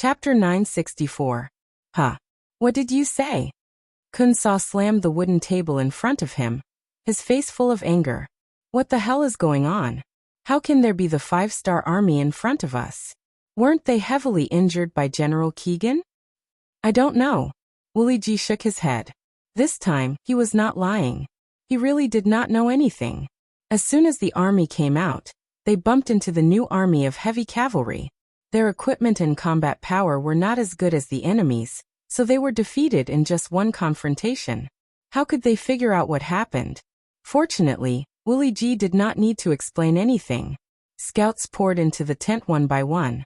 Chapter 964. Huh. What did you say? Kun Sa slammed the wooden table in front of him, his face full of anger. What the hell is going on? How can there be the 5-star army in front of us? Weren't they heavily injured by General Keegan? I don't know. Wooly G shook his head. This time, he was not lying. He really did not know anything. As soon as the army came out, they bumped into the new army of heavy cavalry. Their equipment and combat power were not as good as the enemy's, so they were defeated in just one confrontation. How could they figure out what happened? Fortunately, Wooly G did not need to explain anything. Scouts poured into the tent one by one.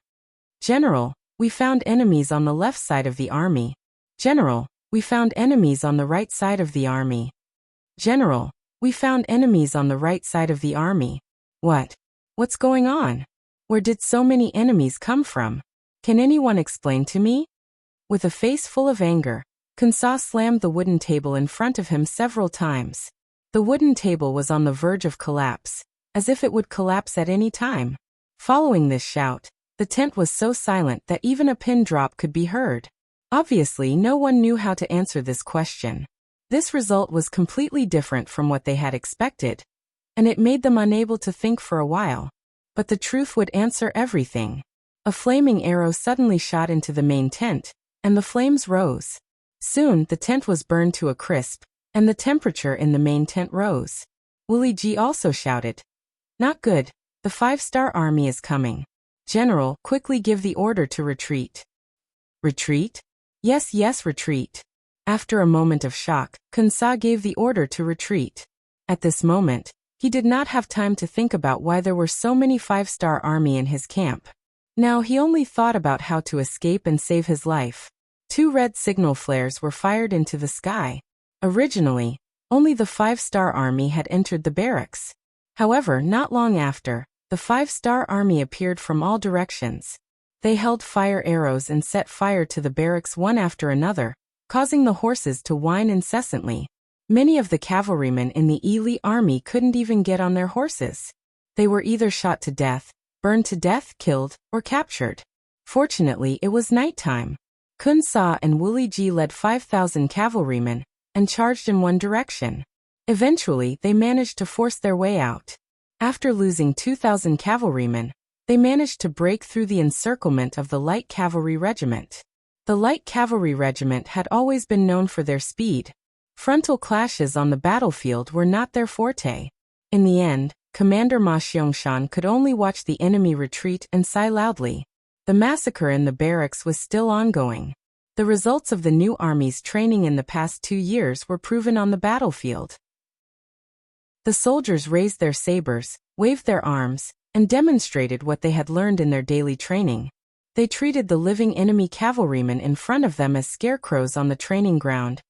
General, we found enemies on the left side of the army. General, we found enemies on the right side of the army. General, we found enemies on the right side of the army. What? What's going on? Where did so many enemies come from? Can anyone explain to me? With a face full of anger, Kun Sa slammed the wooden table in front of him several times. The wooden table was on the verge of collapse, as if it would collapse at any time. Following this shout, the tent was so silent that even a pin drop could be heard. Obviously, no one knew how to answer this question. This result was completely different from what they had expected, and it made them unable to think for a while. But the truth would answer everything. A flaming arrow suddenly shot into the main tent, and the flames rose. Soon, the tent was burned to a crisp, and the temperature in the main tent rose. Wooly G also shouted, "Not good, the 5-star army is coming. General, quickly give the order to retreat." Retreat? Yes, retreat. After a moment of shock, Kun Sa gave the order to retreat. At this moment, he did not have time to think about why there were so many 5-star army in his camp. Now he only thought about how to escape and save his life. 2 red signal flares were fired into the sky. Originally, only the 5-star army had entered the barracks. However, not long after, the 5-star army appeared from all directions. They held fire arrows and set fire to the barracks one after another, causing the horses to whine incessantly. Many of the cavalrymen in the Ely army couldn't even get on their horses. They were either shot to death, burned to death, killed, or captured. Fortunately, it was nighttime. Kun Sa and Wooly G led 5,000 cavalrymen and charged in one direction. Eventually, they managed to force their way out. After losing 2,000 cavalrymen, they managed to break through the encirclement of the Light Cavalry Regiment. The Light Cavalry Regiment had always been known for their speed. Frontal clashes on the battlefield were not their forte. In the end, Commander Ma Xiangshan could only watch the enemy retreat and sigh loudly. The massacre in the barracks was still ongoing. The results of the new army's training in the past 2 years were proven on the battlefield. The soldiers raised their sabers, waved their arms, and demonstrated what they had learned in their daily training. They treated the living enemy cavalrymen in front of them as scarecrows on the training ground,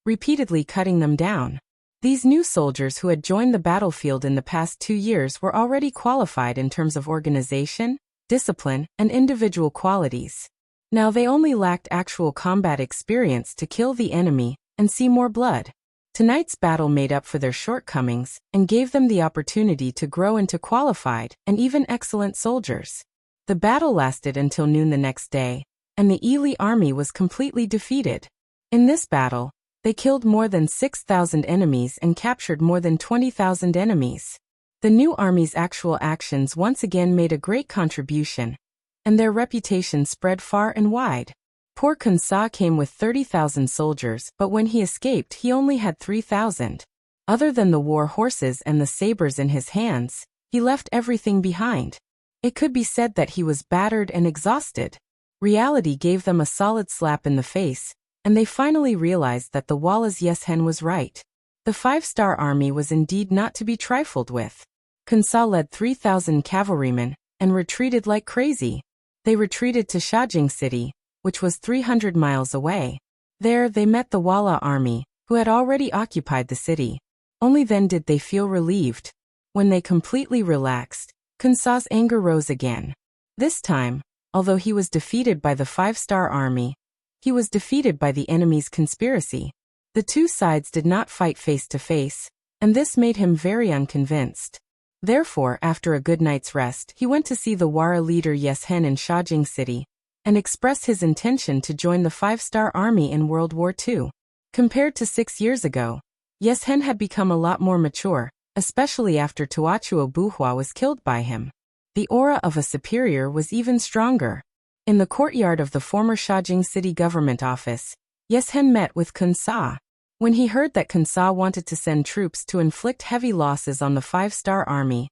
repeatedly cutting them down. These new soldiers who had joined the battlefield in the past 2 years were already qualified in terms of organization, discipline, and individual qualities. Now they only lacked actual combat experience to kill the enemy and see more blood. Tonight's battle made up for their shortcomings and gave them the opportunity to grow into qualified and even excellent soldiers. The battle lasted until noon the next day, and the Ely army was completely defeated. In this battle, they killed more than 6,000 enemies and captured more than 20,000 enemies. The new army's actual actions once again made a great contribution, and their reputation spread far and wide. Poor Kun Sa came with 30,000 soldiers, but when he escaped he only had 3,000. Other than the war horses and the sabers in his hands, he left everything behind. It could be said that he was battered and exhausted. Reality gave them a solid slap in the face, and they finally realized that the Wallace Yeshen was right. The 5-star army was indeed not to be trifled with. Kun Sa led 3,000 cavalrymen and retreated like crazy. They retreated to Shajing City, which was 300 miles away. There they met the Walla army, who had already occupied the city. Only then did they feel relieved. When they completely relaxed, Kun Sa's anger rose again. This time, although he was defeated by the 5-star army, he was defeated by the enemy's conspiracy. The two sides did not fight face to face, and this made him very unconvinced. Therefore, after a good night's rest, he went to see the Wara leader Yeshen in Shajing City, and expressed his intention to join the five-star army in World War II. Compared to 6 years ago, Yeshen had become a lot more mature, especially after Tuachuo Buhua was killed by him. The aura of a superior was even stronger. In the courtyard of the former Shajing City government office, Yeshen met with Kun Sa. When he heard that Kun Sa wanted to send troops to inflict heavy losses on the five-star army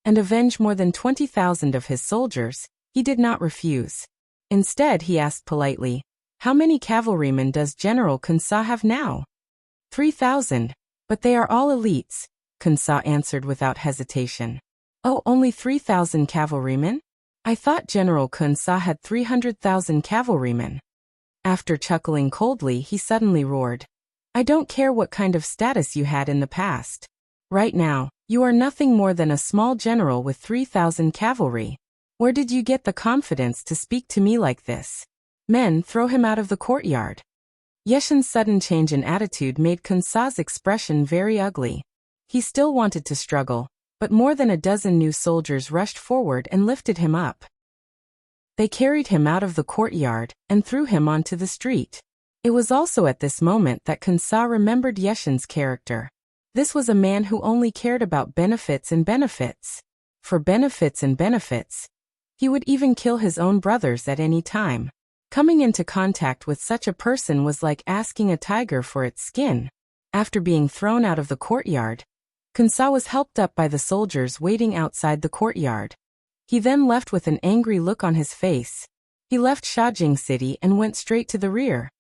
and avenge more than 20,000 of his soldiers, he did not refuse. Instead, he asked politely, "How many cavalrymen does General Kun Sa have now?" 3,000, but they are all elites, Kun Sa answered without hesitation. Oh, only 3,000 cavalrymen? I thought General Kun Sa had 300,000 cavalrymen. After chuckling coldly, he suddenly roared, "I don't care what kind of status you had in the past. Right now, you are nothing more than a small general with 3,000 cavalry. Where did you get the confidence to speak to me like this? Men, throw him out of the courtyard." Yeshen's sudden change in attitude made Kun Sa's expression very ugly. He still wanted to struggle, but more than a dozen new soldiers rushed forward and lifted him up. They carried him out of the courtyard and threw him onto the street. It was also at this moment that Kun Sa remembered Yeshen's character. This was a man who only cared about benefits and benefits. For benefits and benefits, he would even kill his own brothers at any time. Coming into contact with such a person was like asking a tiger for its skin. After being thrown out of the courtyard, Kun Sa was helped up by the soldiers waiting outside the courtyard. He then left with an angry look on his face. He left Shajing City and went straight to the rear.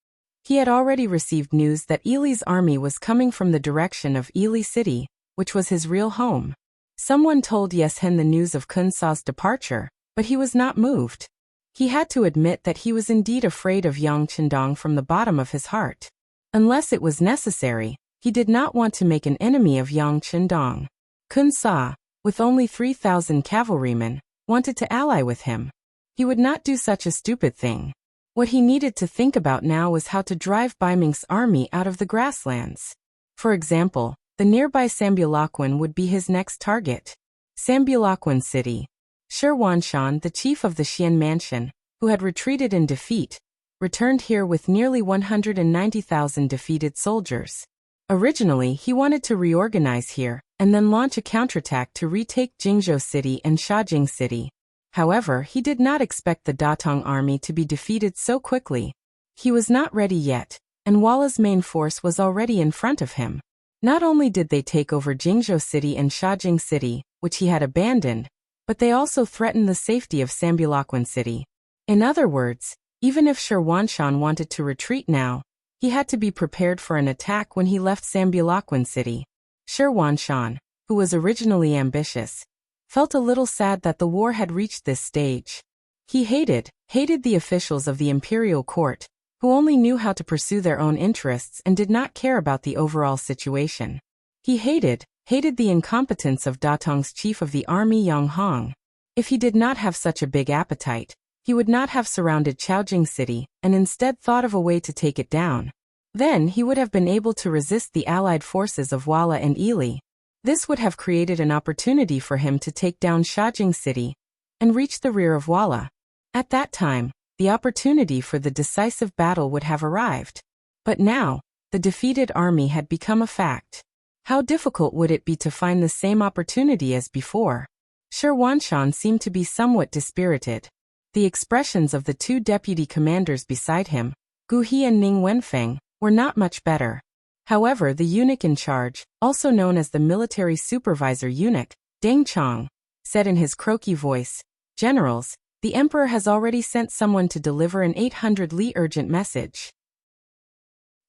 He had already received news that Ili's army was coming from the direction of Ili City, which was his real home. Someone told Yeshen the news of Kun Sa's departure, but he was not moved. He had to admit that he was indeed afraid of Yang Qindong from the bottom of his heart. Unless it was necessary, he did not want to make an enemy of Yang Qindong. Kun Sa, with only 3,000 cavalrymen, wanted to ally with him. He would not do such a stupid thing. What he needed to think about now was how to drive Baiming's army out of the grasslands. For example, the nearby Sambulakwin would be his next target. Sambulakwin City. Shi Wanshan, the chief of the Xian Mansion, who had retreated in defeat, returned here with nearly 190,000 defeated soldiers. Originally, he wanted to reorganize here and then launch a counterattack to retake Jingzhou City and Shajing City. However, he did not expect the Datong army to be defeated so quickly. He was not ready yet, and Walla's main force was already in front of him. Not only did they take over Jingzhou City and Shajing City, which he had abandoned, but they also threatened the safety of Sambulakwin City. In other words, even if Shi Wanshan wanted to retreat now, he had to be prepared for an attack when he left Sambulakwin City. Shi Wanshan, who was originally ambitious, felt a little sad that the war had reached this stage. He hated the officials of the imperial court, who only knew how to pursue their own interests and did not care about the overall situation. He hated the incompetence of Datong's chief of the army Yang Hong. If he did not have such a big appetite, he would not have surrounded Chaojing City and instead thought of a way to take it down. Then he would have been able to resist the allied forces of Wala and Ili. This would have created an opportunity for him to take down Shajing City and reach the rear of Wala. At that time, the opportunity for the decisive battle would have arrived. But now, the defeated army had become a fact. How difficult would it be to find the same opportunity as before? Shi Wanshan seemed to be somewhat dispirited. The expressions of the two deputy commanders beside him, Gu He and Ning Wenfeng, were not much better. However, the eunuch in charge, also known as the military supervisor eunuch, Deng Chong, said in his croaky voice, "Generals, the emperor has already sent someone to deliver an 800 li urgent message.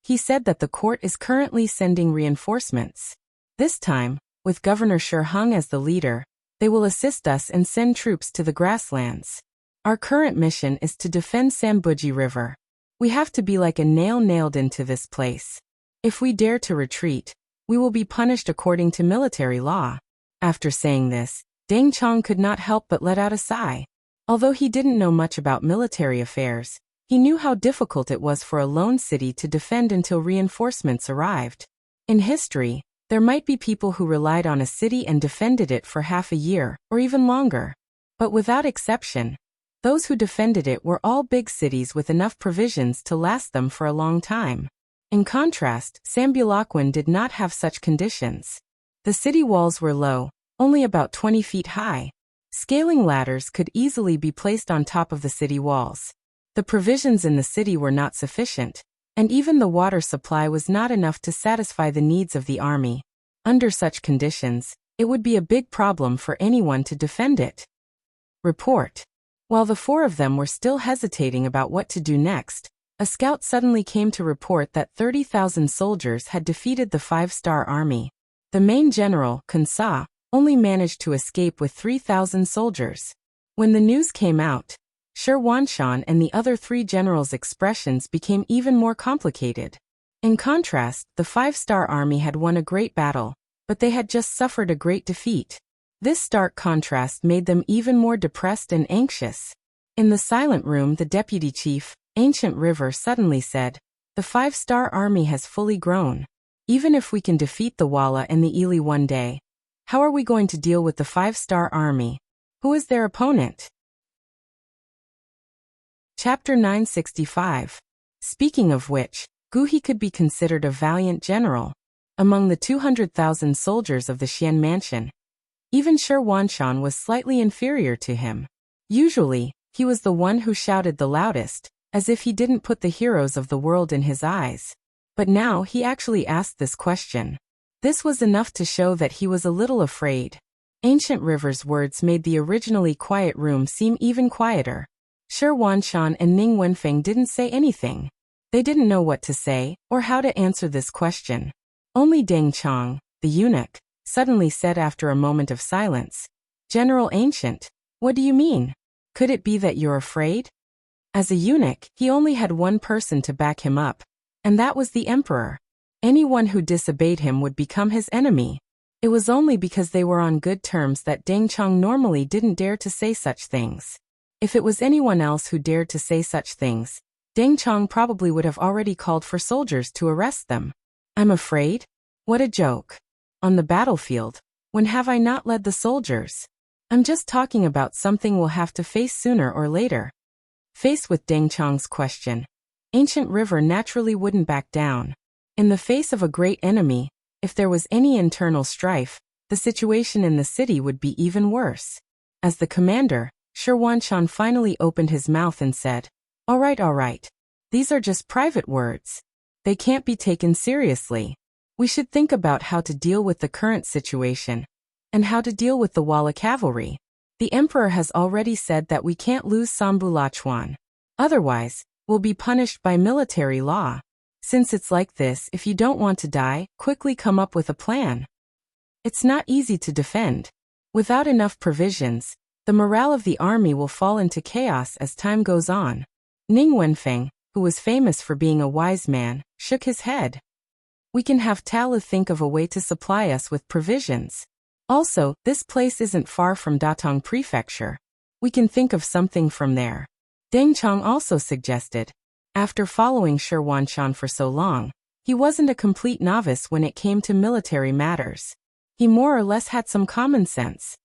He said that the court is currently sending reinforcements. This time, with Governor Shi Hung as the leader, they will assist us and send troops to the grasslands. Our current mission is to defend Sambuji River. We have to be like a nail nailed into this place. If we dare to retreat, we will be punished according to military law." After saying this, Deng Chong could not help but let out a sigh. Although he didn't know much about military affairs, he knew how difficult it was for a lone city to defend until reinforcements arrived. In history, there might be people who relied on a city and defended it for half a year, or even longer. But without exception, Those who defended it were all big cities with enough provisions to last them for a long time. In contrast, Sambulakwin did not have such conditions. The city walls were low, only about 20 feet high. Scaling ladders could easily be placed on top of the city walls. The provisions in the city were not sufficient, and even the water supply was not enough to satisfy the needs of the army. Under such conditions, it would be a big problem for anyone to defend it. Report. While the four of them were still hesitating about what to do next, a scout suddenly came to report that 30,000 soldiers had defeated the 5-star army. The main general, Kunsa, only managed to escape with 3,000 soldiers. When the news came out, Shirwanshan and the other 3 generals' expressions became even more complicated. In contrast, the 5-star army had won a great battle, but they had just suffered a great defeat. This stark contrast made them even more depressed and anxious. In the silent room, the deputy chief, Ancient River, suddenly said, "The 5-star army has fully grown. Even if we can defeat the Walla and the Ili one day, how are we going to deal with the 5-star army? Who is their opponent?" Chapter 965. Speaking of which, Guhi could be considered a valiant general. Among the 200,000 soldiers of the Xian mansion, even Shirwanshan was slightly inferior to him. Usually, he was the one who shouted the loudest, as if he didn't put the heroes of the world in his eyes. But now he actually asked this question. This was enough to show that he was a little afraid. Ancient River's words made the originally quiet room seem even quieter. Shirwanshan and Ning Wenfeng didn't say anything. They didn't know what to say, or how to answer this question. Only Deng Chong, the eunuch, suddenly said after a moment of silence, "General Ancient, what do you mean? Could it be that you're afraid?" As a eunuch, he only had one person to back him up, and that was the emperor. Anyone who disobeyed him would become his enemy. It was only because they were on good terms that Deng Chong normally didn't dare to say such things. If it was anyone else who dared to say such things, Deng Chong probably would have already called for soldiers to arrest them. "I'm afraid? What a joke. On the battlefield, when have I not led the soldiers? I'm just talking about something we'll have to face sooner or later." Faced with Deng Chong's question, Ancient River naturally wouldn't back down. In the face of a great enemy, if there was any internal strife, the situation in the city would be even worse. As the commander, Shirwanshan finally opened his mouth and said, all right. These are just private words. They can't be taken seriously. We should think about how to deal with the current situation, and how to deal with the Walla cavalry. The emperor has already said that we can't lose Sambulachuan. Otherwise, we'll be punished by military law. Since it's like this, if you don't want to die, quickly come up with a plan. It's not easy to defend. Without enough provisions, the morale of the army will fall into chaos as time goes on. Ning Wenfeng, who was famous for being a wise man, shook his head. We can have Talu think of a way to supply us with provisions. Also, this place isn't far from Datong Prefecture. We can think of something from there. Deng Chong also suggested. After following Shirwanshan for so long, he wasn't a complete novice when it came to military matters. He more or less had some common sense.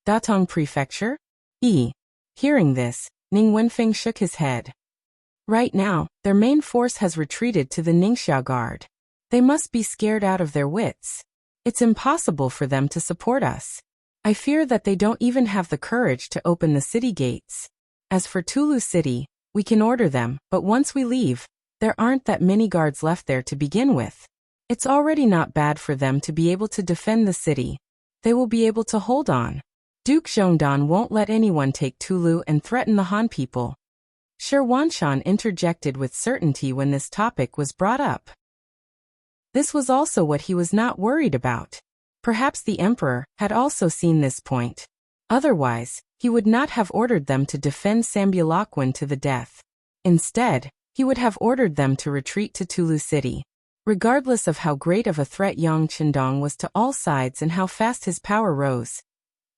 Datong Prefecture? Hearing this, Ning Wenfeng shook his head. Right now, their main force has retreated to the Ningxia Guard. They must be scared out of their wits. It's impossible for them to support us. I fear that they don't even have the courage to open the city gates. As for Tulu City, we can order them, but once we leave, there aren't that many guards left there to begin with. It's already not bad for them to be able to defend the city. They will be able to hold on. Duke Zhongdan won't let anyone take Tulu and threaten the Han people. Shirwanshan interjected with certainty when this topic was brought up. This was also what he was not worried about. Perhaps the emperor had also seen this point. Otherwise, he would not have ordered them to defend Sambulakwin to the death. Instead, he would have ordered them to retreat to Tulu City. Regardless of how great of a threat Yang Qindong was to all sides and how fast his power rose,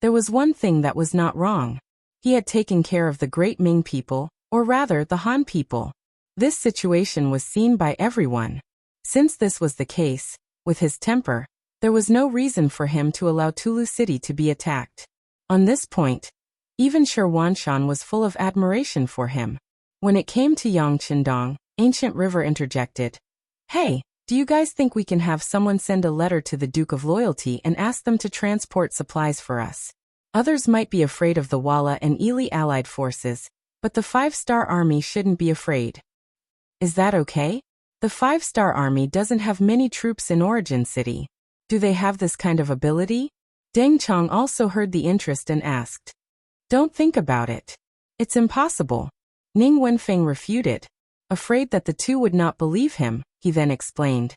there was one thing that was not wrong. He had taken care of the great Ming people, or rather the Han people. This situation was seen by everyone. Since this was the case, with his temper, there was no reason for him to allow Tulu City to be attacked. On this point, Even Shirwanshan was full of admiration for him. When it came to Yang Qindong, Ancient River interjected. Hey, do you guys think we can have someone send a letter to the Duke of Loyalty and ask them to transport supplies for us? Others might be afraid of the Walla and Ely allied forces, but the 5-star army shouldn't be afraid. Is that okay? The 5-star army doesn't have many troops in Origin City. Do they have this kind of ability? Deng Chong also heard the interest and asked. Don't think about it. It's impossible. Ning Wenfeng refuted. Afraid that the two would not believe him, he then explained.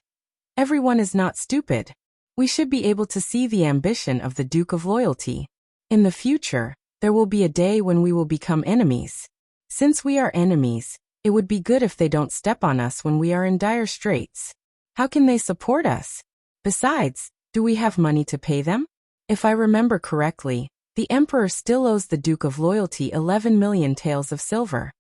Everyone is not stupid. We should be able to see the ambition of the Duke of Loyalty. In the future, there will be a day when we will become enemies. Since we are enemies, it would be good if they don't step on us when we are in dire straits. How can they support us? Besides, do we have money to pay them? If I remember correctly, the Emperor still owes the Duke of Loyalty 11 million taels of silver.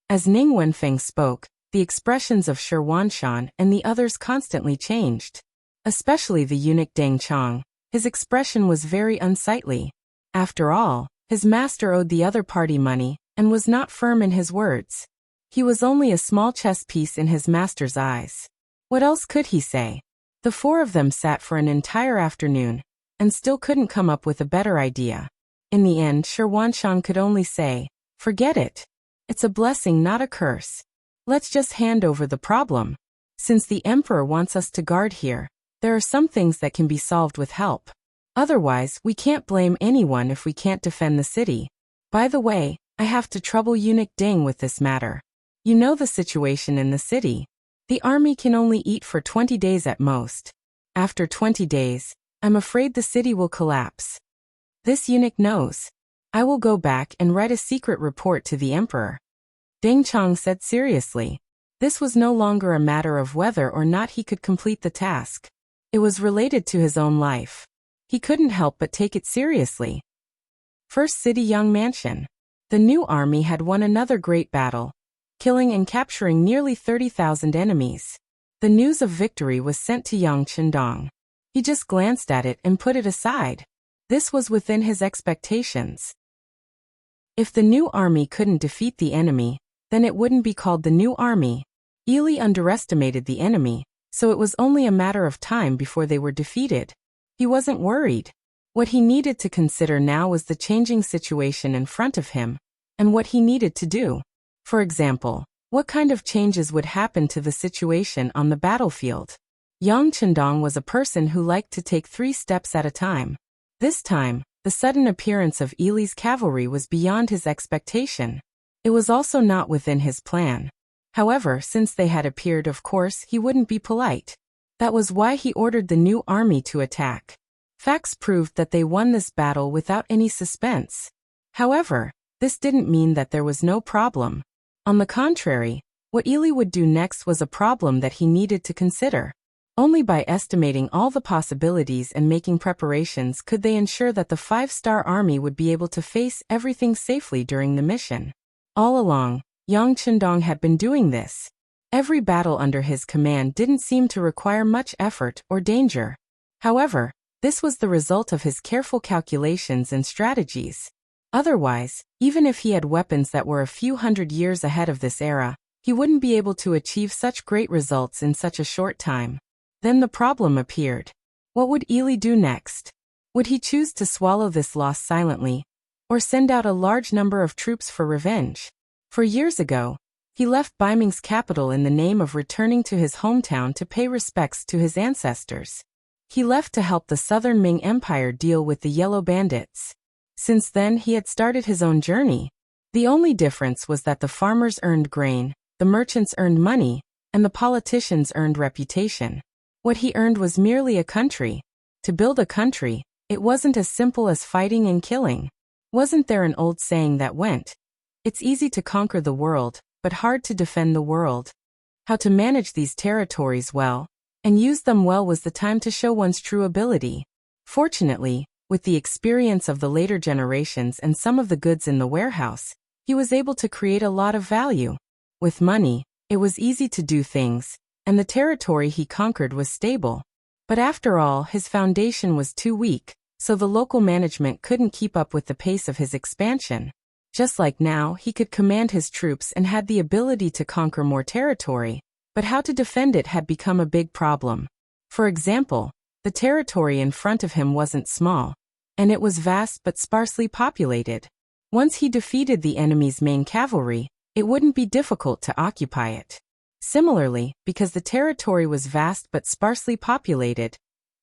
As Ning Wenfeng spoke, the expressions of Shirwanshan and the others constantly changed. Especially the eunuch Deng Chong. His expression was very unsightly. After all, his master owed the other party money, and was not firm in his words. He was only a small chess piece in his master's eyes. What else could he say? The four of them sat for an entire afternoon, and still couldn't come up with a better idea. In the end, Shirwanshan could only say, forget it. It's a blessing, not a curse. Let's just hand over the problem. Since the Emperor wants us to guard here, there are some things that can be solved with help. Otherwise, we can't blame anyone if we can't defend the city. By the way, I have to trouble Eunuch Deng with this matter. You know the situation in the city. The army can only eat for 20 days at most. After 20 days, I'm afraid the city will collapse. This eunuch knows. I will go back and write a secret report to the Emperor. Deng Chong said seriously. This was no longer a matter of whether or not he could complete the task. It was related to his own life. He couldn't help but take it seriously. First City Young Mansion. The new army had won another great battle, killing and capturing nearly 30,000 enemies. The news of victory was sent to Yang Qindong. He just glanced at it and put it aside. This was within his expectations. If the new army couldn't defeat the enemy, then it wouldn't be called the new army. Ely underestimated the enemy, so it was only a matter of time before they were defeated. He wasn't worried. What he needed to consider now was the changing situation in front of him, and what he needed to do. For example, what kind of changes would happen to the situation on the battlefield? Yang Qindong was a person who liked to take 3 steps at a time. This time, the sudden appearance of Ely's cavalry was beyond his expectation. It was also not within his plan. However, since they had appeared, of course, he wouldn't be polite. That was why he ordered the new army to attack. Facts proved that they won this battle without any suspense. However, this didn't mean that there was no problem. On the contrary, what Ely would do next was a problem that he needed to consider. Only by estimating all the possibilities and making preparations could they ensure that the 5-star army would be able to face everything safely during the mission. All along, Yang Qindong had been doing this. Every battle under his command didn't seem to require much effort or danger. However, this was the result of his careful calculations and strategies. Otherwise, even if he had weapons that were a few hundred years ahead of this era, he wouldn't be able to achieve such great results in such a short time. Then the problem appeared. What would Ely do next? Would he choose to swallow this loss silently, or send out a large number of troops for revenge? For years ago, he left Beiming's capital in the name of returning to his hometown to pay respects to his ancestors. He left to help the Southern Ming Empire deal with the Yellow Bandits. Since then, he had started his own journey. The only difference was that the farmers earned grain, the merchants earned money, and the politicians earned reputation. What he earned was merely a country. To build a country, it wasn't as simple as fighting and killing. Wasn't there an old saying that went, "It's easy to conquer the world, but hard to defend the world"? How to manage these territories well, and use them well was the time to show one's true ability. Fortunately, with the experience of the later generations and some of the goods in the warehouse, he was able to create a lot of value. With money, it was easy to do things, and the territory he conquered was stable. But after all, his foundation was too weak, so the local management couldn't keep up with the pace of his expansion. Just like now, he could command his troops and had the ability to conquer more territory, but how to defend it had become a big problem. For example, the territory in front of him wasn't small, and it was vast but sparsely populated. Once he defeated the enemy's main cavalry, it wouldn't be difficult to occupy it. Similarly, because the territory was vast but sparsely populated,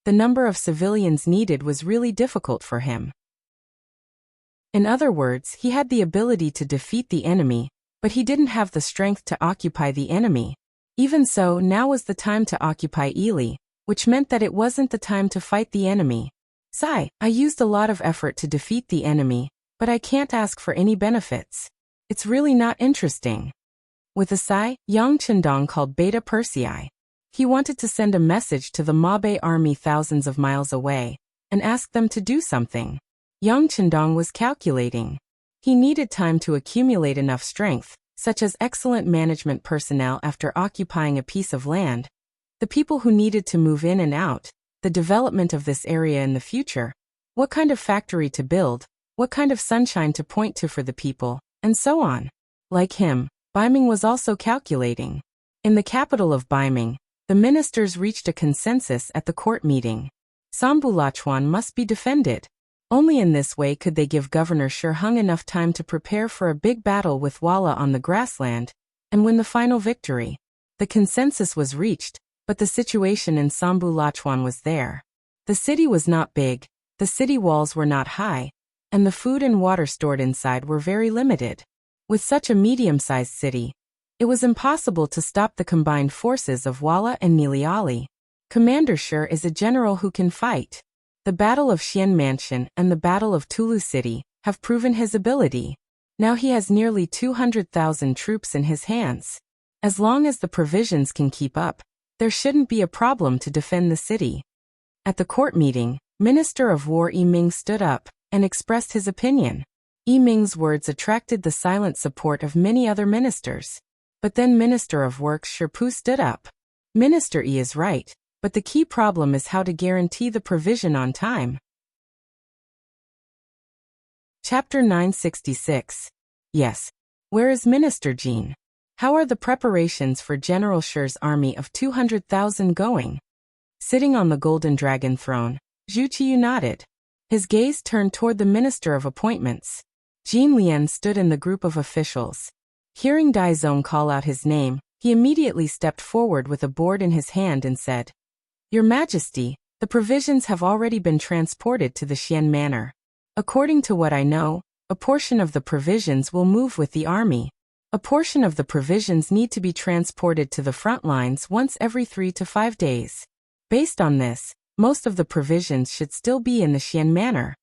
the number of civilians needed was really difficult for him. In other words, he had the ability to defeat the enemy, but he didn't have the strength to occupy the enemy. Even so, now was the time to occupy Ely, which meant that it wasn't the time to fight the enemy. Sigh, I used a lot of effort to defeat the enemy, but I can't ask for any benefits. It's really not interesting. With a sigh, Yang Chendong called Beta Persei. He wanted to send a message to the Mabe army thousands of miles away, and ask them to do something. Yang Chendong was calculating. He needed time to accumulate enough strength, such as excellent management personnel after occupying a piece of land, the people who needed to move in and out, the development of this area in the future, what kind of factory to build, what kind of sunshine to point to for the people, and so on. Like him, Baiming was also calculating. In the capital of Baiming, the ministers reached a consensus at the court meeting. Sambulachuan must be defended. Only in this way could they give Governor Shi Hung enough time to prepare for a big battle with Walla on the grassland, and win the final victory. The consensus was reached, but the situation in Sambulachuan was there. The city was not big, the city walls were not high, and the food and water stored inside were very limited. With such a medium-sized city, it was impossible to stop the combined forces of Walla and Niliali. Commander Shi is a general who can fight. The Battle of Xian Mansion and the Battle of Tulu City have proven his ability. Now he has nearly 200,000 troops in his hands. As long as the provisions can keep up, there shouldn't be a problem to defend the city. At the court meeting, Minister of War Yi Ming stood up and expressed his opinion. Yi Ming's words attracted the silent support of many other ministers. But then Minister of Works Shi Pu stood up. Minister Yi is right, but the key problem is how to guarantee the provision on time. Chapter 966. Yes. Where is Minister Jean? How are the preparations for General Shi's army of 200,000 going? Sitting on the golden dragon throne, Zhu Qiyu nodded. His gaze turned toward the Minister of Appointments. Jean Lian stood in the group of officials. Hearing Dai Zong call out his name, he immediately stepped forward with a board in his hand and said, Your Majesty, the provisions have already been transported to the Xian Manor. According to what I know, a portion of the provisions will move with the army. A portion of the provisions need to be transported to the front lines once every 3 to 5 days. Based on this, most of the provisions should still be in the Xian Manor.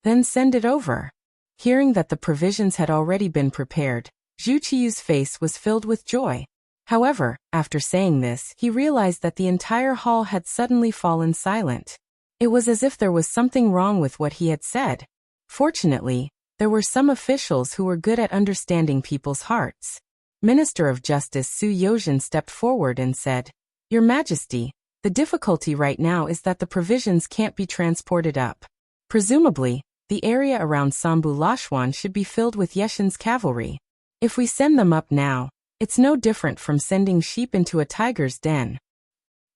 Then send it over. Hearing that the provisions had already been prepared, Zhu Qiyu's face was filled with joy. However, after saying this, he realized that the entire hall had suddenly fallen silent. It was as if there was something wrong with what he had said. Fortunately, there were some officials who were good at understanding people's hearts. Minister of Justice Su Yozhen stepped forward and said, Your Majesty, the difficulty right now is that the provisions can't be transported up. Presumably, the area around Sambulachuan should be filled with Yeshin's cavalry. If we send them up now, it's no different from sending sheep into a tiger's den.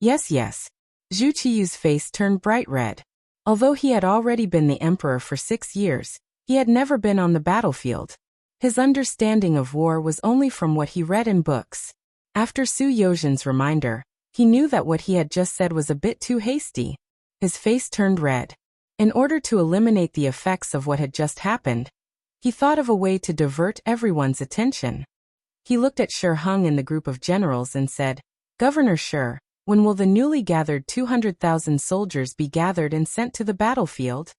Yes. Zhu Qiyu's face turned bright red. Although he had already been the emperor for 6 years, he had never been on the battlefield. His understanding of war was only from what he read in books. After Su Yozhen's reminder, he knew that what he had just said was a bit too hasty. His face turned red. In order to eliminate the effects of what had just happened, he thought of a way to divert everyone's attention. He looked at Shi Hung in the group of generals and said, Governor Shi, when will the newly gathered 200,000 soldiers be gathered and sent to the battlefield?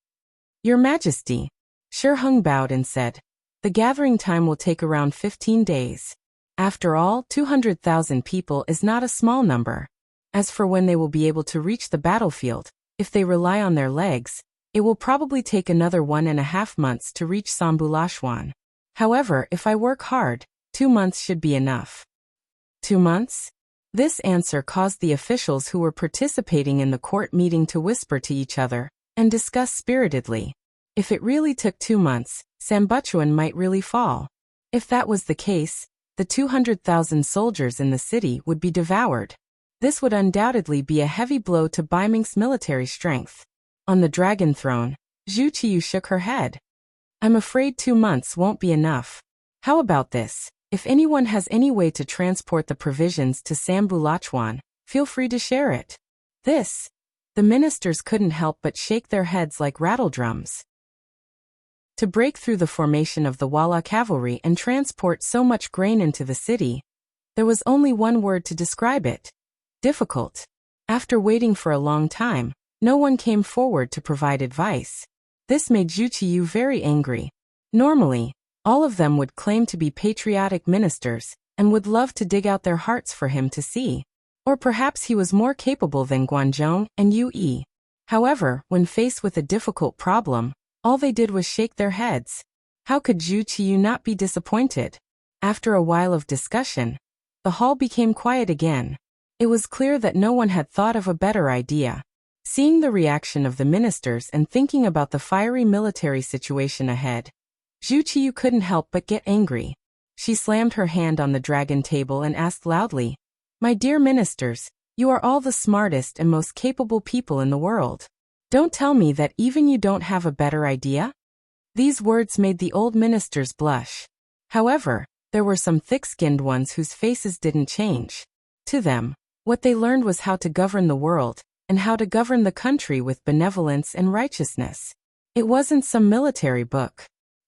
Your Majesty. Shi Hung bowed and said, The gathering time will take around 15 days. After all, 200,000 people is not a small number. As for when they will be able to reach the battlefield, if they rely on their legs, it will probably take another 1.5 months to reach Sambulachuan. However, if I work hard, 2 months should be enough. 2 months? This answer caused the officials who were participating in the court meeting to whisper to each other, and discuss spiritedly. If it really took 2 months, Sambuchuan might really fall. If that was the case, the 200,000 soldiers in the city would be devoured. This would undoubtedly be a heavy blow to Baiming's military strength. On the dragon throne, Zhu Qiyu shook her head. I'm afraid 2 months won't be enough. How about this? If anyone has any way to transport the provisions to Sambulachuan, feel free to share it. The ministers couldn't help but shake their heads like rattledrums. To break through the formation of the Wala cavalry and transport so much grain into the city, there was only one word to describe it: difficult. After waiting for a long time, no one came forward to provide advice. This made Zhu Qiyu very angry. Normally, all of them would claim to be patriotic ministers and would love to dig out their hearts for him to see. Or perhaps he was more capable than Guanzhong and Yu Yi. However, when faced with a difficult problem, all they did was shake their heads. How could Zhu Qiyu not be disappointed? After a while of discussion, the hall became quiet again. It was clear that no one had thought of a better idea. Seeing the reaction of the ministers and thinking about the fiery military situation ahead, Zhu Qiyu couldn't help but get angry. She slammed her hand on the dragon table and asked loudly, "My dear ministers, you are all the smartest and most capable people in the world. Don't tell me that even you don't have a better idea?" These words made the old ministers blush. However, there were some thick-skinned ones whose faces didn't change. To them, what they learned was how to govern the world, and how to govern the country with benevolence and righteousness. It wasn't some military book.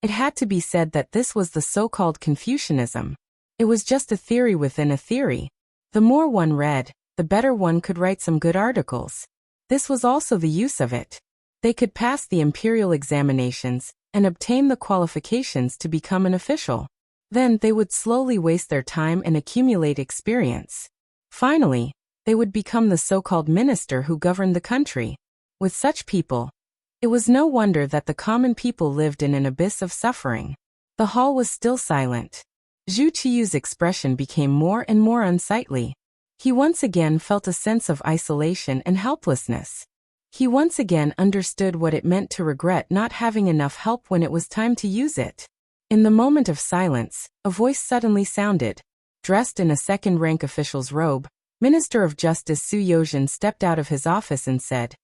It had to be said that this was the so-called Confucianism. It was just a theory within a theory. The more one read, the better one could write some good articles. This was also the use of it. They could pass the imperial examinations and obtain the qualifications to become an official. Then they would slowly waste their time and accumulate experience. Finally, they would become the so-called minister who governed the country. With such people, it was no wonder that the common people lived in an abyss of suffering. The hall was still silent. Zhu Qiyu's expression became more and more unsightly. He once again felt a sense of isolation and helplessness. He once again understood what it meant to regret not having enough help when it was time to use it. In the moment of silence, a voice suddenly sounded. Dressed in a second-rank official's robe, Minister of Justice Su Yozhen stepped out of his office and said,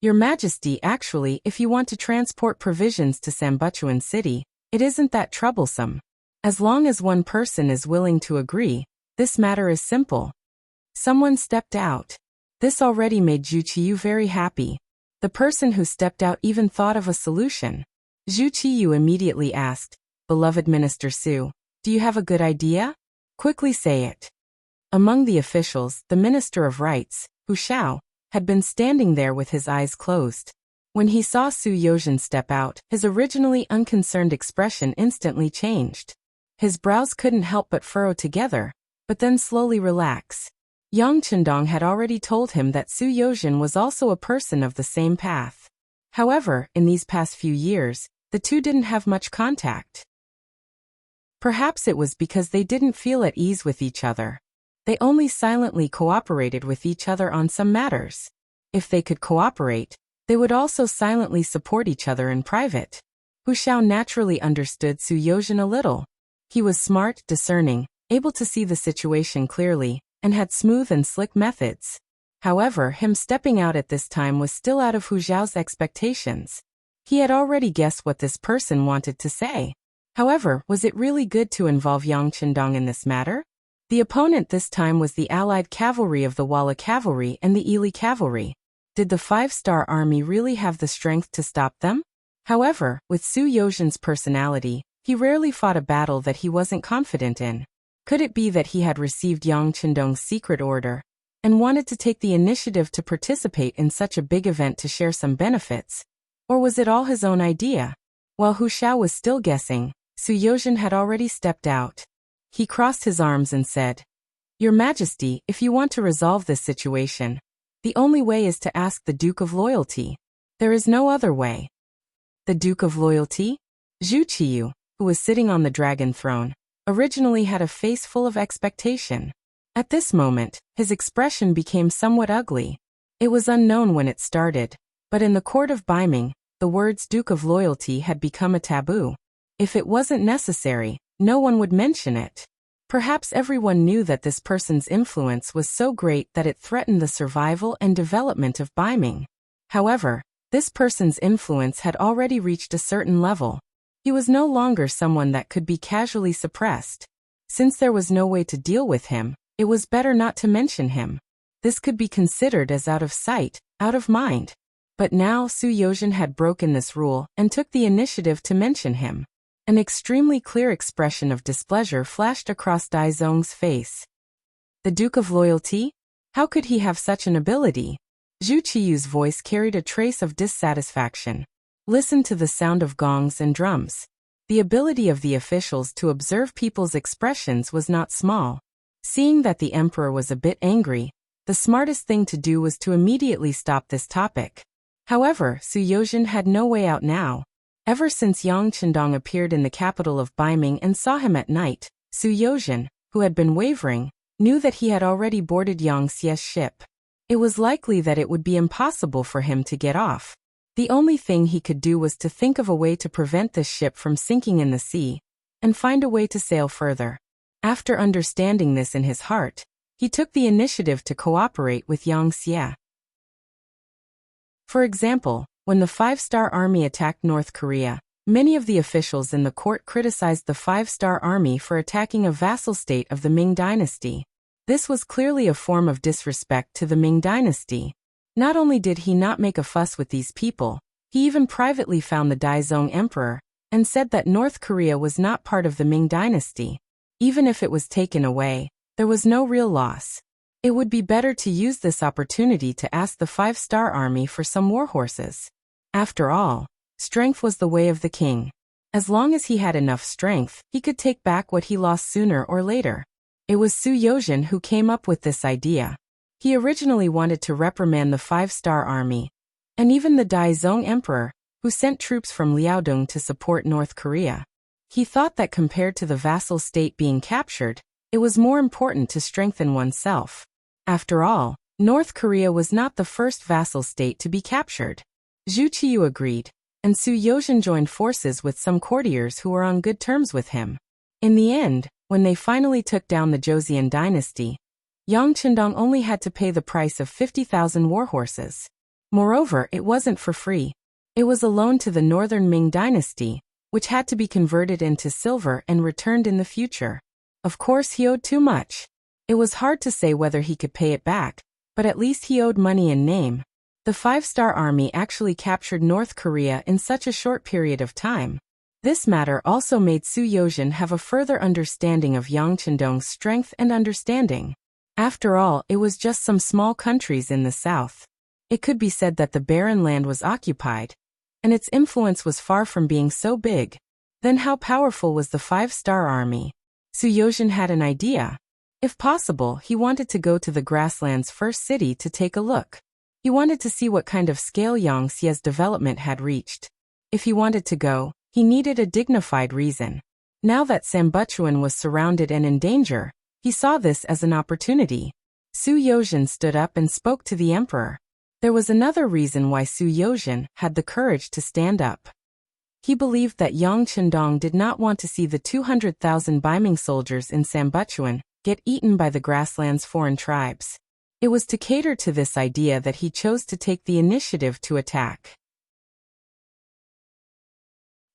"Your Majesty, actually, if you want to transport provisions to Sambuchuan City, it isn't that troublesome. As long as one person is willing to agree, this matter is simple." Someone stepped out. This already made Zhu Qiyu very happy. The person who stepped out even thought of a solution. Zhu Qiyu immediately asked, "Beloved Minister Su, do you have a good idea? Quickly say it." Among the officials, the Minister of Rights, Hu Xiao, had been standing there with his eyes closed. When he saw Su Yozhen step out, his originally unconcerned expression instantly changed. His brows couldn't help but furrow together, but then slowly relax. Yang Chendong had already told him that Su Yozhen was also a person of the same path. However, in these past few years, the two didn't have much contact. Perhaps it was because they didn't feel at ease with each other. They only silently cooperated with each other on some matters. If they could cooperate, they would also silently support each other in private. Hu Xiao naturally understood Su Yozhen a little. He was smart, discerning, able to see the situation clearly, and had smooth and slick methods. However, him stepping out at this time was still out of Hu Xiao's expectations. He had already guessed what this person wanted to say. However, was it really good to involve Yang Chendong in this matter? The opponent this time was the allied cavalry of the Wala cavalry and the Ili cavalry. Did the 5-star army really have the strength to stop them? However, with Su Yozhen's personality, he rarely fought a battle that he wasn't confident in. Could it be that he had received Yang Chendong's secret order and wanted to take the initiative to participate in such a big event to share some benefits? Or was it all his own idea? While Hu Xiao was still guessing, Su Yozhen had already stepped out. He crossed his arms and said, "Your Majesty, if you want to resolve this situation, the only way is to ask the Duke of Loyalty. There is no other way." The Duke of Loyalty? Zhu Qiyu, who was sitting on the dragon throne, originally had a face full of expectation. At this moment, his expression became somewhat ugly. It was unknown when it started, But in the court of Biming, the words Duke of Loyalty had become a taboo. If it wasn't necessary, no one would mention it. Perhaps everyone knew that this person's influence was so great that it threatened the survival and development of Biming. However, this person's influence had already reached a certain level. He was no longer someone that could be casually suppressed. Since there was no way to deal with him, it was better not to mention him. This could be considered as out of sight, out of mind. But now Su Yozhen had broken this rule and took the initiative to mention him. An extremely clear expression of displeasure flashed across Dai Zong's face. The Duke of Loyalty? How could he have such an ability? Zhu Qiyu's voice carried a trace of dissatisfaction. Listen to the sound of gongs and drums. The ability of the officials to observe people's expressions was not small. Seeing that the emperor was a bit angry, the smartest thing to do was to immediately stop this topic. However, Su Yozhen had no way out now. Ever since Yang Chendong appeared in the capital of Biming and saw him at night, Su Yozhen, who had been wavering, knew that he had already boarded Yang Xie's ship. It was likely that it would be impossible for him to get off. The only thing he could do was to think of a way to prevent this ship from sinking in the sea, and find a way to sail further. After understanding this in his heart, he took the initiative to cooperate with Yang Xie. For example, when the Five-Star Army attacked North Korea, many of the officials in the court criticized the Five-Star Army for attacking a vassal state of the Ming Dynasty. This was clearly a form of disrespect to the Ming Dynasty. Not only did he not make a fuss with these people, he even privately found the Daizong Emperor, and said that North Korea was not part of the Ming Dynasty. Even if it was taken away, there was no real loss. It would be better to use this opportunity to ask the Five-Star Army for some war horses. After all, strength was the way of the king. As long as he had enough strength, he could take back what he lost sooner or later. It was Su Yozhen who came up with this idea. He originally wanted to reprimand the Five-Star Army, and even the Daizong Emperor, who sent troops from Liaodong to support North Korea. He thought that compared to the vassal state being captured, it was more important to strengthen oneself. After all, North Korea was not the first vassal state to be captured. Zhu Qiyu agreed, and Su Yozhen joined forces with some courtiers who were on good terms with him. In the end, when they finally took down the Joseon dynasty, Yang Chendong only had to pay the price of 50,000 war horses. Moreover, it wasn't for free. It was a loan to the Northern Ming dynasty, which had to be converted into silver and returned in the future. Of course, he owed too much. It was hard to say whether he could pay it back, but at least he owed money in name. The Five-Star Army actually captured North Korea in such a short period of time. This matter also made Su Yozhen have a further understanding of Yang Chendong's strength and understanding. After all, it was just some small countries in the south. It could be said that the barren land was occupied, and its influence was far from being so big. Then how powerful was the Five-Star Army? Su Yozhen had an idea. If possible, he wanted to go to the grassland's first city to take a look. He wanted to see what kind of scale Yang Xie's development had reached. If he wanted to go, he needed a dignified reason. Now that Sambuchuan was surrounded and in danger, he saw this as an opportunity. Su Yozhen stood up and spoke to the emperor. There was another reason why Su Yozhen had the courage to stand up. He believed that Yang Chendong did not want to see the 200,000 Biming soldiers in Sambuchuan get eaten by the grassland's foreign tribes. It was to cater to this idea that he chose to take the initiative to attack.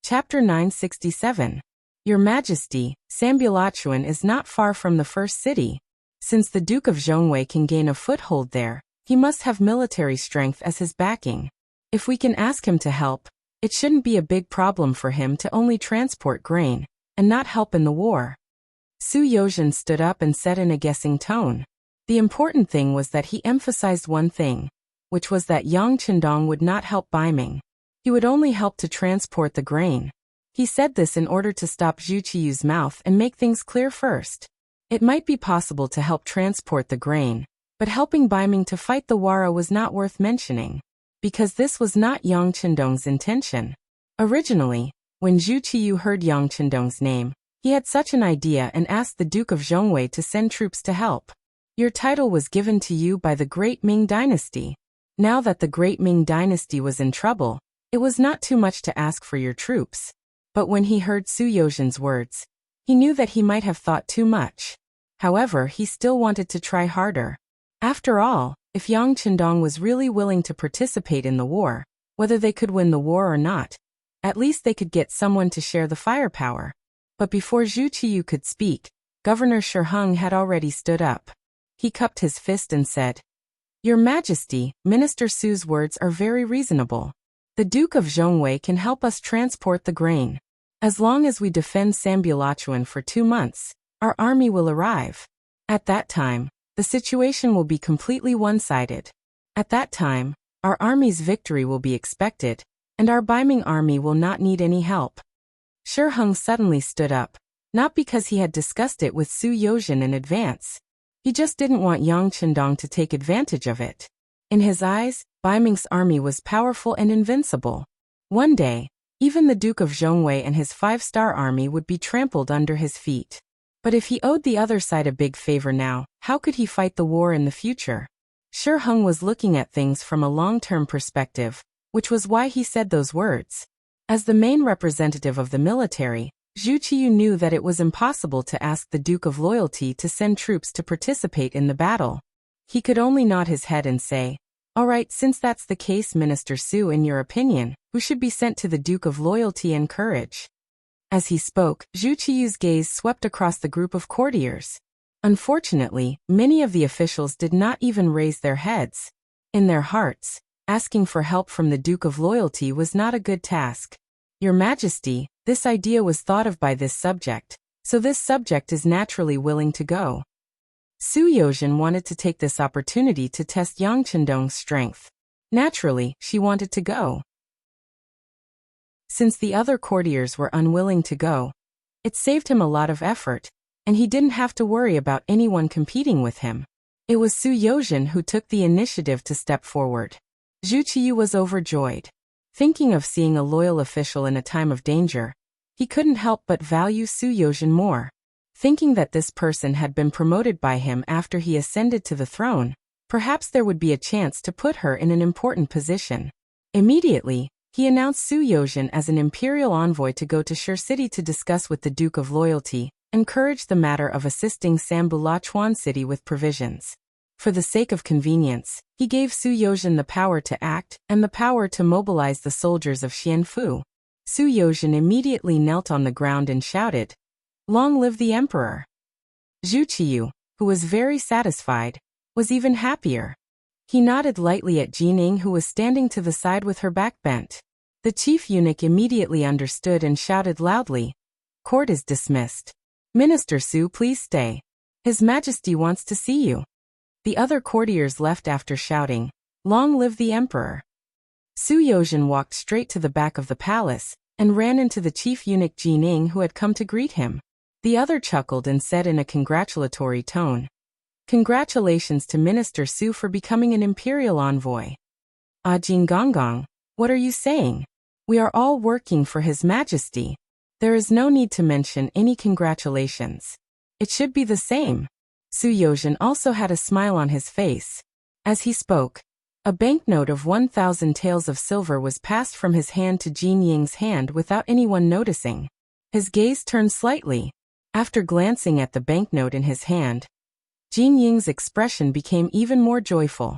Chapter 967. Your Majesty, Sambulachuan is not far from the first city. Since the Duke of Zhongwei can gain a foothold there, he must have military strength as his backing. If we can ask him to help, it shouldn't be a big problem for him to only transport grain, and not help in the war. Su Yozhen stood up and said in a guessing tone. The important thing was that he emphasized one thing, which was that Yang Chendong would not help Biming. He would only help to transport the grain. He said this in order to stop Zhu Qiyu's mouth and make things clear first. It might be possible to help transport the grain, but helping Biming to fight the Wara was not worth mentioning, because this was not Yang Chendong's intention. Originally, when Zhu Qiyu heard Yang Chendong's name, he had such an idea and asked the Duke of Zhongwei to send troops to help. Your title was given to you by the great Ming dynasty. Now that the great Ming dynasty was in trouble, it was not too much to ask for your troops. But when he heard Su Yozhen's words, he knew that he might have thought too much. However, he still wanted to try harder. After all, if Yang Chendong was really willing to participate in the war, whether they could win the war or not, at least they could get someone to share the firepower. But before Zhu Qiyu could speak, Governor Shi Heng had already stood up. He cupped his fist and said, "Your Majesty, Minister Su's words are very reasonable. The Duke of Zhongwei can help us transport the grain. As long as we defend Sambulachuan for 2 months, our army will arrive. At that time, the situation will be completely one-sided. At that time, our army's victory will be expected, and our Baiming army will not need any help." Shi Heng suddenly stood up, not because he had discussed it with Su Yozhen in advance. He just didn't want Yang Chendong to take advantage of it. In his eyes, Baiming's army was powerful and invincible. One day, even the Duke of Zhongwei and his 5-star army would be trampled under his feet. But if he owed the other side a big favor now, how could he fight the war in the future? Shi Heng was looking at things from a long-term perspective, which was why he said those words. As the main representative of the military, Zhu Qiyu knew that it was impossible to ask the Duke of Loyalty to send troops to participate in the battle. He could only nod his head and say, "All right, since that's the case, Minister Su, in your opinion, who should be sent to the Duke of Loyalty and Courage?" As he spoke, Zhu Qiyu's gaze swept across the group of courtiers. Unfortunately, many of the officials did not even raise their heads. In their hearts, asking for help from the Duke of Loyalty was not a good task. "Your Majesty, this idea was thought of by this subject, so this subject is naturally willing to go." Su Yozhen wanted to take this opportunity to test Yang Chendong's strength. Naturally, she wanted to go. Since the other courtiers were unwilling to go, it saved him a lot of effort, and he didn't have to worry about anyone competing with him. It was Su Yozhen who took the initiative to step forward. Zhu Qiyu was overjoyed. Thinking of seeing a loyal official in a time of danger, he couldn't help but value Su Yozhen more. Thinking that this person had been promoted by him after he ascended to the throne, perhaps there would be a chance to put her in an important position. Immediately, he announced Su Yozhen as an imperial envoy to go to Shi City to discuss with the Duke of Loyalty, encourage the matter of assisting Sambulachuan City with provisions. For the sake of convenience, he gave Su Yozhen the power to act and the power to mobilize the soldiers of Xianfu. Su Yozhen immediately knelt on the ground and shouted, "Long live the Emperor!" Zhu Qiyu, who was very satisfied, was even happier. He nodded lightly at Jining, who was standing to the side with her back bent. The chief eunuch immediately understood and shouted loudly, "Court is dismissed. Minister Su, please stay. His Majesty wants to see you." The other courtiers left after shouting, "Long live the Emperor!" Su Yozhen walked straight to the back of the palace and ran into the chief eunuch Jining, who had come to greet him. The other chuckled and said in a congratulatory tone, "Congratulations to Minister Su for becoming an imperial envoy." "Ah, Jin Gonggong, what are you saying? We are all working for His Majesty. There is no need to mention any congratulations. It should be the same." Su Yozhen also had a smile on his face. As he spoke, a banknote of 1,000 taels of silver was passed from his hand to Jin Ying's hand without anyone noticing. His gaze turned slightly. After glancing at the banknote in his hand, Jin Ying's expression became even more joyful.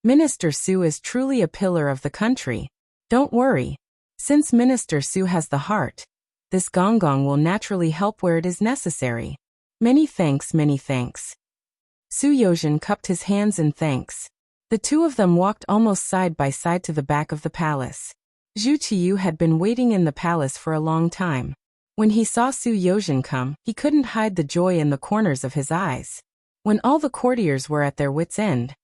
"Minister Su is truly a pillar of the country. Don't worry. Since Minister Su has the heart, this Gonggong will naturally help where it is necessary. Many thanks, many thanks." Su Yozhen cupped his hands in thanks. The two of them walked almost side by side to the back of the palace. Zhu Qiyu had been waiting in the palace for a long time. When he saw Su Yozhen come, he couldn't hide the joy in the corners of his eyes. When all the courtiers were at their wits' end,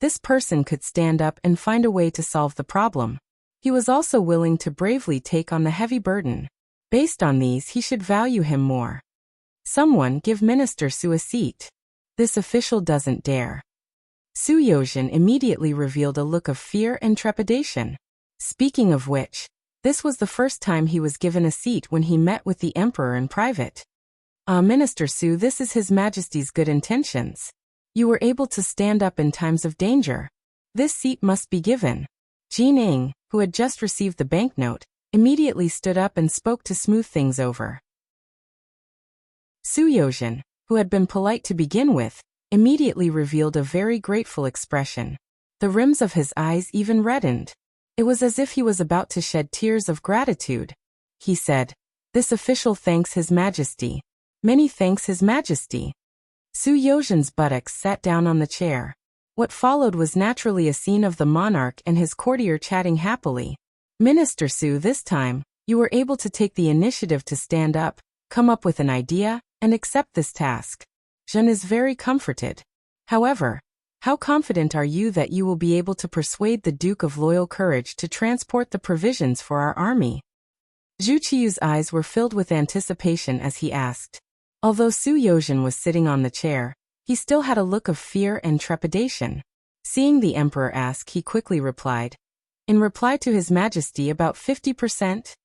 this person could stand up and find a way to solve the problem. He was also willing to bravely take on the heavy burden. Based on these, he should value him more. "Someone give Minister Su a seat. This official doesn't dare." Su Yozhen immediately revealed a look of fear and trepidation. Speaking of which, this was the first time he was given a seat when he met with the Emperor in private. "Ah, Minister Su, this is His Majesty's good intentions. You were able to stand up in times of danger. This seat must be given. Jining, who had just received the banknote, immediately stood up and spoke to smooth things over. Suyojin, who had been polite to begin with, immediately revealed a very grateful expression. The rims of his eyes even reddened. It was as if he was about to shed tears of gratitude. He said, "This official thanks His Majesty. Many thanks His Majesty." Suyojin's buttocks sat down on the chair. What followed was naturally a scene of the monarch and his courtier chatting happily. "Minister Su, this time, you were able to take the initiative to stand up, come up with an idea, and accept this task. Zhen is very comforted. However, how confident are you that you will be able to persuade the Duke of Loyal Courage to transport the provisions for our army?" Zhu Qiyu's eyes were filled with anticipation as he asked. Although Suyojin was sitting on the chair, he still had a look of fear and trepidation. Seeing the emperor ask, he quickly replied, "In reply to His Majesty, about 50%.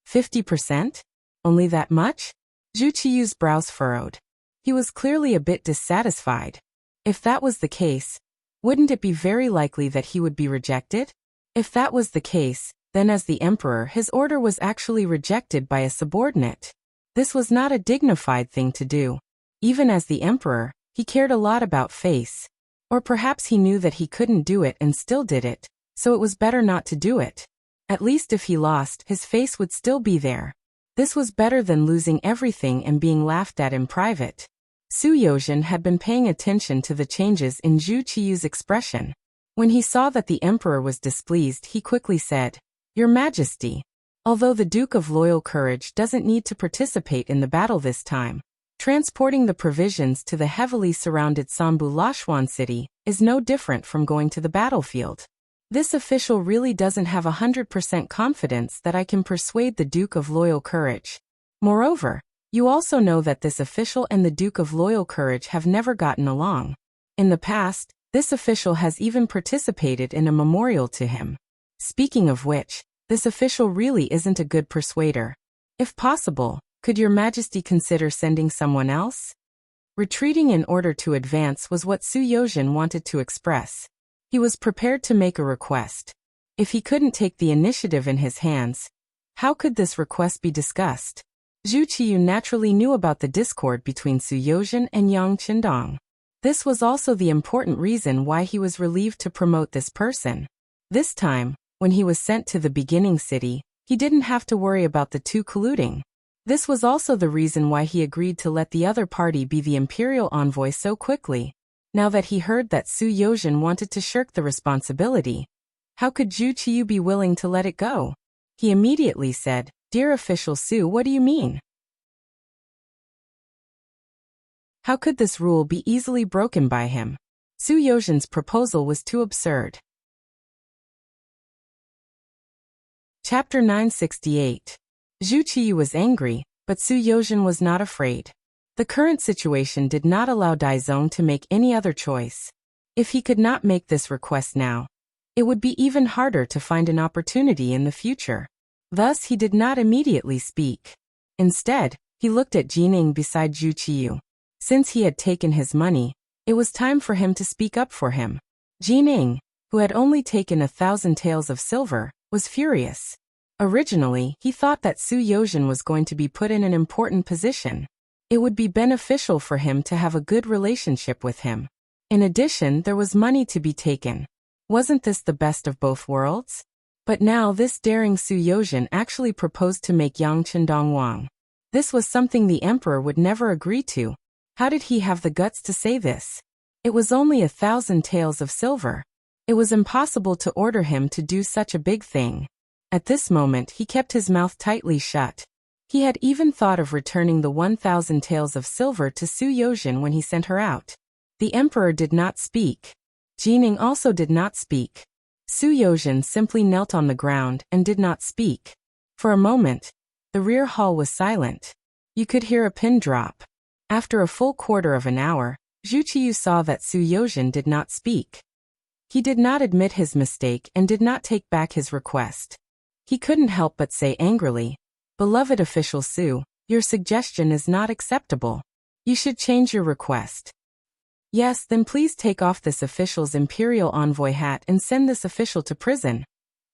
50%? Only that much?" Zhu Qiyu's brows furrowed. He was clearly a bit dissatisfied. If that was the case, wouldn't it be very likely that he would be rejected? If that was the case, then as the emperor, his order was actually rejected by a subordinate. This was not a dignified thing to do. Even as the emperor, he cared a lot about face. Or perhaps he knew that he couldn't do it and still did it, so it was better not to do it. At least if he lost, his face would still be there. This was better than losing everything and being laughed at in private. Suyojin had been paying attention to the changes in Zhu Qiyu's expression. When he saw that the emperor was displeased, he quickly said, "Your Majesty, although the Duke of Loyal Courage doesn't need to participate in the battle this time, transporting the provisions to the heavily surrounded Sambu Lashwan city is no different from going to the battlefield. This official really doesn't have 100% confidence that I can persuade the Duke of Loyal Courage. Moreover, you also know that this official and the Duke of Loyal Courage have never gotten along. In the past, this official has even participated in a memorial to him. Speaking of which, this official really isn't a good persuader. If possible, could Your Majesty consider sending someone else?" Retreating in order to advance was what Suyojin wanted to express. He was prepared to make a request. If he couldn't take the initiative in his hands, how could this request be discussed? Zhu Qiyu naturally knew about the discord between Suyojin and Yang Qindong. This was also the important reason why he was relieved to promote this person. This time, when he was sent to the beginning city, he didn't have to worry about the two colluding. This was also the reason why he agreed to let the other party be the imperial envoy so quickly. Now that he heard that Suyojin wanted to shirk the responsibility, how could Zhu Qiyu be willing to let it go? He immediately said, "Dear official Su, what do you mean? How could this rule be easily broken by him?" Suyojin's proposal was too absurd. Chapter 968. Zhu Qiyu was angry, but Suyojin was not afraid. The current situation did not allow Daizong to make any other choice. If he could not make this request now, it would be even harder to find an opportunity in the future. Thus he did not immediately speak. Instead, he looked at Jining beside Zhu Qiyu. Since he had taken his money, it was time for him to speak up for him. Jining, who had only taken 1,000 taels of silver, was furious. Originally, he thought that Suyojin was going to be put in an important position. It would be beneficial for him to have a good relationship with him. In addition, there was money to be taken. Wasn't this the best of both worlds? But now this daring Suyojin actually proposed to make Yang Qindong Wang. This was something the emperor would never agree to. How did he have the guts to say this? It was only 1,000 taels of silver. It was impossible to order him to do such a big thing. At this moment he kept his mouth tightly shut. He had even thought of returning the 1,000 taels of silver to Suyojin when he sent her out. The emperor did not speak. Jining also did not speak. Suyojin simply knelt on the ground and did not speak. For a moment, the rear hall was silent. You could hear a pin drop. After a full quarter of an hour, Zhu Qiyu saw that Suyojin did not speak. He did not admit his mistake and did not take back his request. He couldn't help but say angrily, "Beloved official Su, your suggestion is not acceptable. You should change your request." Yes, then please take off this official's imperial envoy hat and send this official to prison,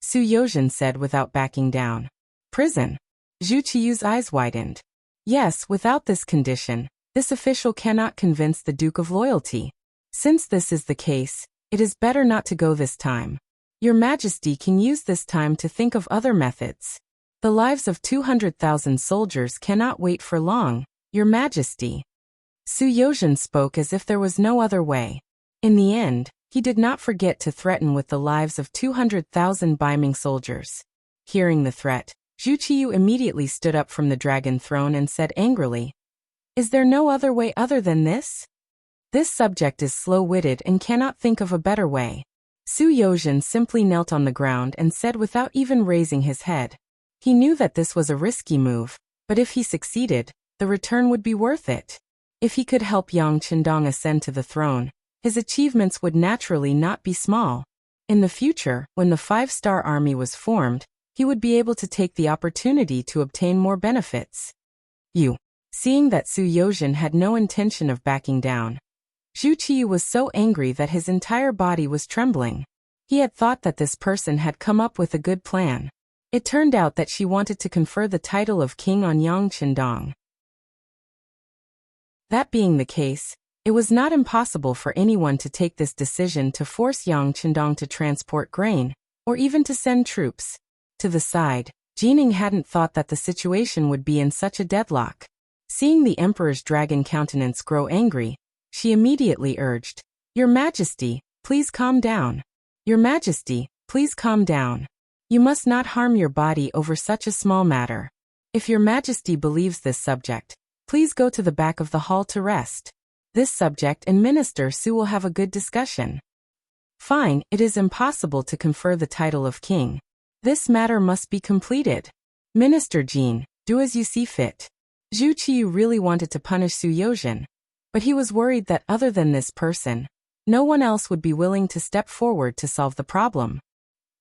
Su Yozhen said without backing down. Prison? Zhu Qiyu's eyes widened. Yes, without this condition, this official cannot convince the Duke of loyalty. Since this is the case, it is better not to go this time. Your Majesty can use this time to think of other methods. The lives of 200,000 soldiers cannot wait for long, Your Majesty. Su Yozhen spoke as if there was no other way. In the end, he did not forget to threaten with the lives of 200,000 Baiming soldiers. Hearing the threat, Zhu Qiyu immediately stood up from the dragon throne and said angrily, "Is there no other way other than this? This subject is slow-witted and cannot think of a better way." Su Yozhen simply knelt on the ground and said without even raising his head. He knew that this was a risky move, but if he succeeded, the return would be worth it. If he could help Yang Qindong ascend to the throne, his achievements would naturally not be small. In the future, when the 5-star army was formed, he would be able to take the opportunity to obtain more benefits. Seeing that Su Yozhen had no intention of backing down, Zhu Qiyu was so angry that his entire body was trembling. He had thought that this person had come up with a good plan. It turned out that she wanted to confer the title of king on Yang Qindong. That being the case, it was not impossible for anyone to take this decision to force Yang Qindong to transport grain, or even to send troops. To the side, Jining hadn't thought that the situation would be in such a deadlock. Seeing the Emperor's dragon countenance grow angry, she immediately urged, "Your Majesty, please calm down. Your Majesty, please calm down. You must not harm your body over such a small matter. If Your Majesty believes this subject, please go to the back of the hall to rest. This subject and Minister Su will have a good discussion." Fine, it is impossible to confer the title of king. This matter must be completed. Minister Jin, do as you see fit. Zhu Qiyu really wanted to punish Su Yozhen, but he was worried that other than this person, no one else would be willing to step forward to solve the problem.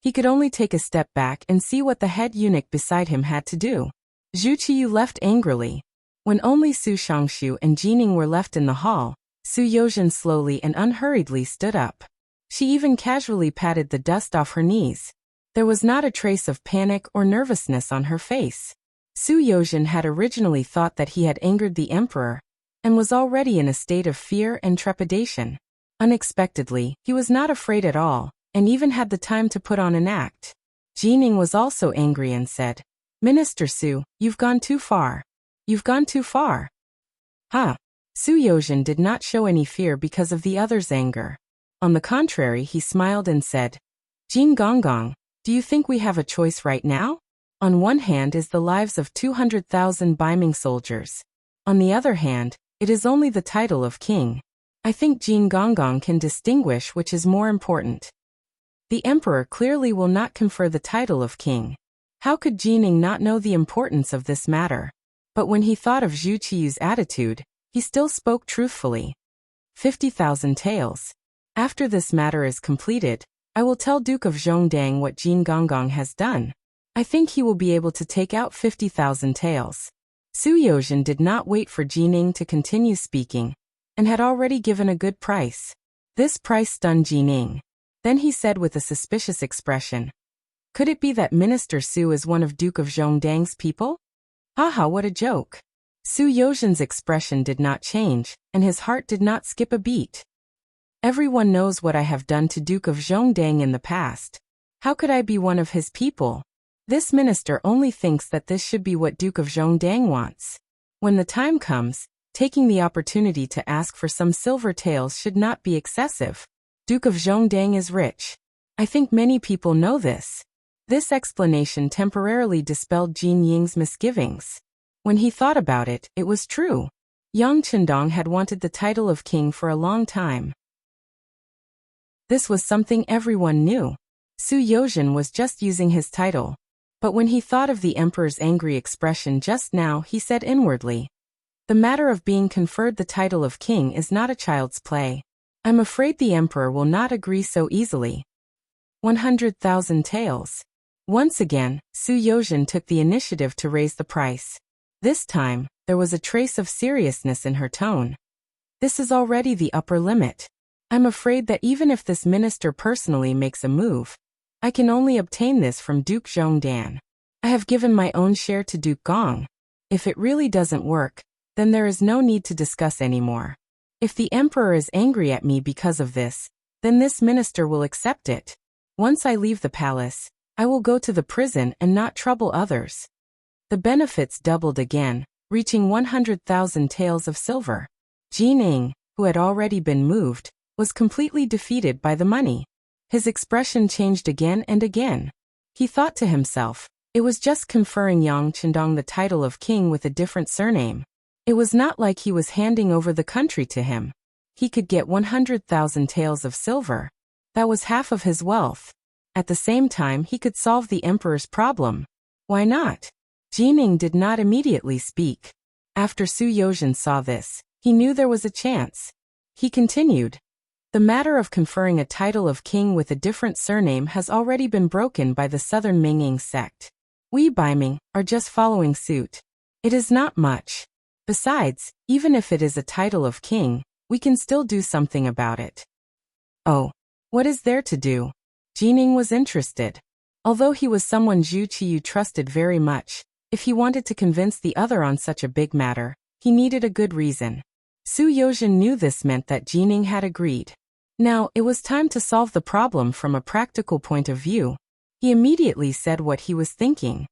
He could only take a step back and see what the head eunuch beside him had to do. Zhu Qiyu left angrily. When only Su Shangshu and Jining were left in the hall, Su Yozhen slowly and unhurriedly stood up. She even casually patted the dust off her knees. There was not a trace of panic or nervousness on her face. Su Yozhen had originally thought that he had angered the emperor, and was already in a state of fear and trepidation. Unexpectedly, he was not afraid at all, and even had the time to put on an act. Jining was also angry and said, "Minister Su, you've gone too far. You've gone too far." Su Yozhen did not show any fear because of the other's anger. On the contrary, he smiled and said, "Jin Gonggong, do you think we have a choice right now? On one hand is the lives of 200,000 Baiming soldiers. On the other hand, it is only the title of king. I think Jin Gonggong can distinguish which is more important." The emperor clearly will not confer the title of king. How could Jining not know the importance of this matter? But when he thought of Zhu Qiyu's attitude, he still spoke truthfully. 50,000 taels. After this matter is completed, I will tell Duke of Zhongdang what Jin Gonggong has done. I think he will be able to take out 50,000 taels. Su Yozhen did not wait for Jining to continue speaking, and had already given a good price. This price stunned Jining. Then he said with a suspicious expression, "Could it be that Minister Su is one of Duke of Zhongdang's people?" Haha, what a joke. Su Yozhen's expression did not change, and his heart did not skip a beat. Everyone knows what I have done to Duke of Zhongdang in the past. How could I be one of his people? This minister only thinks that this should be what Duke of Zhongdang wants. When the time comes, taking the opportunity to ask for some silver taels should not be excessive. Duke of Zhongdang is rich. I think many people know this. This explanation temporarily dispelled Jin Ying's misgivings. When he thought about it, it was true. Yang Qindong had wanted the title of king for a long time. This was something everyone knew. Su Yozhen was just using his title. But when he thought of the emperor's angry expression just now, he said inwardly, "The matter of being conferred the title of king is not a child's play. I'm afraid the emperor will not agree so easily." 100,000 taels. Once again, Su Yozhen took the initiative to raise the price. This time, there was a trace of seriousness in her tone. This is already the upper limit. I'm afraid that even if this minister personally makes a move, I can only obtain this from Duke Zhongdan. I have given my own share to Duke Gong. If it really doesn't work, then there is no need to discuss anymore. If the emperor is angry at me because of this, then this minister will accept it. Once I leave the palace, I will go to the prison and not trouble others. The benefits doubled again, reaching 100,000 taels of silver. Jining, who had already been moved, was completely defeated by the money. His expression changed again and again. He thought to himself, it was just conferring Yang Chendong the title of king with a different surname. It was not like he was handing over the country to him. He could get 100,000 taels of silver. That was half of his wealth. At the same time, he could solve the emperor's problem. Why not? Jining did not immediately speak. After Su Yozhen saw this, he knew there was a chance. He continued. The matter of conferring a title of king with a different surname has already been broken by the Southern Minging sect. We Baiming are just following suit. It is not much. Besides, even if it is a title of king, we can still do something about it. Oh, what is there to do? Jining was interested. Although he was someone Zhu Qiyu trusted very much, if he wanted to convince the other on such a big matter, he needed a good reason. Su Yozhen knew this meant that Jining had agreed. Now, it was time to solve the problem from a practical point of view. He immediately said what he was thinking.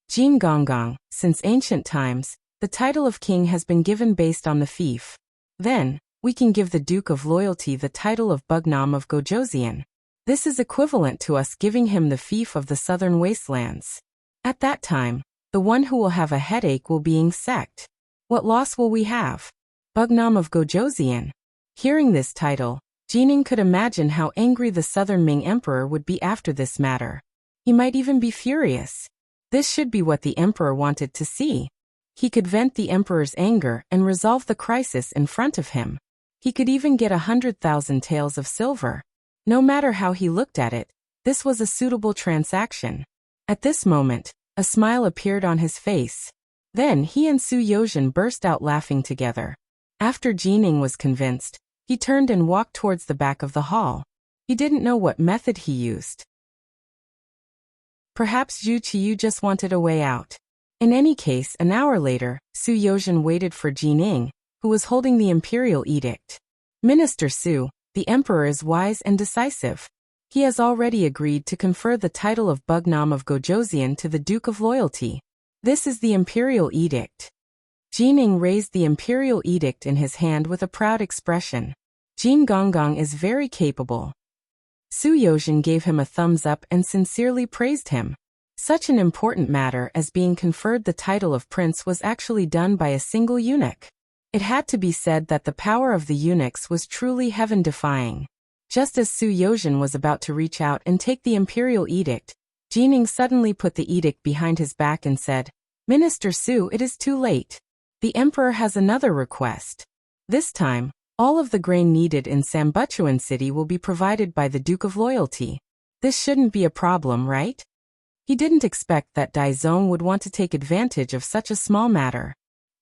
Jin Gonggong, since ancient times, the title of king has been given based on the fief. Then, we can give the Duke of Loyalty the title of Bugnam of Gojoseon. This is equivalent to us giving him the fief of the southern wastelands. At that time, the one who will have a headache will be Ying sect. What loss will we have? Bugnam of Gojoseon. Hearing this title, Jining could imagine how angry the Southern Ming Emperor would be after this matter. He might even be furious. This should be what the Emperor wanted to see. He could vent the Emperor's anger and resolve the crisis in front of him. He could even get 100,000 taels of silver. No matter how he looked at it, this was a suitable transaction. At this moment, a smile appeared on his face. Then he and Su Yozhen burst out laughing together. After Jining was convinced, he turned and walked towards the back of the hall. He didn't know what method he used. Perhaps Zhu Qiyu just wanted a way out. In any case, an hour later, Su Yozhen waited for Jining, who was holding the imperial edict. Minister Su, the emperor is wise and decisive. He has already agreed to confer the title of Bugnam of Gojoseon to the Duke of Loyalty. This is the imperial edict. Jining raised the imperial edict in his hand with a proud expression. Jin Gonggong is very capable. Su Yozhen gave him a thumbs up and sincerely praised him. Such an important matter as being conferred the title of prince was actually done by a single eunuch. It had to be said that the power of the eunuchs was truly heaven-defying. Just as Su Yozhen was about to reach out and take the imperial edict, Jining suddenly put the edict behind his back and said, Minister Su, it is too late. The emperor has another request. This time, all of the grain needed in Sambuchuan City will be provided by the Duke of Loyalty. This shouldn't be a problem, right? He didn't expect that Daizong would want to take advantage of such a small matter.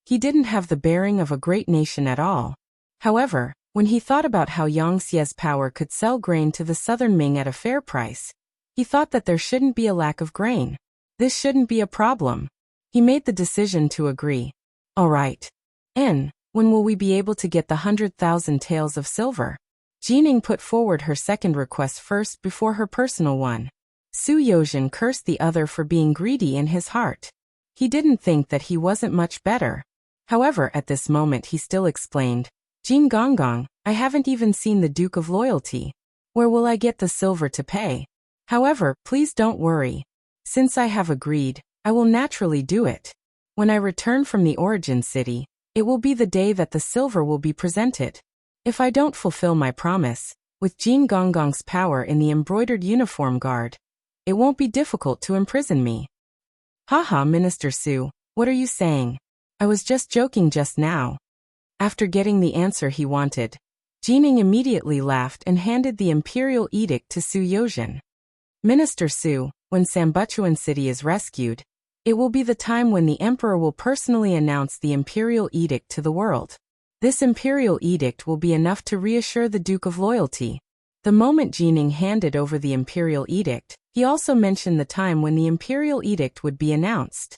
He didn't have the bearing of a great nation at all. However, when he thought about how Yangxie's power could sell grain to the Southern Ming at a fair price, he thought that there shouldn't be a lack of grain. This shouldn't be a problem. He made the decision to agree. All right. When will we be able to get the 100,000 taels of silver? Jining put forward her second request first before her personal one. Su Yozhen cursed the other for being greedy in his heart. He didn't think that he wasn't much better. However, at this moment he still explained, Jin Gonggong, I haven't even seen the Duke of Loyalty. Where will I get the silver to pay? However, please don't worry. Since I have agreed, I will naturally do it. When I return from the origin city, it will be the day that the silver will be presented. If I don't fulfill my promise, with Jin Gonggong's power in the embroidered uniform guard, it won't be difficult to imprison me. Haha, Minister Su, what are you saying? I was just joking just now. After getting the answer he wanted, Jining immediately laughed and handed the imperial edict to Su Yozhen. Minister Su, when Sambuchuan City is rescued, it will be the time when the emperor will personally announce the imperial edict to the world. This imperial edict will be enough to reassure the Duke of loyalty. The moment Jining handed over the imperial edict, he also mentioned the time when the imperial edict would be announced.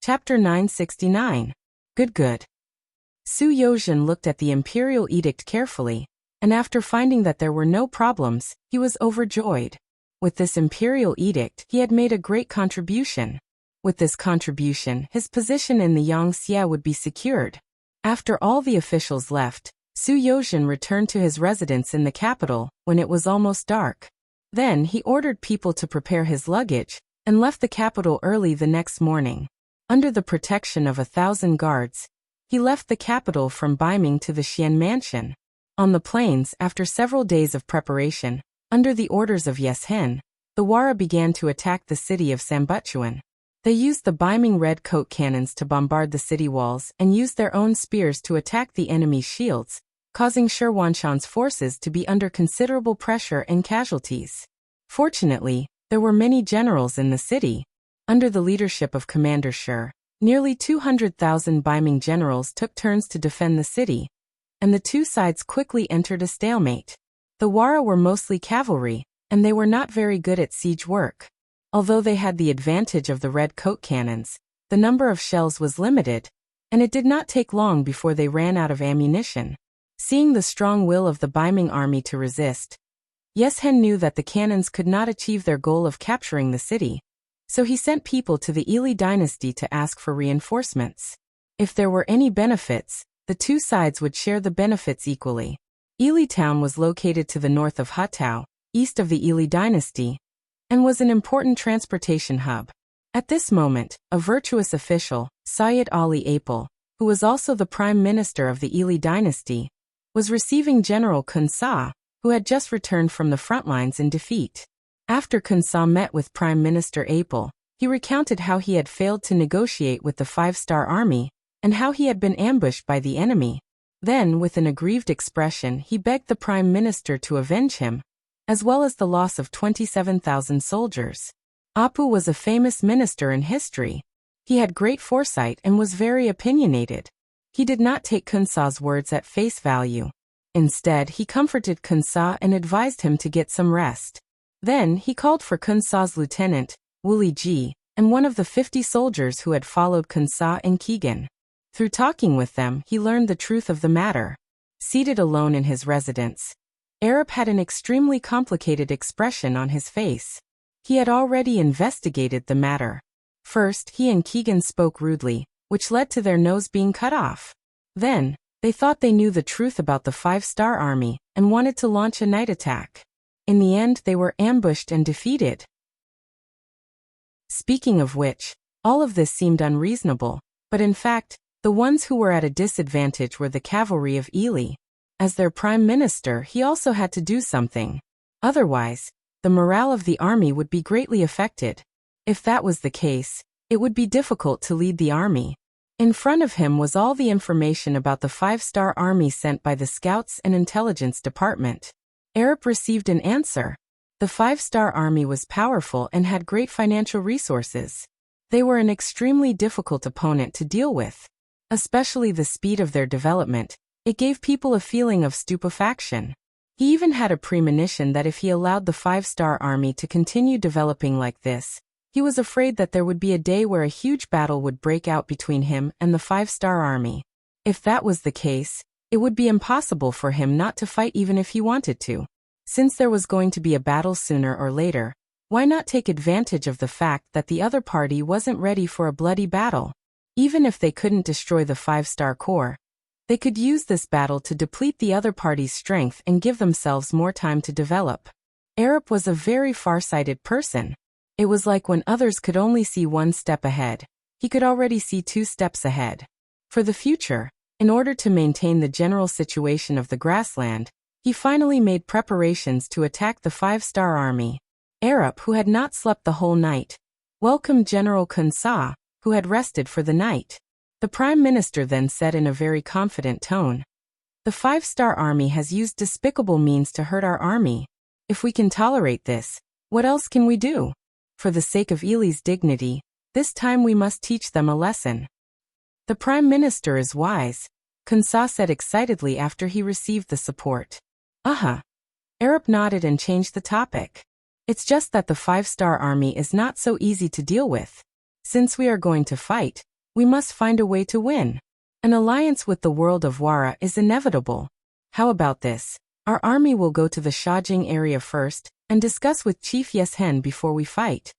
Chapter 969. Good. Su Yozhen looked at the imperial edict carefully, and after finding that there were no problems, he was overjoyed. With this imperial edict, he had made a great contribution. With this contribution, his position in the Yangtze would be secured. After all the officials left, Su Yozhen returned to his residence in the capital when it was almost dark. Then he ordered people to prepare his luggage and left the capital early the next morning. Under the protection of 1,000 guards, he left the capital from Beiming to the Xian mansion. On the plains, after several days of preparation, under the orders of Yeshen, the Wara began to attack the city of Sambuchuan. They used the Beiming red coat cannons to bombard the city walls and used their own spears to attack the enemy's shields, causing Shi Wanshan's forces to be under considerable pressure and casualties. Fortunately, there were many generals in the city. Under the leadership of Commander Shi, nearly 200,000 Beiming generals took turns to defend the city, and the two sides quickly entered a stalemate. The Wara were mostly cavalry, and they were not very good at siege work. Although they had the advantage of the red coat cannons, the number of shells was limited, and it did not take long before they ran out of ammunition. Seeing the strong will of the Beiming army to resist, Yeshen knew that the cannons could not achieve their goal of capturing the city, so he sent people to the Ili dynasty to ask for reinforcements. If there were any benefits, the two sides would share the benefits equally. Ili town was located to the north of Hutao, east of the Ili dynasty, and was an important transportation hub. At this moment, a virtuous official, Sayyid Ali Apel, who was also the prime minister of the Ili dynasty, was receiving General Kun Sa, who had just returned from the front lines in defeat. After Kun Sa met with Prime Minister Apel, he recounted how he had failed to negotiate with the five-star army, and how he had been ambushed by the enemy. Then, with an aggrieved expression, he begged the Prime Minister to avenge him, as well as the loss of 27,000 soldiers. Apu was a famous minister in history. He had great foresight and was very opinionated. He did not take Kun Sa's words at face value. Instead, he comforted Kun Sa and advised him to get some rest. Then, he called for Kun Sa's lieutenant, Wu Liji, and one of the 50 soldiers who had followed Kun Sa and Keegan. Through talking with them, he learned the truth of the matter. Seated alone in his residence, Arab had an extremely complicated expression on his face. He had already investigated the matter. First, he and Keegan spoke rudely, which led to their nose being cut off. Then, they thought they knew the truth about the five-star army and wanted to launch a night attack. In the end, they were ambushed and defeated. Speaking of which, all of this seemed unreasonable, but in fact, the ones who were at a disadvantage were the cavalry of Ili. As their prime minister, he also had to do something. Otherwise, the morale of the army would be greatly affected. If that was the case, it would be difficult to lead the army. In front of him was all the information about the five-star army sent by the Scouts and Intelligence Department. Arab received an answer. The five-star army was powerful and had great financial resources. They were an extremely difficult opponent to deal with. Especially the speed of their development, it gave people a feeling of stupefaction. He even had a premonition that if he allowed the five-star army to continue developing like this, he was afraid that there would be a day where a huge battle would break out between him and the five-star army. If that was the case, it would be impossible for him not to fight even if he wanted to. Since there was going to be a battle sooner or later, why not take advantage of the fact that the other party wasn't ready for a bloody battle? Even if they couldn't destroy the five-star corps, they could use this battle to deplete the other party's strength and give themselves more time to develop. Arab was a very far-sighted person. It was like when others could only see one step ahead, he could already see 2 steps ahead. For the future, in order to maintain the general situation of the grassland, he finally made preparations to attack the five-star army. Arab, who had not slept the whole night, welcomed General Kun Sa, who had rested for the night. The Prime Minister then said in a very confident tone, "The five-star army has used despicable means to hurt our army. If we can tolerate this, what else can we do? For the sake of Ili's dignity, this time we must teach them a lesson." The Prime Minister is wise, Kunsa said excitedly after he received the support. Uh-huh. Arab nodded and changed the topic. It's just that the 5-star army is not so easy to deal with. Since we are going to fight, we must find a way to win. An alliance with the world of Wara is inevitable. How about this? Our army will go to the Shajing area first and discuss with Chief Yeshen before we fight.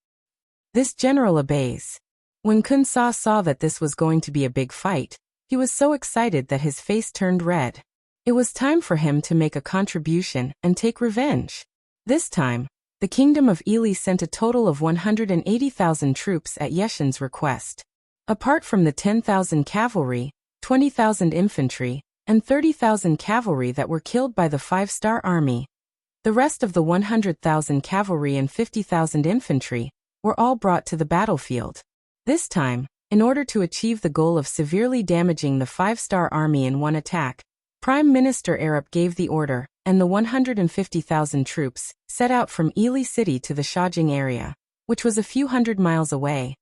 This general obeys. When Kunsa saw that this was going to be a big fight, he was so excited that his face turned red. It was time for him to make a contribution and take revenge. This time, the Kingdom of Ili sent a total of 180,000 troops at Yeshen's request. Apart from the 10,000 cavalry, 20,000 infantry, and 30,000 cavalry that were killed by the 5-star army, the rest of the 100,000 cavalry and 50,000 infantry were all brought to the battlefield. This time, in order to achieve the goal of severely damaging the 5-star army in one attack, Prime Minister Arab gave the order, and the 150,000 troops set out from Ili city to the Shajing area, which was a few hundred miles away.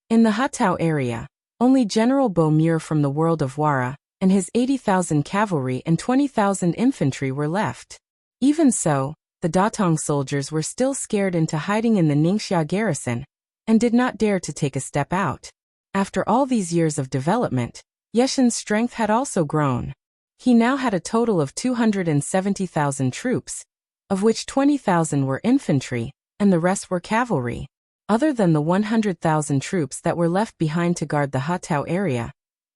In the Hatau area, only General Bomir from the world of Wara and his 80,000 cavalry and 20,000 infantry were left. Even so, the Datong soldiers were still scared into hiding in the Ningxia garrison and did not dare to take a step out. After all these years of development, Yeshen's strength had also grown. He now had a total of 270,000 troops, of which 20,000 were infantry, and the rest were cavalry. Other than the 100,000 troops that were left behind to guard the Hatau area,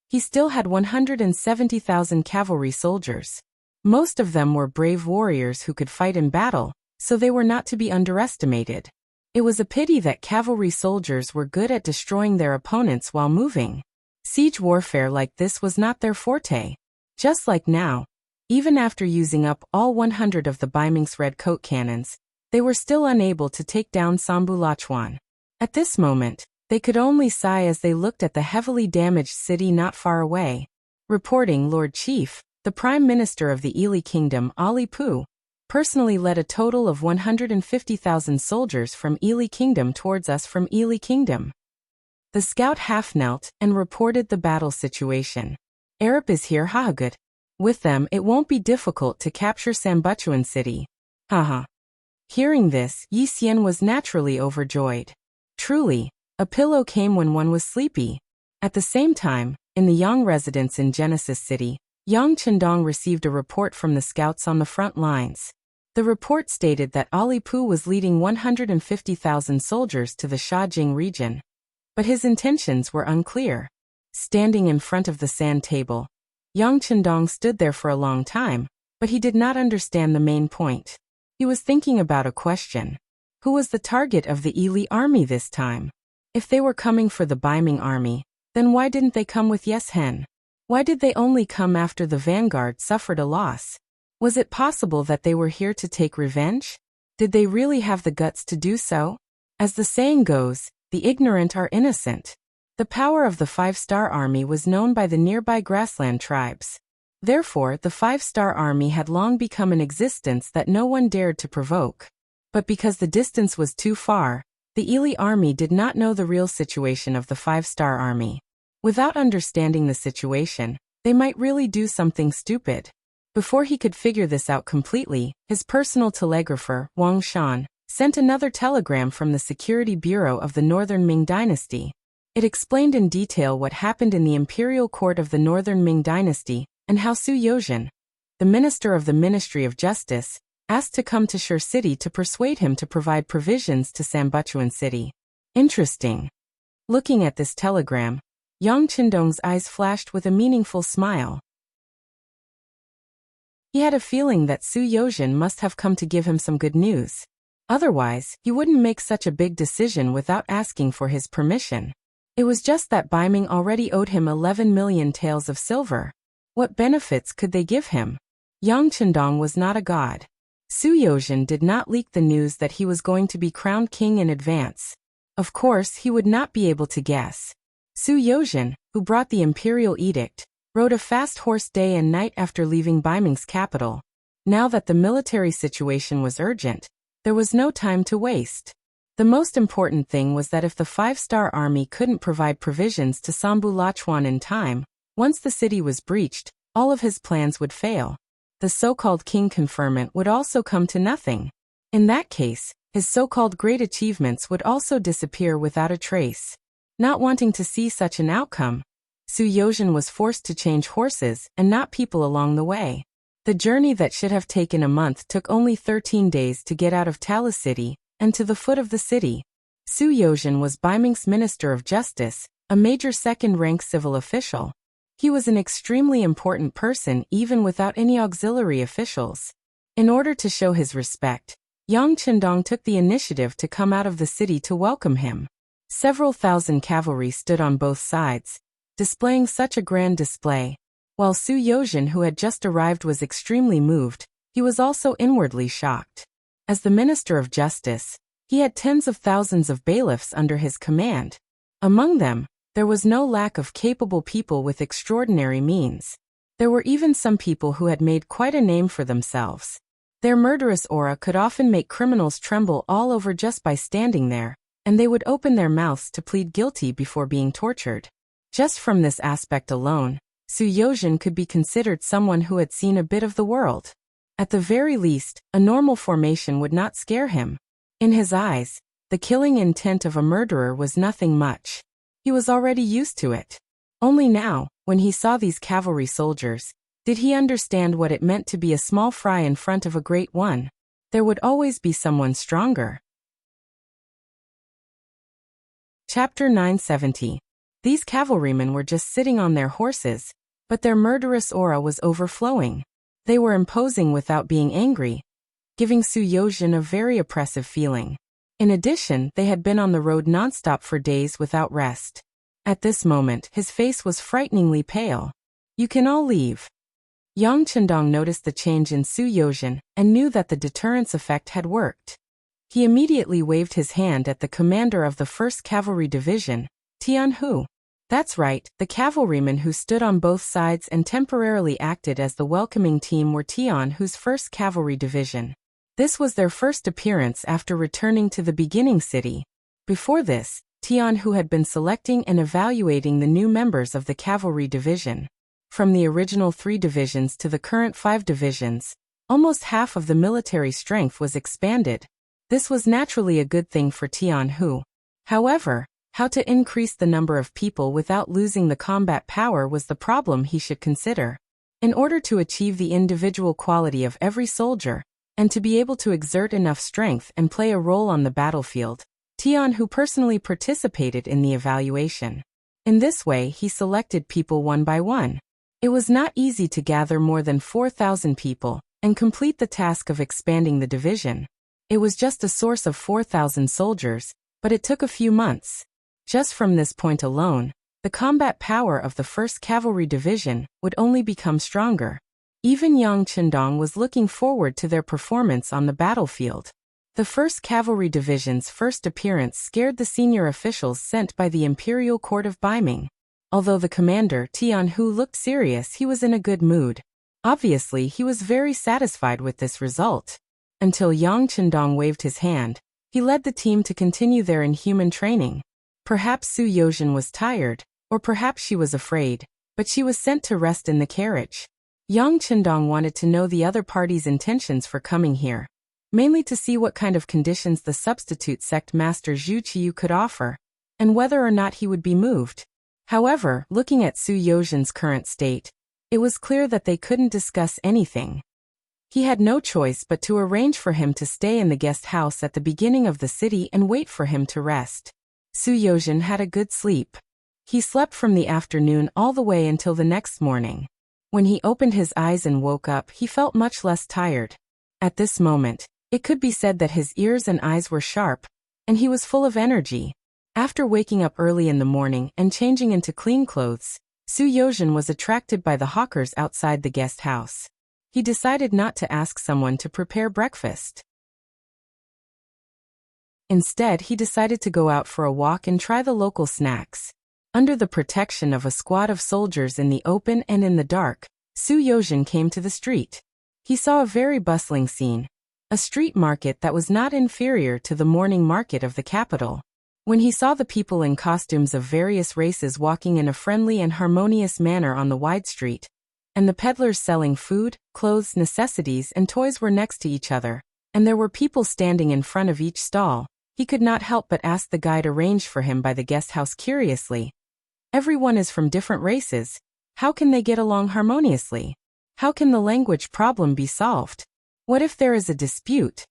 he still had 170,000 cavalry soldiers. Most of them were brave warriors who could fight in battle, so they were not to be underestimated. It was a pity that cavalry soldiers were good at destroying their opponents while moving. Siege warfare like this was not their forte. Just like now, even after using up all 100 of the Baiming's red coat cannons, they were still unable to take down Sambu Lachuan. At this moment, they could only sigh as they looked at the heavily damaged city not far away. Reporting, Lord Chief, the Prime Minister of the Ili Kingdom, Ali Pu, personally led a total of 150,000 soldiers from Ili Kingdom towards us from Ili Kingdom. The scout half knelt and reported the battle situation. Arab is here, Hahagut. With them, it won't be difficult to capture Sambuchuan city. Haha. Hearing this, Yi Xian was naturally overjoyed. Truly, a pillow came when one was sleepy. At the same time, in the Yang residence in Genesis City, Yang Chendong received a report from the scouts on the front lines. The report stated that Ali Pu was leading 150,000 soldiers to the Shajing region. But his intentions were unclear. Standing in front of the sand table, Yang Chendong stood there for a long time, but he did not understand the main point. He was thinking about a question. Who was the target of the Ili army this time? If they were coming for the Baiming army, then why didn't they come with Yeshen? Why did they only come after the vanguard suffered a loss? Was it possible that they were here to take revenge? Did they really have the guts to do so? As the saying goes, the ignorant are innocent. The power of the 5-star army was known by the nearby grassland tribes. Therefore, the 5-star army had long become an existence that no one dared to provoke. But because the distance was too far, the Ili army did not know the real situation of the 5-star army. Without understanding the situation, they might really do something stupid. Before he could figure this out completely, his personal telegrapher, Wang Shan, sent another telegram from the Security Bureau of the Northern Ming Dynasty. It explained in detail what happened in the imperial court of the Northern Ming Dynasty, and how Su Yozhen, the minister of the Ministry of Justice, asked to come to Shur City to persuade him to provide provisions to Sambuchuan City. Interesting. Looking at this telegram, Yang Chendong's eyes flashed with a meaningful smile. He had a feeling that Su Yozhen must have come to give him some good news. Otherwise, he wouldn't make such a big decision without asking for his permission. It was just that Baiming already owed him 11 million taels of silver. What benefits could they give him? Yang Chendong was not a god. Su Yozhen did not leak the news that he was going to be crowned king in advance. Of course, he would not be able to guess. Su Yozhen, who brought the imperial edict, rode a fast horse day and night after leaving Baiming's capital. Now that the military situation was urgent, there was no time to waste. The most important thing was that if the 5-star army couldn't provide provisions to Sambu Lachwan in time, once the city was breached, all of his plans would fail. The so-called king conferment would also come to nothing. In that case, his so-called great achievements would also disappear without a trace. Not wanting to see such an outcome, Su Yozhen was forced to change horses and not people along the way. The journey that should have taken a month took only 13 days to get out of Tala City and to the foot of the city. Su Yozhen was Baiming's Minister of Justice, a major second-rank civil official. He was an extremely important person even without any auxiliary officials. In order to show his respect, Yang Chendong took the initiative to come out of the city to welcome him. Several thousand cavalry stood on both sides, displaying such a grand display. While Su Yozhen, who had just arrived, was extremely moved, he was also inwardly shocked. As the Minister of Justice, he had tens of thousands of bailiffs under his command. Among them, there was no lack of capable people with extraordinary means. There were even some people who had made quite a name for themselves. Their murderous aura could often make criminals tremble all over just by standing there, and they would open their mouths to plead guilty before being tortured. Just from this aspect alone, Su Yozhen could be considered someone who had seen a bit of the world. At the very least, a normal formation would not scare him. In his eyes, the killing intent of a murderer was nothing much. He was already used to it. Only now, when he saw these cavalry soldiers, did he understand what it meant to be a small fry in front of a great one. There would always be someone stronger. Chapter 970. These cavalrymen were just sitting on their horses, but their murderous aura was overflowing. They were imposing without being angry, giving Su Yozhen a very oppressive feeling. In addition, they had been on the road nonstop for days without rest. At this moment, his face was frighteningly pale. "You can all leave." Yang Chendong noticed the change in Su Yozhen and knew that the deterrence effect had worked. He immediately waved his hand at the commander of the 1st Cavalry Division, Tian Hu. That's right, the cavalrymen who stood on both sides and temporarily acted as the welcoming team were Tian Hu's 1st Cavalry Division. This was their first appearance after returning to the beginning city. Before this, Tian Hu had been selecting and evaluating the new members of the cavalry division. From the original 3 divisions to the current 5 divisions, almost half of the military strength was expanded. This was naturally a good thing for Tian Hu. However, how to increase the number of people without losing the combat power was the problem he should consider. In order to achieve the individual quality of every soldier, and to be able to exert enough strength and play a role on the battlefield, Tian Hu personally participated in the evaluation. In this way, he selected people one by one. It was not easy to gather more than 4,000 people and complete the task of expanding the division. It was just a source of 4,000 soldiers, but it took a few months. Just from this point alone, the combat power of the 1st Cavalry Division would only become stronger. Even Yang Chendong was looking forward to their performance on the battlefield. The 1st Cavalry Division's first appearance scared the senior officials sent by the Imperial Court of Baiming. Although the commander, Tian Hu, looked serious, he was in a good mood. Obviously, he was very satisfied with this result. Until Yang Chendong waved his hand, he led the team to continue their inhuman training. Perhaps Su Yozhen was tired, or perhaps she was afraid, but she was sent to rest in the carriage. Yang Chendong wanted to know the other party's intentions for coming here, mainly to see what kind of conditions the substitute sect master Zhu Qiyu could offer, and whether or not he would be moved. However, looking at Su Yozhen's current state, it was clear that they couldn't discuss anything. He had no choice but to arrange for him to stay in the guest house at the beginning of the city and wait for him to rest. Su Yozhen had a good sleep. He slept from the afternoon all the way until the next morning. When he opened his eyes and woke up, he felt much less tired. At this moment, it could be said that his ears and eyes were sharp, and he was full of energy. After waking up early in the morning and changing into clean clothes, Su Yozhen was attracted by the hawkers outside the guest house. He decided not to ask someone to prepare breakfast. Instead, he decided to go out for a walk and try the local snacks. Under the protection of a squad of soldiers in the open and in the dark, Su Yozhen came to the street. He saw a very bustling scene. a street market that was not inferior to the morning market of the capital. When he saw the people in costumes of various races walking in a friendly and harmonious manner on the wide street, and the peddlers selling food, clothes, necessities, and toys were next to each other, and there were people standing in front of each stall, he could not help but ask the guide arranged for him by the guest house curiously. Everyone is from different races. How can they get along harmoniously? How can the language problem be solved? What if there is a dispute?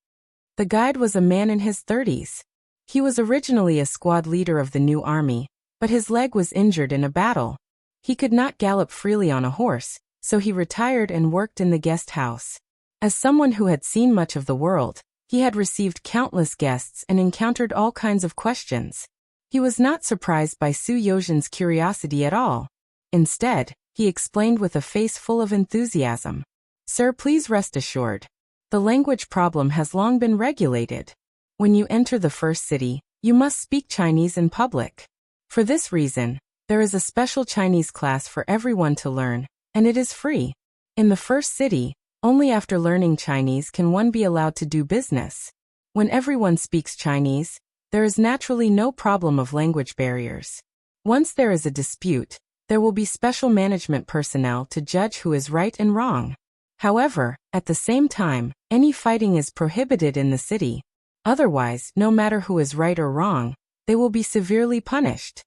The guide was a man in his 30s. He was originally a squad leader of the new army, but his leg was injured in a battle. He could not gallop freely on a horse, so he retired and worked in the guest house. As someone who had seen much of the world, he had received countless guests and encountered all kinds of questions. He was not surprised by Su Yozhen's curiosity at all. Instead, he explained with a face full of enthusiasm. Sir, please rest assured. The language problem has long been regulated. When you enter the first city, you must speak Chinese in public. For this reason, there is a special Chinese class for everyone to learn, and it is free. In the first city, only after learning Chinese can one be allowed to do business. When everyone speaks Chinese, there is naturally no problem of language barriers. Once there is a dispute, there will be special management personnel to judge who is right and wrong. However, at the same time, any fighting is prohibited in the city. Otherwise, no matter who is right or wrong, they will be severely punished.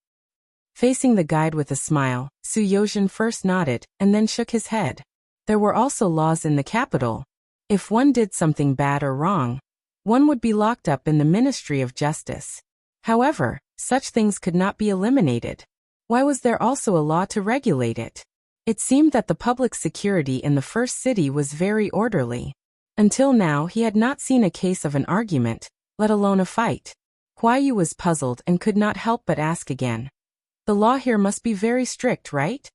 Facing the guide with a smile, Su Yozhen first nodded and then shook his head. There were also laws in the capital. If one did something bad or wrong, one would be locked up in the Ministry of Justice. However, such things could not be eliminated. Why was there also a law to regulate it? It seemed that the public security in the first city was very orderly. Until now he had not seen a case of an argument, let alone a fight. Huai Yu was puzzled and could not help but ask again. The law here must be very strict, right?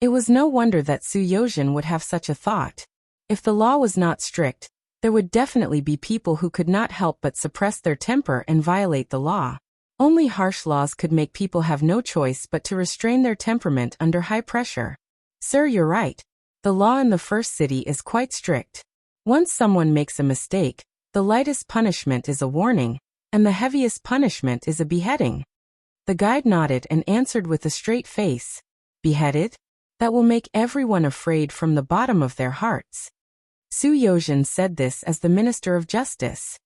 It was no wonder that Su Yozhen would have such a thought. If the law was not strict, there would definitely be people who could not help but suppress their temper and violate the law. Only harsh laws could make people have no choice but to restrain their temperament under high pressure. Sir, you're right. The law in the first city is quite strict. Once someone makes a mistake, the lightest punishment is a warning, and the heaviest punishment is a beheading. The guide nodded and answered with a straight face. Beheaded? That will make everyone afraid from the bottom of their hearts. Su Yozhen said this as the Minister of Justice.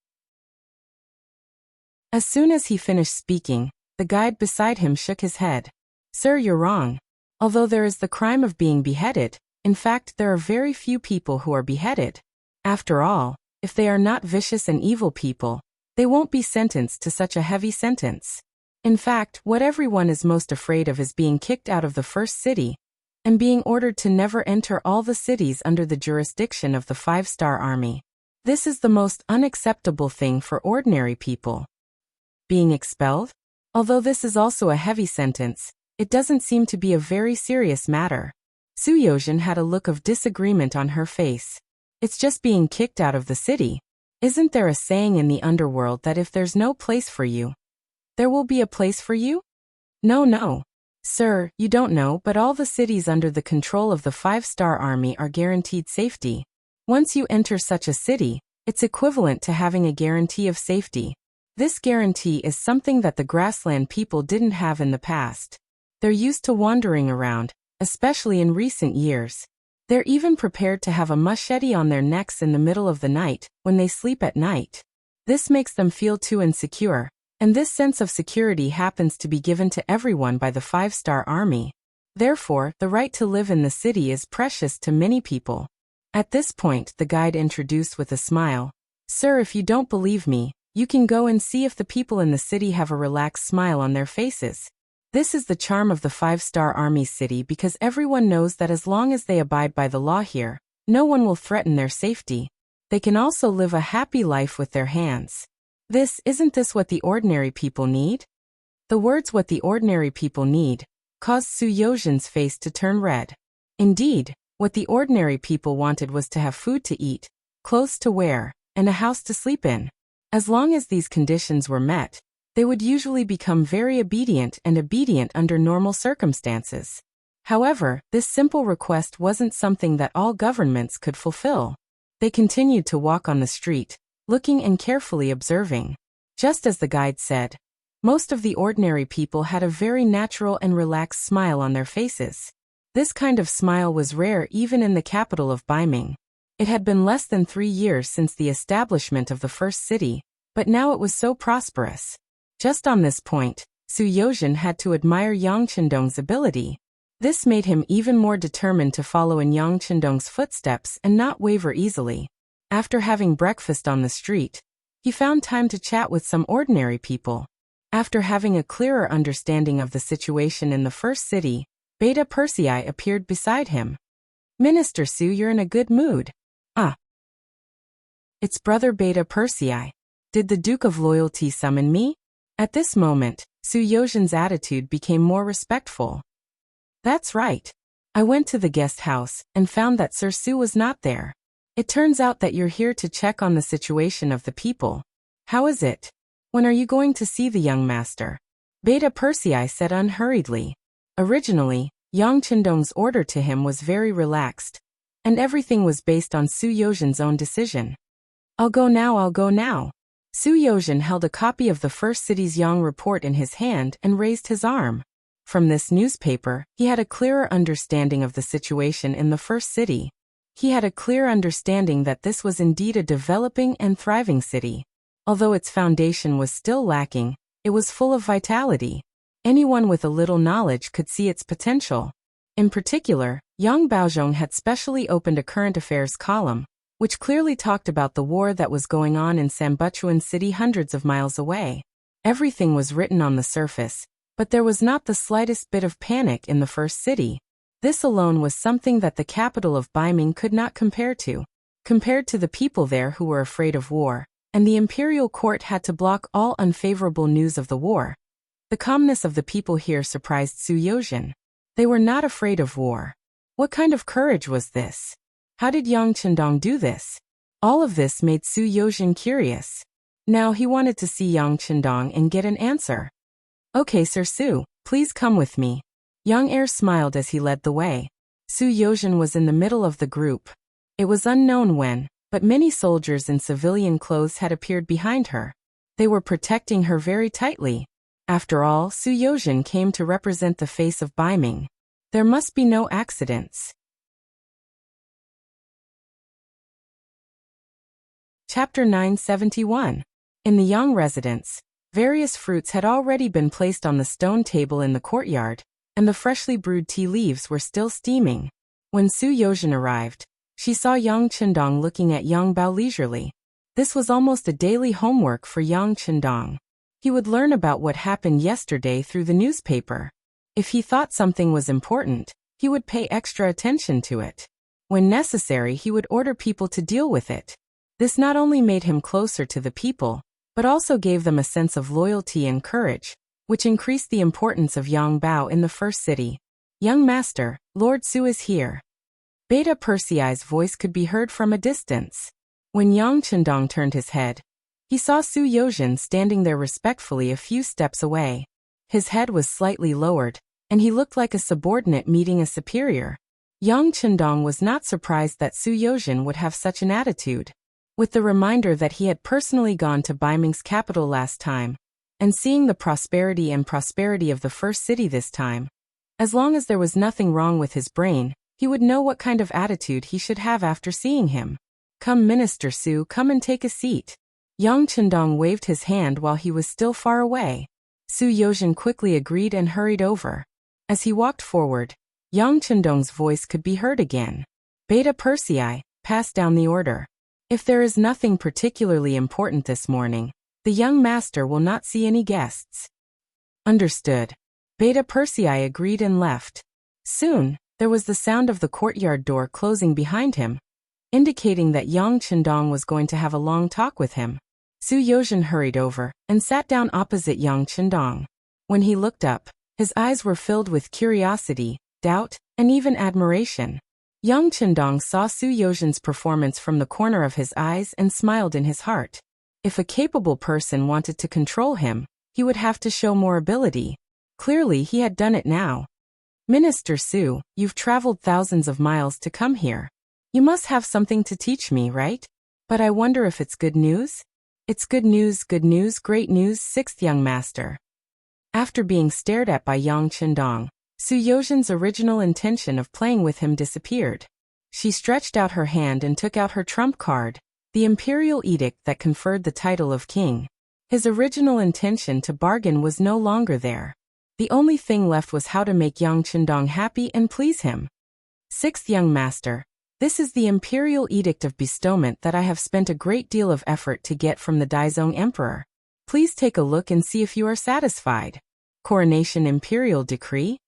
As soon as he finished speaking, the guide beside him shook his head. Sir, you're wrong. Although there is the crime of being beheaded, in fact there are very few people who are beheaded. After all, if they are not vicious and evil people, they won't be sentenced to such a heavy sentence. In fact, what everyone is most afraid of is being kicked out of the first city, and being ordered to never enter all the cities under the jurisdiction of the 5-star army. This is the most unacceptable thing for ordinary people. Being expelled? Although this is also a heavy sentence, it doesn't seem to be a very serious matter. Su Yozhen had a look of disagreement on her face. It's just being kicked out of the city. Isn't there a saying in the underworld that if there's no place for you, there will be a place for you? No. Sir, you don't know, but all the cities under the control of the 5-star army are guaranteed safety. Once you enter such a city, it's equivalent to having a guarantee of safety. This guarantee is something that the grassland people didn't have in the past. They're used to wandering around, especially in recent years. They're even prepared to have a machete on their necks in the middle of the night, when they sleep at night. This makes them feel too insecure, and this sense of security happens to be given to everyone by the 5-star army. Therefore, the right to live in the city is precious to many people. At this point, the guide introduced with a smile. Sir, if you don't believe me, you can go and see if the people in the city have a relaxed smile on their faces. This is the charm of the 5-star army city because everyone knows that as long as they abide by the law here, no one will threaten their safety. They can also live a happy life with their hands. Isn't this what the ordinary people need? The words "what the ordinary people need" caused Su Yozhen's face to turn red. Indeed, what the ordinary people wanted was to have food to eat, clothes to wear, and a house to sleep in. As long as these conditions were met, they would usually become very obedient under normal circumstances. However, this simple request wasn't something that all governments could fulfill. They continued to walk on the street, looking and carefully observing. Just as the guide said, most of the ordinary people had a very natural and relaxed smile on their faces. This kind of smile was rare even in the capital of Baiming. It had been less than 3 years since the establishment of the first city, but now it was so prosperous. Just on this point, Su Yozhen had to admire Yang Qindong's ability. This made him even more determined to follow in Yang Qindong's footsteps and not waver easily. After having breakfast on the street, he found time to chat with some ordinary people. After having a clearer understanding of the situation in the first city, Beta Persei appeared beside him. "Minister Su, you're in a good mood." "Ah. It's Brother Beta Persei. Did the Duke of Loyalty summon me?" At this moment, Su Yozhen's attitude became more respectful. "That's right. I went to the guest house and found that Sir Su was not there. It turns out that you're here to check on the situation of the people. How is it? When are you going to see the young master?" Beta Persei said unhurriedly. Originally, Yang Qindong's order to him was very relaxed, and everything was based on Su Yozhen's own decision. I'll go now. Su Yozhen held a copy of the First City's Yang report in his hand and raised his arm. From this newspaper, he had a clearer understanding of the situation in the First City. He had a clear understanding that this was indeed a developing and thriving city. Although its foundation was still lacking, it was full of vitality. Anyone with a little knowledge could see its potential. In particular, Yang Baozhong had specially opened a current affairs column, which clearly talked about the war that was going on in Sambuchuan City hundreds of miles away. Everything was written on the surface, but there was not the slightest bit of panic in the first city. This alone was something that the capital of Baiming could not compare to. Compared to the people there who were afraid of war, and the imperial court had to block all unfavorable news of the war. The calmness of the people here surprised Su Yozhen. They were not afraid of war. What kind of courage was this? How did Yang Qindong do this? All of this made Su Yozhen curious. Now he wanted to see Yang Qindong and get an answer. "Okay, Sir Su, please come with me." Yang Er smiled as he led the way. Su Yozhen was in the middle of the group. It was unknown when, but many soldiers in civilian clothes had appeared behind her. They were protecting her very tightly. After all, Su Yozhen came to represent the face of Baiming. There must be no accidents. Chapter 971. In the Yang residence, various fruits had already been placed on the stone table in the courtyard, and the freshly brewed tea leaves were still steaming. When Su Yozhen arrived, she saw Yang Qindong looking at Yang Bao leisurely. This was almost a daily homework for Yang Qindong. He would learn about what happened yesterday through the newspaper. If he thought something was important, he would pay extra attention to it. When necessary, he would order people to deal with it. This not only made him closer to the people, but also gave them a sense of loyalty and courage, which increased the importance of Yang Bao in the first city. "Young master, Lord Su is here." Beta Persei's voice could be heard from a distance. When Yang Qindong turned his head, he saw Su Yozhen standing there respectfully a few steps away. His head was slightly lowered, and he looked like a subordinate meeting a superior. Yang Qindong was not surprised that Su Yozhen would have such an attitude. With the reminder that he had personally gone to Baiming's capital last time, and seeing the prosperity of the first city this time, as long as there was nothing wrong with his brain, he would know what kind of attitude he should have after seeing him. "Come, Minister Su, come and take a seat." Yang Qindong waved his hand while he was still far away. Su Yozhen quickly agreed and hurried over. As he walked forward, Yang Qindong's voice could be heard again. "Beta Persei, pass down the order. If there is nothing particularly important this morning, the young master will not see any guests." "Understood." Beta Persei agreed and left. Soon, there was the sound of the courtyard door closing behind him, indicating that Yang Qindong was going to have a long talk with him. Su Yozhen hurried over and sat down opposite Yang Qindong. When he looked up, his eyes were filled with curiosity, doubt, and even admiration. Yang Qindong saw Su Yozhen's performance from the corner of his eyes and smiled in his heart. If a capable person wanted to control him, he would have to show more ability. Clearly, he had done it now. "Minister Su, you've traveled thousands of miles to come here. You must have something to teach me, right?" But I wonder if it's good news? It's good news, great news, sixth young master. After being stared at by Yang Qindong, Su Yozhen's original intention of playing with him disappeared. She stretched out her hand and took out her trump card, the imperial edict that conferred the title of king. His original intention to bargain was no longer there. The only thing left was how to make Yang Qindong happy and please him. Sixth young master, this is the imperial edict of bestowment that I have spent a great deal of effort to get from the Daizong emperor. Please take a look and see if you are satisfied. Coronation imperial decree.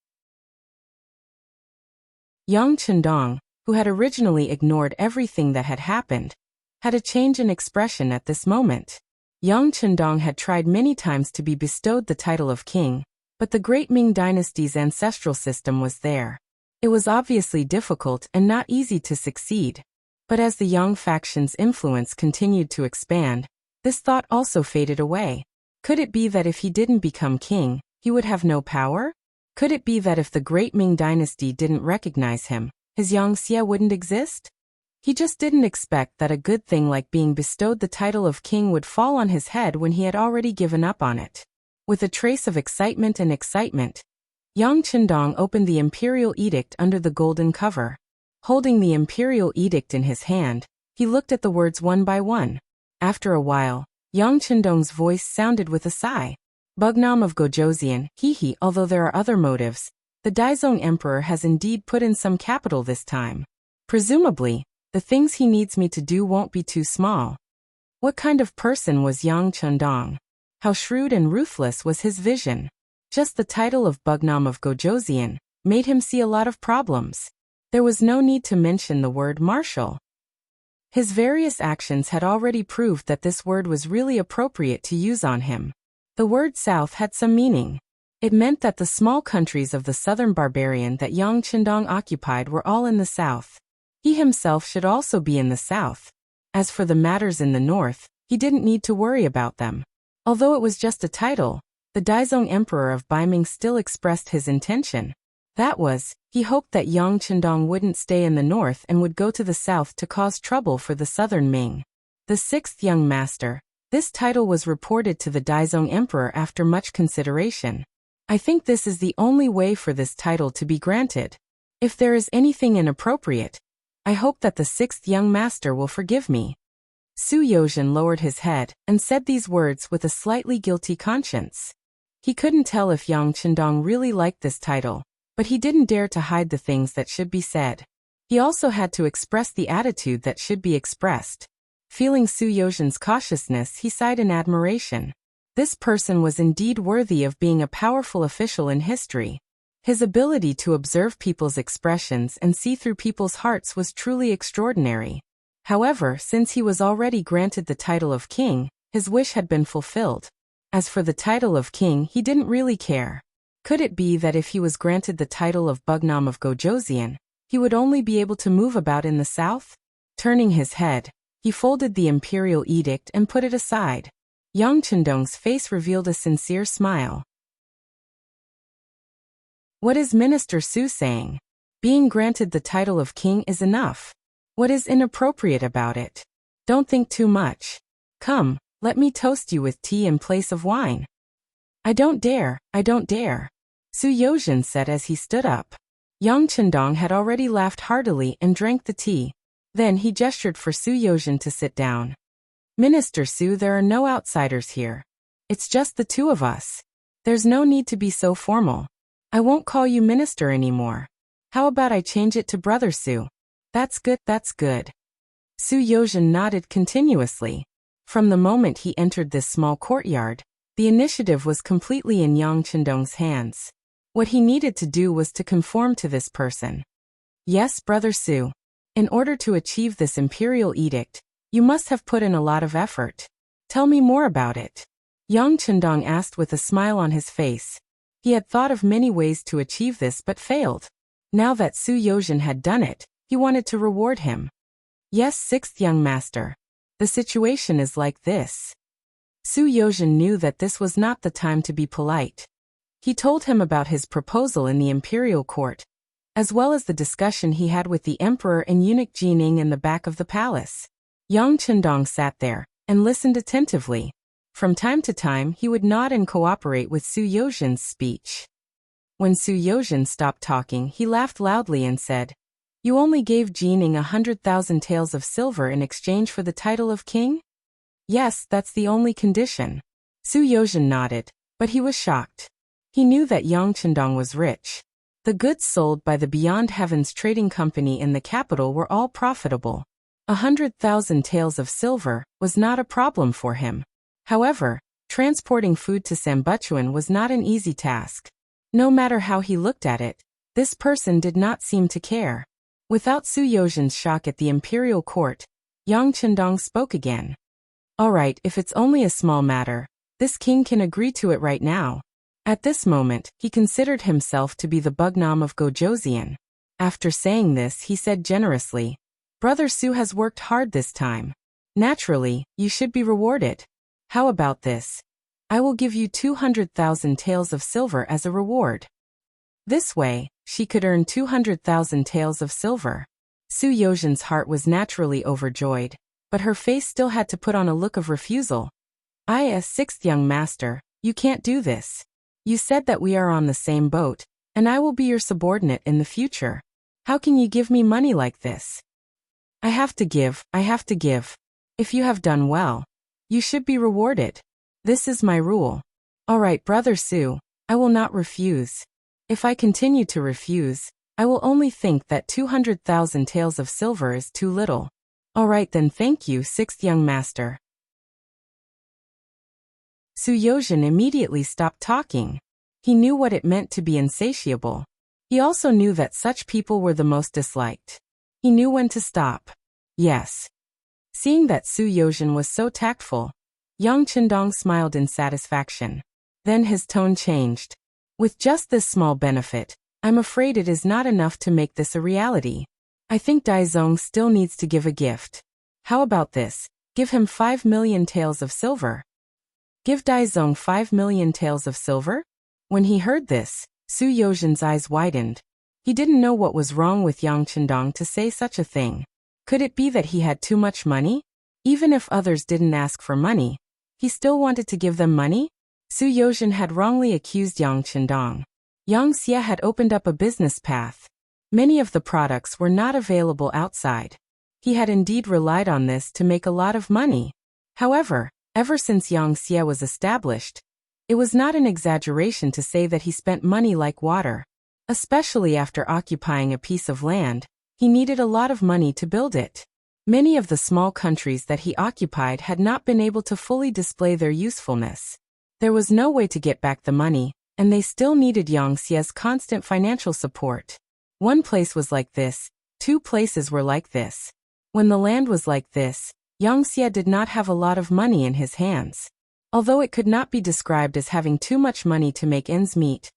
Yang Qindong, who had originally ignored everything that had happened, had a change in expression at this moment. Yang Qindong had tried many times to be bestowed the title of king, but the great Ming dynasty's ancestral system was there. It was obviously difficult and not easy to succeed. But as the Yang faction's influence continued to expand, this thought also faded away. Could it be that if he didn't become king, he would have no power? Could it be that if the great Ming dynasty didn't recognize him, his Yangxia wouldn't exist? He just didn't expect that a good thing like being bestowed the title of king would fall on his head when he had already given up on it. With a trace of excitement, Yang Qindong opened the imperial edict under the golden cover. Holding the imperial edict in his hand, he looked at the words one by one. After a while, Yang Qindong's voice sounded with a sigh. Bugnam of Gojoseon, he, although there are other motives, the Daizong emperor has indeed put in some capital this time. Presumably, the things he needs me to do won't be too small. What kind of person was Yang Qindong? How shrewd and ruthless was his vision? Just the title of Bugnam of Gojoseon made him see a lot of problems. There was no need to mention the word martial. His various actions had already proved that this word was really appropriate to use on him. The word south had some meaning. It meant that the small countries of the southern barbarian that Yang Qindong occupied were all in the south. He himself should also be in the south. As for the matters in the north, he didn't need to worry about them. Although it was just a title, the Daizong emperor of Baiming still expressed his intention. That was, he hoped that Yang Qindong wouldn't stay in the north and would go to the south to cause trouble for the southern Ming. The sixth young master. This title was reported to the Daizong emperor after much consideration. I think this is the only way for this title to be granted. If there is anything inappropriate, I hope that the sixth young master will forgive me. Su Yozhen lowered his head and said these words with a slightly guilty conscience. He couldn't tell if Yang Qindong really liked this title, but he didn't dare to hide the things that should be said. He also had to express the attitude that should be expressed. Feeling Su Yozhen's cautiousness, he sighed in admiration. This person was indeed worthy of being a powerful official in history. His ability to observe people's expressions and see through people's hearts was truly extraordinary. However, since he was already granted the title of king, his wish had been fulfilled. As for the title of king, he didn't really care. Could it be that if he was granted the title of Bugnam of Gojoseon, he would only be able to move about in the south? Turning his head, he folded the imperial edict and put it aside. Yang Qindong's face revealed a sincere smile. What is Minister Su saying? Being granted the title of king is enough. What is inappropriate about it? Don't think too much. Come, let me toast you with tea in place of wine. I don't dare, Su Yozhen said as he stood up. Yang Qindong had already laughed heartily and drank the tea. Then he gestured for Su Yozhen to sit down. Minister Su, there are no outsiders here. It's just the two of us. There's no need to be so formal. I won't call you minister anymore. How about I change it to Brother Su? That's good. Su Yozhen nodded continuously. From the moment he entered this small courtyard, the initiative was completely in Yang Qindong's hands. What he needed to do was to conform to this person. Yes, Brother Su. In order to achieve this imperial edict, you must have put in a lot of effort. Tell me more about it. Yang Qindong asked with a smile on his face. He had thought of many ways to achieve this but failed. Now that Su Yozhen had done it, he wanted to reward him. Yes, sixth young master. The situation is like this. Su Yozhen knew that this was not the time to be polite. He told him about his proposal in the imperial court, as well as the discussion he had with the emperor and eunuch Jining in the back of the palace. Yang Chendong sat there and listened attentively. From time to time, he would nod and cooperate with Su Yozhen's speech. When Su Yozhen stopped talking, he laughed loudly and said, "You only gave Jining 100,000 taels of silver in exchange for the title of king?" "Yes, that's the only condition." Su Yozhen nodded, but he was shocked. He knew that Yang Chendong was rich. The goods sold by the Beyond Heavens trading company in the capital were all profitable. 100,000 taels of silver was not a problem for him. However, transporting food to Sambuchuan was not an easy task. No matter how he looked at it, this person did not seem to care. Without Su Yozhen's shock at the imperial court, Yang Chendong spoke again. "All right, if it's only a small matter, this king can agree to it right now." At this moment, he considered himself to be the Bugnam of Gojoseon. After saying this, he said generously, "Brother Su has worked hard this time. Naturally, you should be rewarded. How about this? I will give you 200,000 taels of silver as a reward." This way, she could earn 200,000 taels of silver. Su Yozhen's heart was naturally overjoyed, but her face still had to put on a look of refusal. "A sixth young master, you can't do this. You said that we are on the same boat, and I will be your subordinate in the future. How can you give me money like this?" I have to give. If you have done well, you should be rewarded. This is my rule." "All right, Brother Su, I will not refuse. If I continue to refuse, I will only think that 200,000 taels of silver is too little." "All right then, thank you, sixth young master." Su Yozhen immediately stopped talking. He knew what it meant to be insatiable. He also knew that such people were the most disliked. He knew when to stop. Yes. Seeing that Su Yozhen was so tactful, Yang Chendong smiled in satisfaction. Then his tone changed. "With just this small benefit, I'm afraid it is not enough to make this a reality. I think Daizong still needs to give a gift. How about this? Give him 5 million taels of silver." "Give Daizong 5 million taels of silver?" When he heard this, Su Yozhen's eyes widened. He didn't know what was wrong with Yang Chendong to say such a thing. Could it be that he had too much money? Even if others didn't ask for money, he still wanted to give them money? Su Yozhen had wrongly accused Yang Chendong. Yang Xie had opened up a business path. Many of the products were not available outside. He had indeed relied on this to make a lot of money. However, ever since Yang Xie was established, it was not an exaggeration to say that he spent money like water. Especially after occupying a piece of land, he needed a lot of money to build it. Many of the small countries that he occupied had not been able to fully display their usefulness. There was no way to get back the money, and they still needed Yang Xie's constant financial support. One place was like this, 2 places were like this. When the land was like this, Yang Xie did not have a lot of money in his hands. Although it could not be described as having too much money to make ends meet,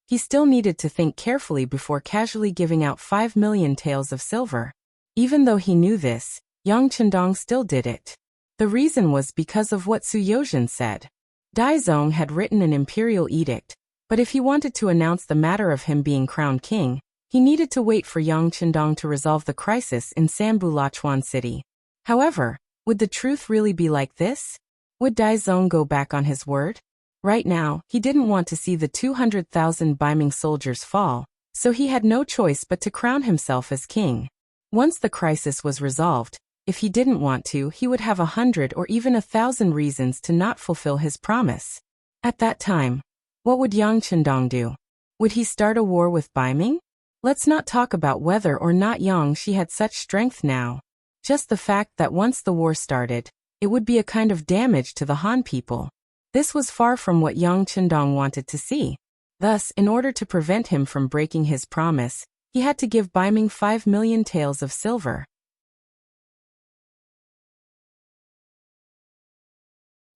he still needed to think carefully before casually giving out 5 million taels of silver. Even though he knew this, Yang Chendong still did it. The reason was because of what Su Yozhen said. Daizong had written an imperial edict, but if he wanted to announce the matter of him being crowned king, he needed to wait for Yang Chendong to resolve the crisis in Sambu-Lachuan City. However, would the truth really be like this? Would Daizong go back on his word? Right now, he didn't want to see the 200,000 Baiming soldiers fall, so he had no choice but to crown himself as king. Once the crisis was resolved, if he didn't want to, he would have 100 or even 1,000 reasons to not fulfill his promise. At that time, what would Yang Chendong do? Would he start a war with Baiming? Let's not talk about whether or not Yang Xie had such strength now. Just the fact that once the war started, it would be a kind of damage to the Han people. This was far from what Yang Chendong wanted to see. Thus, in order to prevent him from breaking his promise, he had to give Baiming 5 million taels of silver.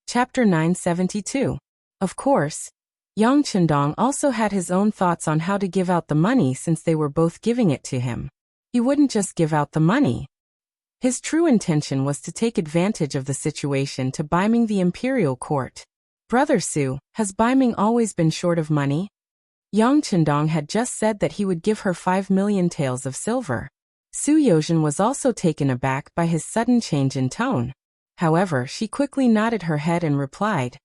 Chapter 972. Of course, Yang Chendong also had his own thoughts on how to give out the money since they were both giving it to him. He wouldn't just give out the money. His true intention was to take advantage of the situation to Baiming the imperial court. Brother Su, has Baiming always been short of money? Yang Chendong had just said that he would give her 5 million taels of silver. Su Yozhen was also taken aback by his sudden change in tone. However, she quickly nodded her head and replied,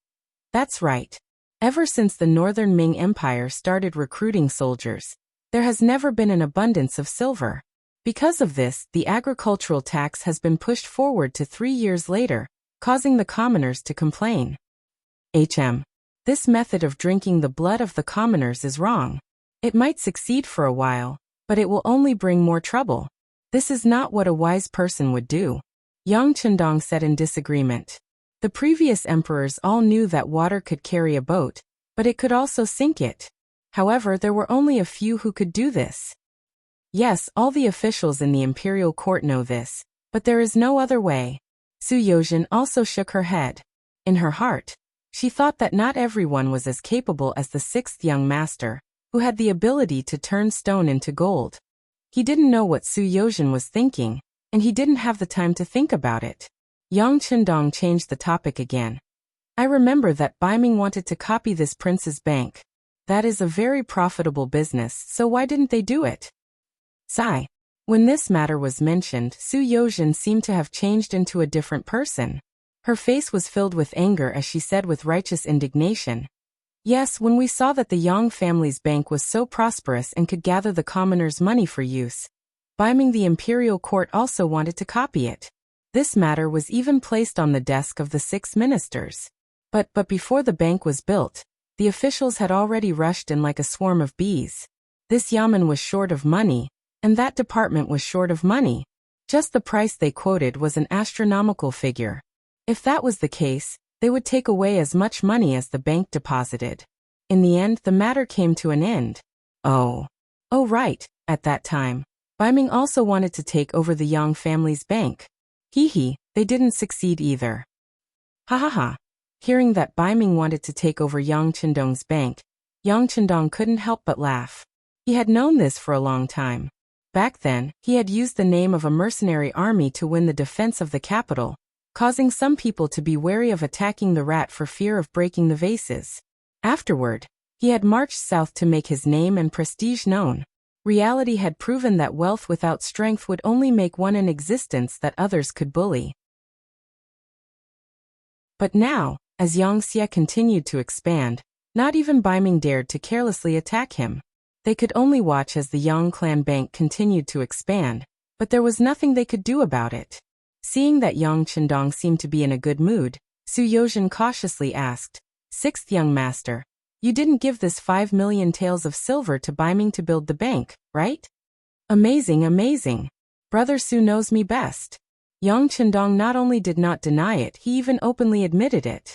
"That's right. Ever since the Northern Ming Empire started recruiting soldiers, there has never been an abundance of silver. Because of this, the agricultural tax has been pushed forward to 3 years later, causing the commoners to complain. This method of drinking the blood of the commoners is wrong. It might succeed for a while, but it will only bring more trouble. This is not what a wise person would do," Yang Chendong said in disagreement. The previous emperors all knew that water could carry a boat, but it could also sink it. However, there were only a few who could do this. Yes, all the officials in the imperial court know this, but there is no other way. Su Yozhen also shook her head. In her heart, she thought that not everyone was as capable as the 6th young master, who had the ability to turn stone into gold. He didn't know what Su Yozhen was thinking, and he didn't have the time to think about it. Yang Chendong changed the topic again. "I remember that Baiming wanted to copy this prince's bank. That is a very profitable business, so why didn't they do it?" Sigh. When this matter was mentioned, Su Yozhen seemed to have changed into a different person. Her face was filled with anger as she said with righteous indignation, "Yes, when we saw that the Yang family's bank was so prosperous and could gather the commoners' money for use, Baiming the imperial court also wanted to copy it. This matter was even placed on the desk of the 6 ministers. But before the bank was built, the officials had already rushed in like a swarm of bees. This yamen was short of money, and that department was short of money. Just the price they quoted was an astronomical figure. If that was the case, they would take away as much money as the bank deposited. In the end, the matter came to an end. Oh, right, at that time, Baiming also wanted to take over the Yang family's bank. They didn't succeed either. Ha ha ha. Hearing that Baiming wanted to take over Yang Chendong's bank, Yang Chendong couldn't help but laugh. He had known this for a long time. Back then, he had used the name of a mercenary army to win the defense of the capital, causing some people to be wary of attacking the rat for fear of breaking the vases. Afterward, he had marched south to make his name and prestige known. Reality had proven that wealth without strength would only make one an existence that others could bully. But now, as Yangxia continued to expand, not even Baiming dared to carelessly attack him. They could only watch as the Yang clan bank continued to expand, but there was nothing they could do about it. Seeing that Yang Chendong seemed to be in a good mood, Su Yozhen cautiously asked, "6th young master, you didn't give this 5 million taels of silver to Baiming to build the bank, right?" Amazing. Brother Su knows me best." Yang Chendong not only did not deny it, he even openly admitted it.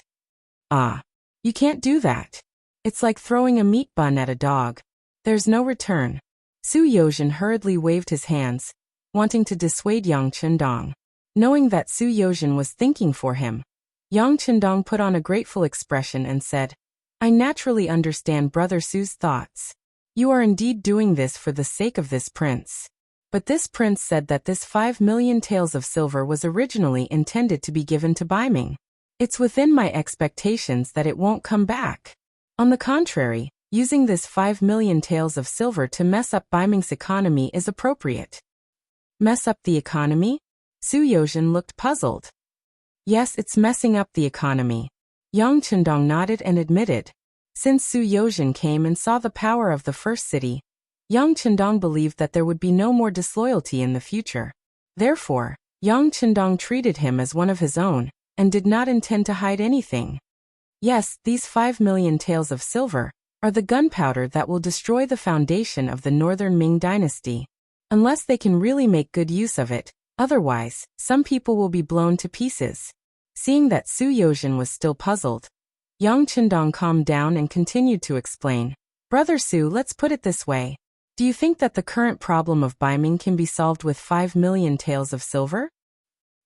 You can't do that. It's like throwing a meat bun at a dog. There's no return." Su Yozhen hurriedly waved his hands, wanting to dissuade Yang Chendong. Knowing that Su Yozhen was thinking for him, Yang Chendong put on a grateful expression and said, "I naturally understand Brother Su's thoughts. You are indeed doing this for the sake of this prince. But this prince said that this 5 million taels of silver was originally intended to be given to Baiming. It's within my expectations that it won't come back. On the contrary, using this 5 million taels of silver to mess up Baiming's economy is appropriate." "Mess up the economy?" Su Yozhen looked puzzled. "Yes, it's messing up the economy." Yang Chendong nodded and admitted. Since Su Yozhen came and saw the power of the first city, Yang Chendong believed that there would be no more disloyalty in the future. Therefore, Yang Chendong treated him as one of his own, and did not intend to hide anything. Yes, these 5 million taels of silver are the gunpowder that will destroy the foundation of the Northern Ming Dynasty. Unless they can really make good use of it, otherwise, some people will be blown to pieces. Seeing that Su Yozhen was still puzzled, Yang Chendong calmed down and continued to explain. "Brother Su, let's put it this way. Do you think that the current problem of Baiming can be solved with 5 million taels of silver?"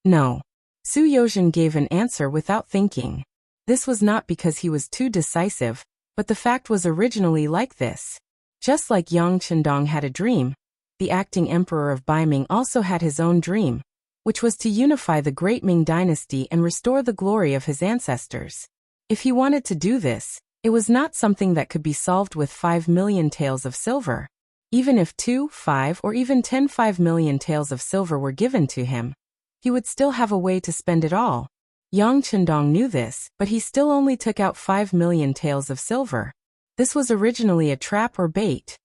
"No." Su Yozhen gave an answer without thinking. This was not because he was too decisive, but the fact was originally like this. Just like Yang Chendong had a dream, the acting emperor of Baiming also had his own dream, which was to unify the great Ming dynasty and restore the glory of his ancestors. If he wanted to do this, it was not something that could be solved with 5 million taels of silver. Even if 2, 5, or even 10 5 million taels of silver were given to him, he would still have a way to spend it all. Yang Chendong knew this, but he still only took out 5 million taels of silver. This was originally a trap or bait.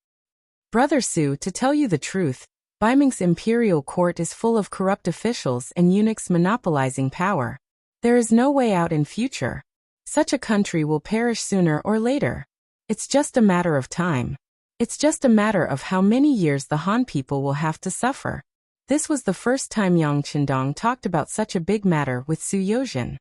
Brother Su, to tell you the truth, Baiming's imperial court is full of corrupt officials and eunuchs monopolizing power. There is no way out in future. Such a country will perish sooner or later. It's just a matter of time. It's just a matter of how many years the Han people will have to suffer. This was the first time Yang Chendong talked about such a big matter with Su Yozhen.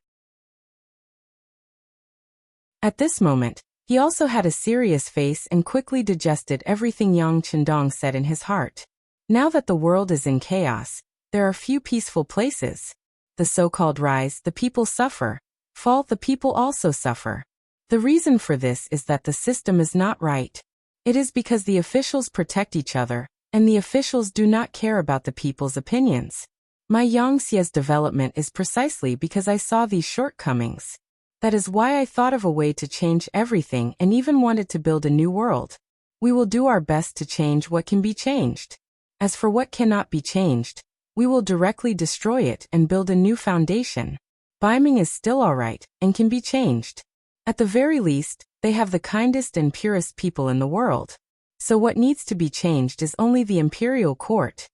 At this moment, he also had a serious face and quickly digested everything Yang Chendong said in his heart. Now that the world is in chaos, there are few peaceful places. The so-called rise, the people suffer. Fall, the people also suffer. The reason for this is that the system is not right. It is because the officials protect each other, and the officials do not care about the people's opinions. My Yangtze's development is precisely because I saw these shortcomings. That is why I thought of a way to change everything and even wanted to build a new world. We will do our best to change what can be changed. As for what cannot be changed, we will directly destroy it and build a new foundation. Baiming is still alright and can be changed. At the very least, they have the kindest and purest people in the world. So what needs to be changed is only the imperial court.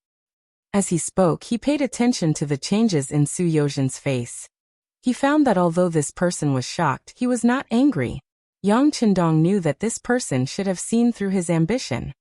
As he spoke, he paid attention to the changes in Su Yozhen's face. He found that although this person was shocked, he was not angry. Yang Chendong knew that this person should have seen through his ambition.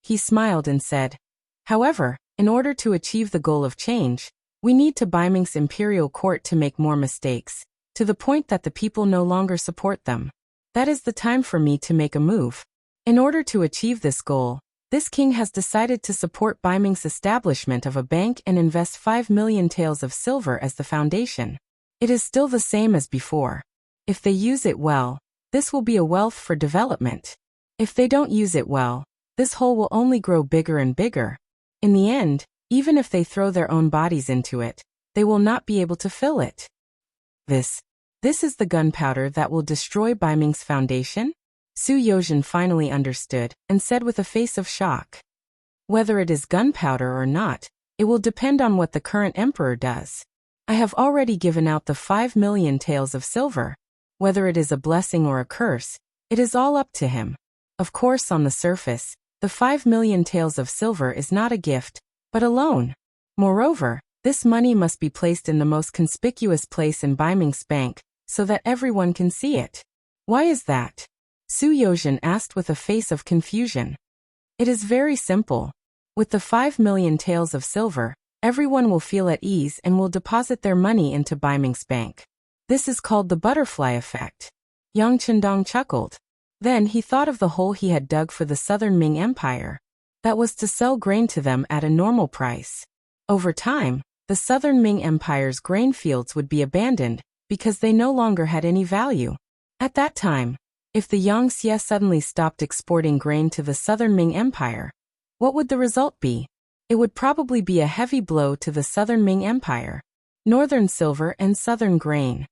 He smiled and said, "However, in order to achieve the goal of change, we need to Baiming's imperial court to make more mistakes, to the point that the people no longer support them. That is the time for me to make a move. In order to achieve this goal, this king has decided to support Baiming's establishment of a bank and invest 5 million taels of silver as the foundation. It is still the same as before. If they use it well, this will be a wealth for development. If they don't use it well, this hole will only grow bigger and bigger. In the end, even if they throw their own bodies into it, they will not be able to fill it. This is the gunpowder that will destroy Baiming's foundation?" Su Yozhen finally understood and said with a face of shock. "Whether it is gunpowder or not, it will depend on what the current emperor does. I have already given out the 5 million taels of silver. Whether it is a blessing or a curse, it is all up to him. Of course, on the surface, the 5 million taels of silver is not a gift, but a loan. Moreover, this money must be placed in the most conspicuous place in Baiming's bank, so that everyone can see it." "Why is that?" Su Yozhen asked with a face of confusion. "It is very simple. With the 5 million taels of silver, everyone will feel at ease and will deposit their money into Baiming's bank. This is called the butterfly effect." Yang Chendong chuckled. Then he thought of the hole he had dug for the Southern Ming Empire. That was to sell grain to them at a normal price. Over time, the Southern Ming Empire's grain fields would be abandoned because they no longer had any value. At that time, if the Yangtze suddenly stopped exporting grain to the Southern Ming Empire, what would the result be? It would probably be a heavy blow to the Southern Ming Empire. Northern silver and Southern grain.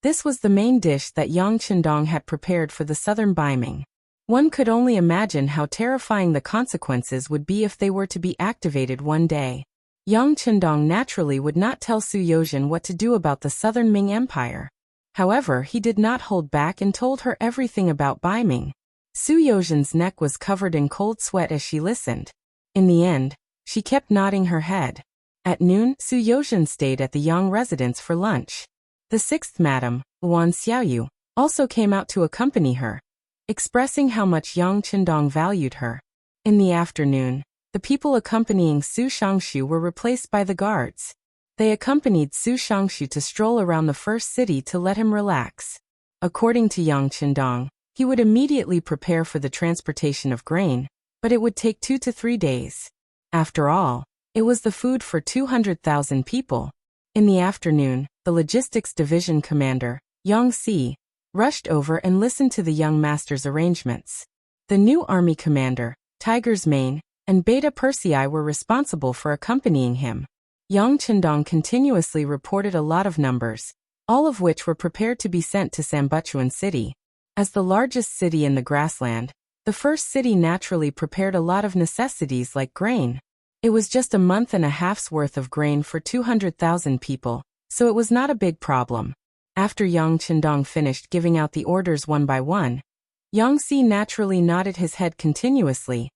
This was the main dish that Yang Chendong had prepared for the Southern Baiming. One could only imagine how terrifying the consequences would be if they were to be activated one day. Yang Chendong naturally would not tell Su Yozhen what to do about the Southern Ming Empire. However, he did not hold back and told her everything about Baiming. Su Yozhen's neck was covered in cold sweat as she listened. In the end, she kept nodding her head. At noon, Su Yozhen stayed at the Yang residence for lunch. The sixth madam, Wan Xiaoyu, also came out to accompany her, expressing how much Yang Chendong valued her. In the afternoon, the people accompanying Su Shangshu were replaced by the guards. They accompanied Su Shangshu to stroll around the first city to let him relax. According to Yang Chendong, he would immediately prepare for the transportation of grain, but it would take 2 to 3 days. After all, it was the food for 200,000 people. In the afternoon, the logistics division commander, Yang Si, rushed over and listened to the young master's arrangements. The new army commander, Tiger's Mane, and Beta Persei were responsible for accompanying him. Yang Chendong continuously reported a lot of numbers, all of which were prepared to be sent to Sambuchuan City. As the largest city in the grassland, the first city naturally prepared a lot of necessities like grain. It was just a month and a half's worth of grain for 200,000 people, so it was not a big problem. After Yang Qindong finished giving out the orders one by one, Yang Si naturally nodded his head continuously,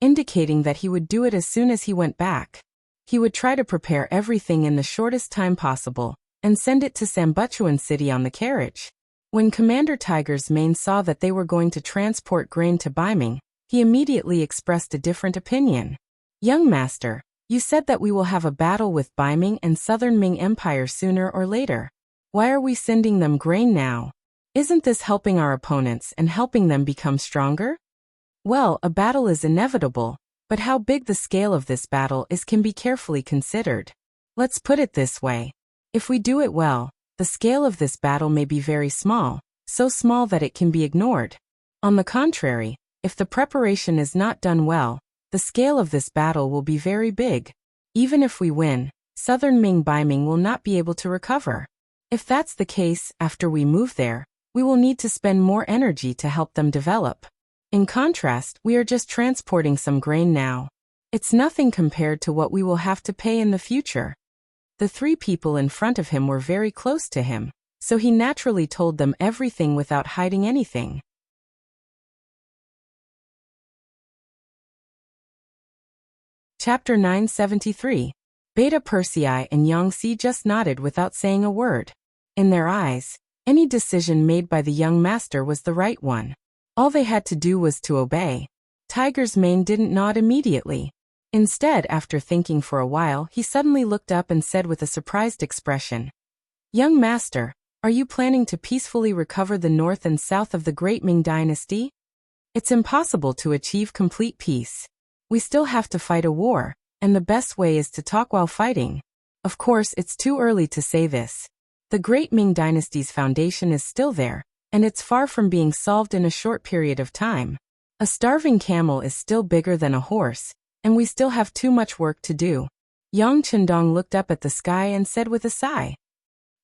indicating that he would do it as soon as he went back. He would try to prepare everything in the shortest time possible and send it to Sambuchuan City on the carriage. When Commander Tiger's Mane saw that they were going to transport grain to Beiming, he immediately expressed a different opinion. Young Master, you said that we will have a battle with Beiming and Southern Ming Empire sooner or later. Why are we sending them grain now? Isn't this helping our opponents and helping them become stronger? Well, a battle is inevitable, but how big the scale of this battle is can be carefully considered. Let's put it this way. If we do it well, the scale of this battle may be very small, so small that it can be ignored. On the contrary, if the preparation is not done well, the scale of this battle will be very big. Even if we win, Southern Ming Beiming will not be able to recover. If that's the case, after we move there, we will need to spend more energy to help them develop. In contrast, we are just transporting some grain now. It's nothing compared to what we will have to pay in the future. The three people in front of him were very close to him, so he naturally told them everything without hiding anything. Chapter 973. Beta Persei and Yang Si just nodded without saying a word. In their eyes, any decision made by the young master was the right one. All they had to do was to obey. Tiger's Mane didn't nod immediately. Instead, after thinking for a while, he suddenly looked up and said with a surprised expression, "Young master, are you planning to peacefully recover the north and south of the Great Ming Dynasty? It's impossible to achieve complete peace. We still have to fight a war, and the best way is to talk while fighting. Of course, it's too early to say this. The Great Ming Dynasty's foundation is still there, and it's far from being solved in a short period of time. A starving camel is still bigger than a horse, and we still have too much work to do." Yang Qindong looked up at the sky and said with a sigh,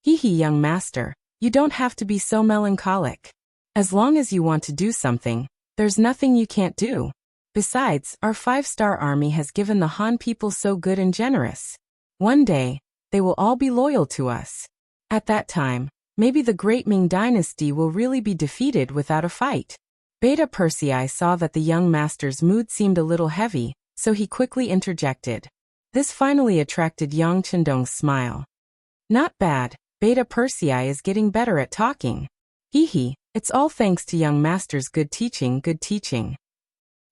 "Hee hee, young master, you don't have to be so melancholic. As long as you want to do something, there's nothing you can't do. Besides, our 5-star army has given the Han people so good and generous. One day, they will all be loyal to us. At that time, maybe the Great Ming Dynasty will really be defeated without a fight." Beta Persei saw that the young master's mood seemed a little heavy, so he quickly interjected. This finally attracted Yang Qindong's smile. "Not bad, Beta Persei is getting better at talking. Hee hee, it's all thanks to young master's good teaching, good teaching."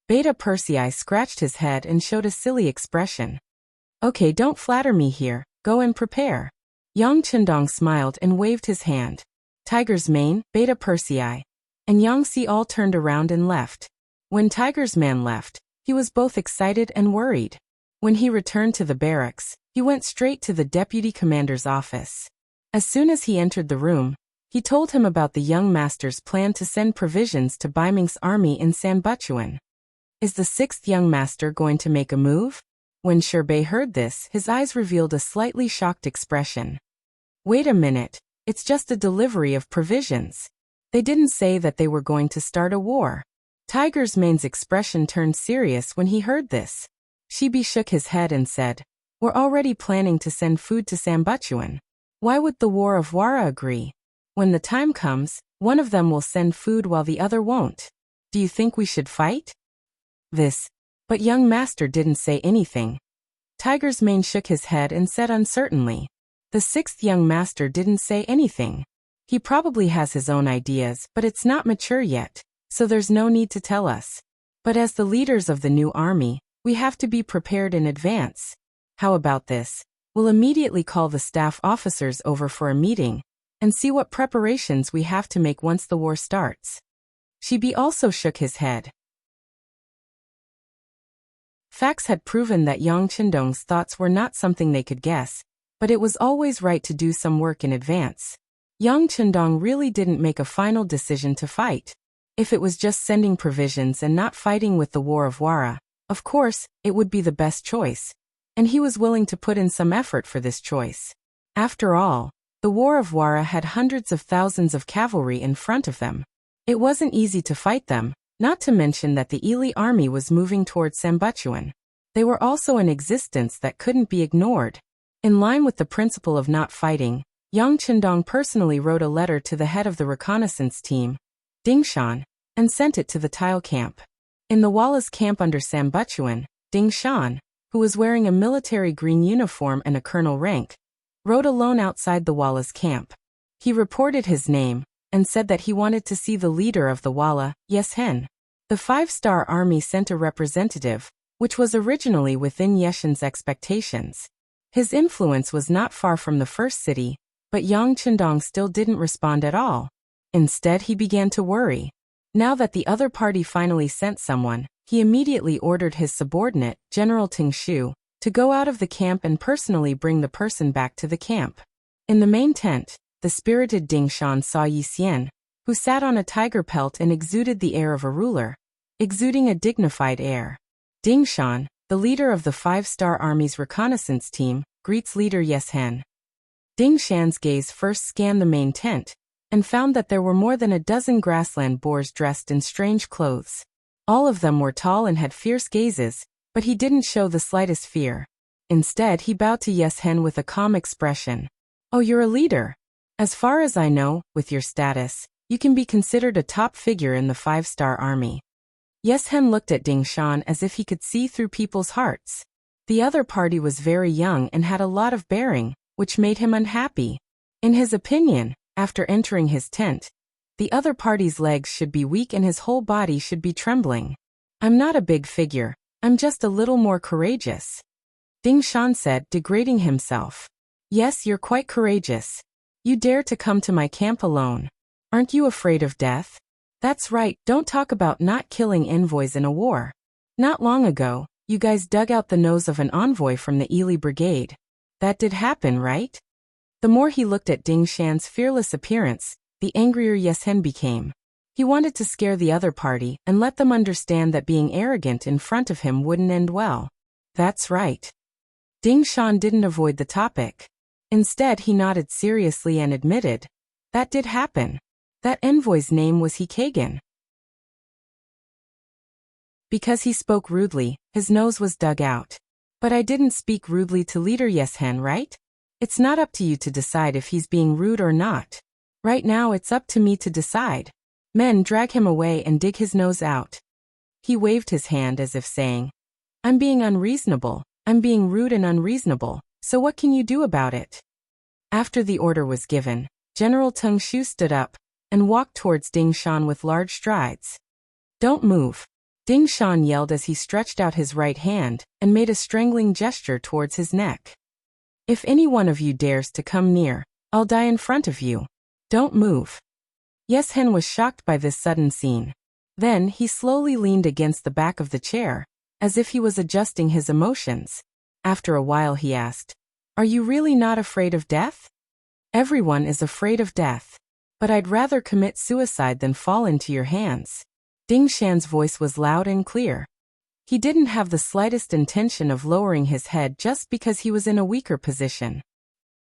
Beta Persei scratched his head and showed a silly expression. "Okay, don't flatter me here, go and prepare." Yang Qindong smiled and waved his hand. Tiger's Mane, Beta Persei, and Yang Si all turned around and left. When Tiger's Man left, he was both excited and worried. When he returned to the barracks, he went straight to the deputy commander's office. As soon as he entered the room, he told him about the young master's plan to send provisions to Beiming's army in Sanbuchuan. Is the 6th young master going to make a move? When Sherbei heard this, his eyes revealed a slightly shocked expression. Wait a minute, it's just a delivery of provisions. They didn't say that they were going to start a war. Tiger's Mane's expression turned serious when he heard this. Shibi shook his head and said, "We're already planning to send food to Sambuchuan. Why would the War of Wara agree? When the time comes, one of them will send food while the other won't. Do you think we should fight?" But young master didn't say anything. Tiger's Mane shook his head and said uncertainly, "The 6th young master didn't say anything. He probably has his own ideas, but it's not mature yet, so there's no need to tell us. But as the leaders of the new army, we have to be prepared in advance. How about this? We'll immediately call the staff officers over for a meeting and see what preparations we have to make once the war starts." Shibi also shook his head. Facts had proven that Yang Qindong's thoughts were not something they could guess, but it was always right to do some work in advance. Yang Qindong really didn't make a final decision to fight. If it was just sending provisions and not fighting with the War of Wara, of course, it would be the best choice, and he was willing to put in some effort for this choice. After all, the War of Wara had hundreds of thousands of cavalry in front of them. It wasn't easy to fight them, not to mention that the Ili army was moving towards Sambutuan. They were also an existence that couldn't be ignored. In line with the principle of not fighting, Yang Qindong personally wrote a letter to the head of the reconnaissance team, Ding Shan, and sent it to the tile camp. In the Wallace camp under Sambutuan, Ding Shan, who was wearing a military green uniform and a colonel rank, rode alone outside the Wallace camp. He reported his name, and said that he wanted to see the leader of the Walla, Yeshen. The 5-star army sent a representative, which was originally within Yeshen's expectations. His influence was not far from the first city, but Yang Qindong still didn't respond at all. Instead, he began to worry. Now that the other party finally sent someone, he immediately ordered his subordinate, General Ting Shu, to go out of the camp and personally bring the person back to the camp. In the main tent, the spirited Ding Shan saw Yi Xian, who sat on a tiger pelt and exuded the air of a ruler, exuding a dignified air. Ding Shan, the leader of the 5-star army's reconnaissance team, greets leader Yeshen. Ding Shan's gaze first scanned the main tent, and found that there were more than a dozen grassland boars dressed in strange clothes. All of them were tall and had fierce gazes, but he didn't show the slightest fear. Instead, he bowed to Yeshen with a calm expression. "Oh, you're a leader. As far as I know, with your status, you can be considered a top figure in the 5-star army." Yeshen looked at Ding Shan as if he could see through people's hearts. The other party was very young and had a lot of bearing, which made him unhappy. In his opinion, after entering his tent, the other party's legs should be weak and his whole body should be trembling. "I'm not a big figure, I'm just a little more courageous," Ding Shan said, degrading himself. "Yes, you're quite courageous. You dare to come to my camp alone. Aren't you afraid of death? That's right, don't talk about not killing envoys in a war. Not long ago, you guys dug out the nose of an envoy from the Ili brigade. That did happen, right?" The more he looked at Ding Shan's fearless appearance, the angrier Yeshen became. He wanted to scare the other party and let them understand that being arrogant in front of him wouldn't end well. "That's right." Ding Shan didn't avoid the topic. Instead, he nodded seriously and admitted, "That did happen. That envoy's name was Hikagan." Because he spoke rudely, his nose was dug out. "But I didn't speak rudely to leader Yeshen, right? It's not up to you to decide if he's being rude or not. Right now it's up to me to decide. Men, drag him away and dig his nose out." He waved his hand as if saying, "I'm being unreasonable, I'm being rude and unreasonable, so what can you do about it?" After the order was given, General Teng Shu stood up and walked towards Ding Shan with large strides. "Don't move," Ding Shan yelled as he stretched out his right hand and made a strangling gesture towards his neck. "If any one of you dares to come near, I'll die in front of you. Don't move." Yeshen was shocked by this sudden scene. Then he slowly leaned against the back of the chair, as if he was adjusting his emotions. After a while he asked, "Are you really not afraid of death?" "Everyone is afraid of death. But I'd rather commit suicide than fall into your hands." Ding Shan's voice was loud and clear. He didn't have the slightest intention of lowering his head just because he was in a weaker position.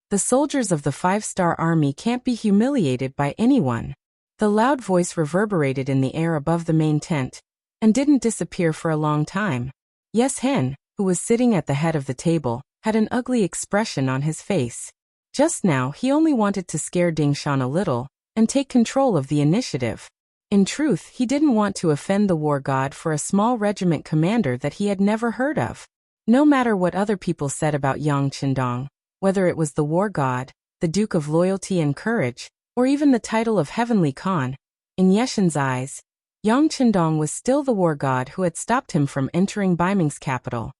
The soldiers of the 5-star army can't be humiliated by anyone. The loud voice reverberated in the air above the main tent, and didn't disappear for a long time. Yeshen, who was sitting at the head of the table, had an ugly expression on his face. Just now he only wanted to scare Ding Shan a little, and take control of the initiative. In truth, he didn't want to offend the war god for a small regiment commander that he had never heard of. No matter what other people said about Yang Qindong, whether it was the war god, the Duke of Loyalty and Courage, or even the title of Heavenly Khan, in Yeshen's eyes, Yang Qindong was still the war god who had stopped him from entering Baiming's capital.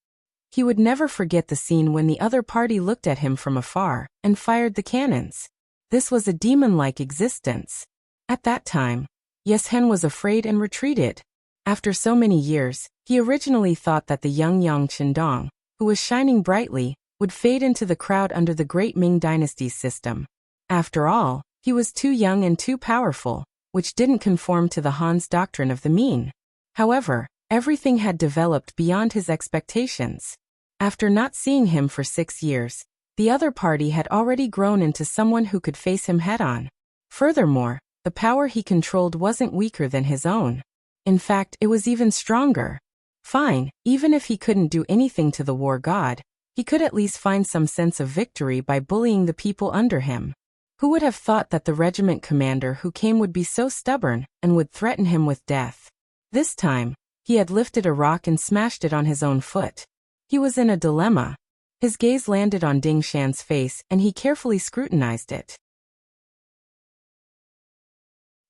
He would never forget the scene when the other party looked at him from afar and fired the cannons. This was a demon-like existence. At that time, Yeshen was afraid and retreated. After so many years, he originally thought that the young Yang Qindong, who was shining brightly, would fade into the crowd under the great Ming Dynasty's system. After all, he was too young and too powerful, which didn't conform to the Han's doctrine of the mean. However, everything had developed beyond his expectations. After not seeing him for 6 years, the other party had already grown into someone who could face him head-on. Furthermore, the power he controlled wasn't weaker than his own. In fact, it was even stronger. Fine, even if he couldn't do anything to the war god, he could at least find some sense of victory by bullying the people under him. Who would have thought that the regiment commander who came would be so stubborn and would threaten him with death? This time, he had lifted a rock and smashed it on his own foot. He was in a dilemma. His gaze landed on Ding Shan's face and he carefully scrutinized it.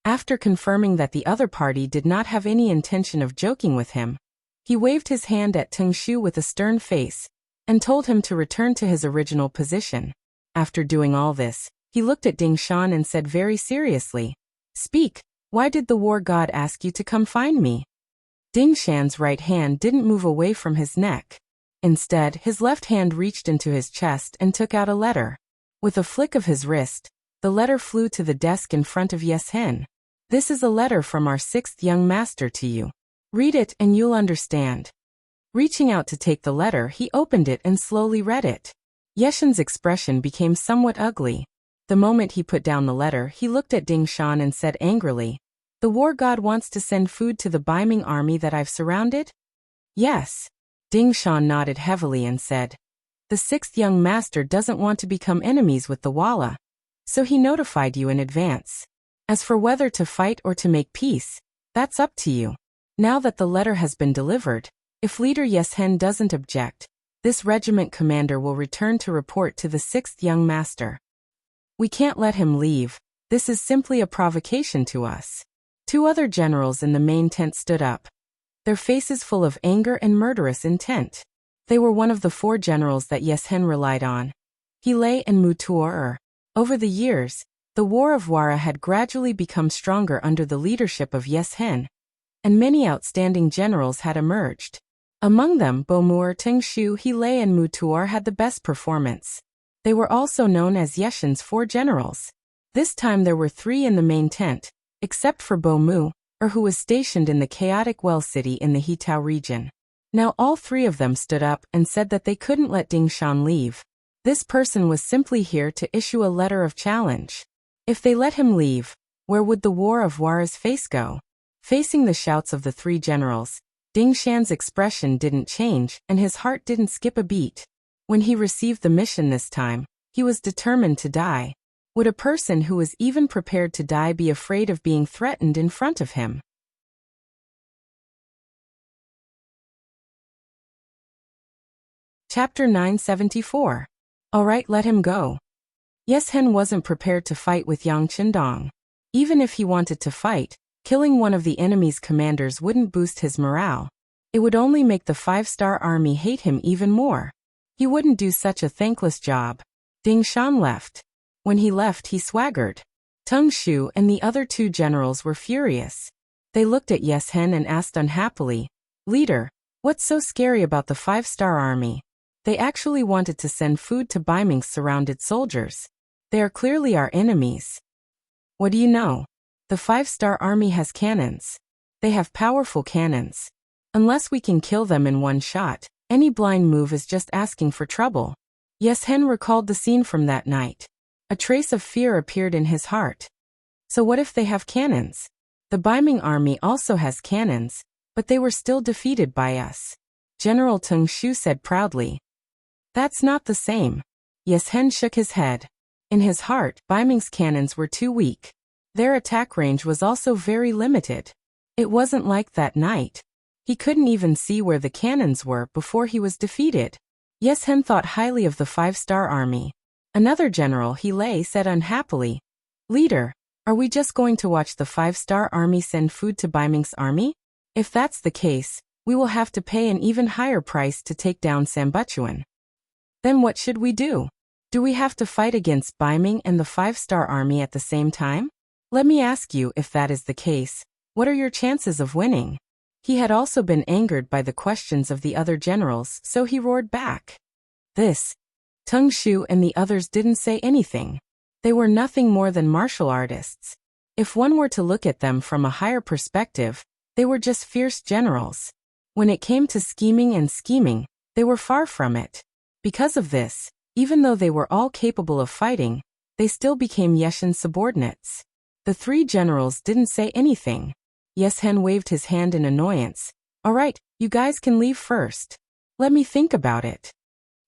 After confirming that the other party did not have any intention of joking with him, he waved his hand at Teng Shu with a stern face and told him to return to his original position. After doing all this, he looked at Ding Shan and said very seriously, "Speak, why did the war god ask you to come find me?" Ding Shan's right hand didn't move away from his neck. Instead, his left hand reached into his chest and took out a letter. With a flick of his wrist, the letter flew to the desk in front of Yes Hen. "This is a letter from our 6th young master to you. Read it and you'll understand." Reaching out to take the letter, he opened it and slowly read it. Yeshen's expression became somewhat ugly. The moment he put down the letter, he looked at Ding Shan and said angrily, "The war god wants to send food to the Baiming army that I've surrounded?" "Yes." Ding Shan nodded heavily and said, "The 6th young master doesn't want to become enemies with the Walla, so he notified you in advance. As for whether to fight or to make peace, that's up to you. Now that the letter has been delivered, if Leader Yes Hen doesn't object, this regiment commander will return to report to the 6th young master. We can't let him leave. This is simply a provocation to us." 2 other generals in the main tent stood up, their faces full of anger and murderous intent. They were one of the 4 generals that Yes Hen relied on, He Lei and Mu Tuor. Over the years, the War of Wara had gradually become stronger under the leadership of Yes Hen, and many outstanding generals had emerged. Among them, Bo Mu'er, Teng Shu, He Lei and Mu Tuor had the best performance. They were also known as Yeshen's 4 generals. This time there were 3 in the main tent, except for Bo Mu'er, who was stationed in the chaotic well city in the Hitao region. Now all 3 of them stood up and said that they couldn't let Ding Shan leave. This person was simply here to issue a letter of challenge. If they let him leave, where would the War of Wara's face go? Facing the shouts of the 3 generals, Ding Shan's expression didn't change and his heart didn't skip a beat. When he received the mission this time, he was determined to die. Would a person who was even prepared to die be afraid of being threatened in front of him? Chapter 974. Alright, let him go. Yes Hen wasn't prepared to fight with Yang Qindong. Even if he wanted to fight, killing one of the enemy's commanders wouldn't boost his morale. It would only make the 5-star army hate him even more. He wouldn't do such a thankless job. Ding Shan left. When he left, he swaggered. Teng Shu and the other 2 generals were furious. They looked at Yes Hen and asked unhappily, "Leader, what's so scary about the 5-star army? They actually wanted to send food to Baiming's surrounded soldiers. They are clearly our enemies." "What do you know? The 5-star army has cannons. They have powerful cannons. Unless we can kill them in one shot, any blind move is just asking for trouble." Yes Hen recalled the scene from that night. A trace of fear appeared in his heart. So what if they have cannons? The Baiming army also has cannons, but they were still defeated by us. General Teng Shu said proudly. "That's not the same." Yes Hen shook his head. In his heart, Baiming's cannons were too weak. Their attack range was also very limited. It wasn't like that night. He couldn't even see where the cannons were before he was defeated. Yes Hen thought highly of the 5-star army. Another general, He Lei, said unhappily, "Leader, are we just going to watch the 5-star army send food to Baiming's army? If that's the case, we will have to pay an even higher price to take down Sambuchuan. Then what should we do? Do we have to fight against Baiming and the 5-star army at the same time? Let me ask you, if that is the case, what are your chances of winning?" He had also been angered by the questions of the other generals, so he roared back. Teng Shu and the others didn't say anything. They were nothing more than martial artists. If one were to look at them from a higher perspective, they were just fierce generals. When it came to scheming, they were far from it. Because of this, even though they were all capable of fighting, they still became Yeshen's subordinates. The three generals didn't say anything. Yes Hen waved his hand in annoyance. All right, you guys can leave first. Let me think about it.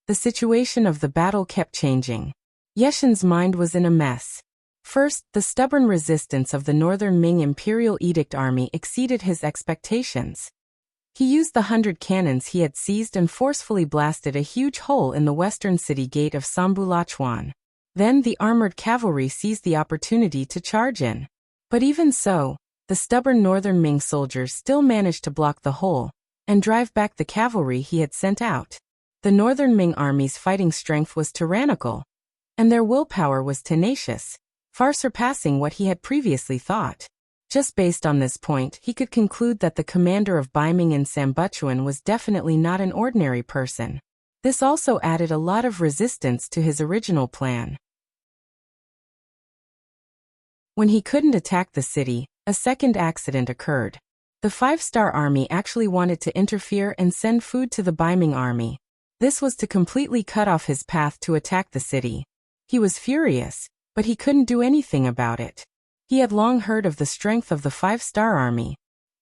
The situation of the battle kept changing. Yeshen's mind was in a mess. First, the stubborn resistance of the Northern Ming Imperial Edict Army exceeded his expectations. He used the 100 cannons he had seized and forcefully blasted a huge hole in the western city gate of Sambulachuan. Then the armored cavalry seized the opportunity to charge in. But even so, the stubborn Northern Ming soldiers still managed to block the hole and drive back the cavalry he had sent out. The Northern Ming army's fighting strength was tyrannical, and their willpower was tenacious, far surpassing what he had previously thought. Just based on this point, he could conclude that the commander of Baiming and Sambuchuan was definitely not an ordinary person. This also added a lot of resistance to his original plan. When he couldn't attack the city, a second accident occurred. The five-star army actually wanted to interfere and send food to the Baiming army. This was to completely cut off his path to attack the city. He was furious, but he couldn't do anything about it. He had long heard of the strength of the five-star army.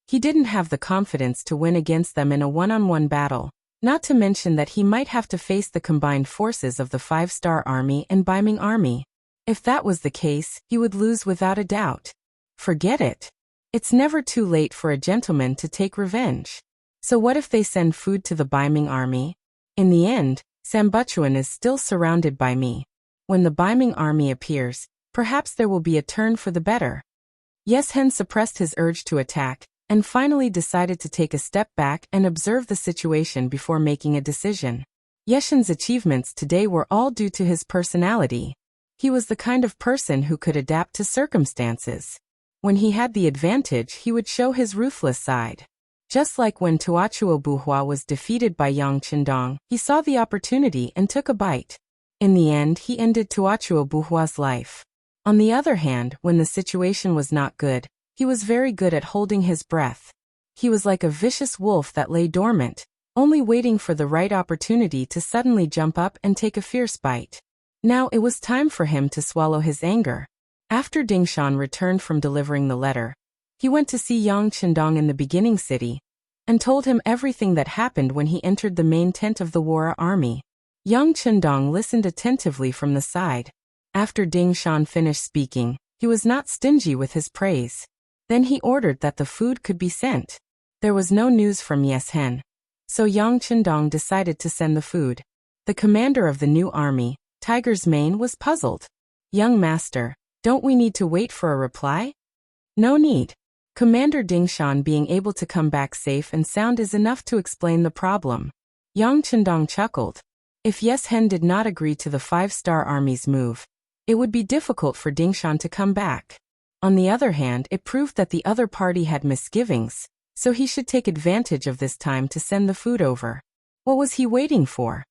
He didn't have the confidence to win against them in a one-on-one battle, not to mention that he might have to face the combined forces of the five-star army and Baiming army. If that was the case, he would lose without a doubt. Forget it. It's never too late for a gentleman to take revenge. So what if they send food to the Baiming army? In the end, Sambuchuan is still surrounded by me. When the Baiming army appears, perhaps there will be a turn for the better. Yes Hen suppressed his urge to attack, and finally decided to take a step back and observe the situation before making a decision. Yeshen's achievements today were all due to his personality. He was the kind of person who could adapt to circumstances. When he had the advantage, he would show his ruthless side. Just like when Tuachuo Buhua was defeated by Yang Qindong, he saw the opportunity and took a bite. In the end, he ended Tuachuo Buhua's life. On the other hand, when the situation was not good, he was very good at holding his breath. He was like a vicious wolf that lay dormant, only waiting for the right opportunity to suddenly jump up and take a fierce bite. Now it was time for him to swallow his anger. After Dingshan returned from delivering the letter, he went to see Yang Qindong in the beginning city and told him everything that happened when he entered the main tent of the Wara army. Yang Qindong listened attentively from the side. After Dingshan finished speaking, he was not stingy with his praise. Then he ordered that the food could be sent. There was no news from Yes Hen, so Yang Qindong decided to send the food. The commander of the new army, Tiger's Mane, was puzzled. Young master, don't we need to wait for a reply? No need. Commander Dingshan being able to come back safe and sound is enough to explain the problem. Yang Qindong chuckled. If Yes Hen did not agree to the five-star army's move, it would be difficult for Dingshan to come back. On the other hand, it proved that the other party had misgivings, so he should take advantage of this time to send the food over. What was he waiting for?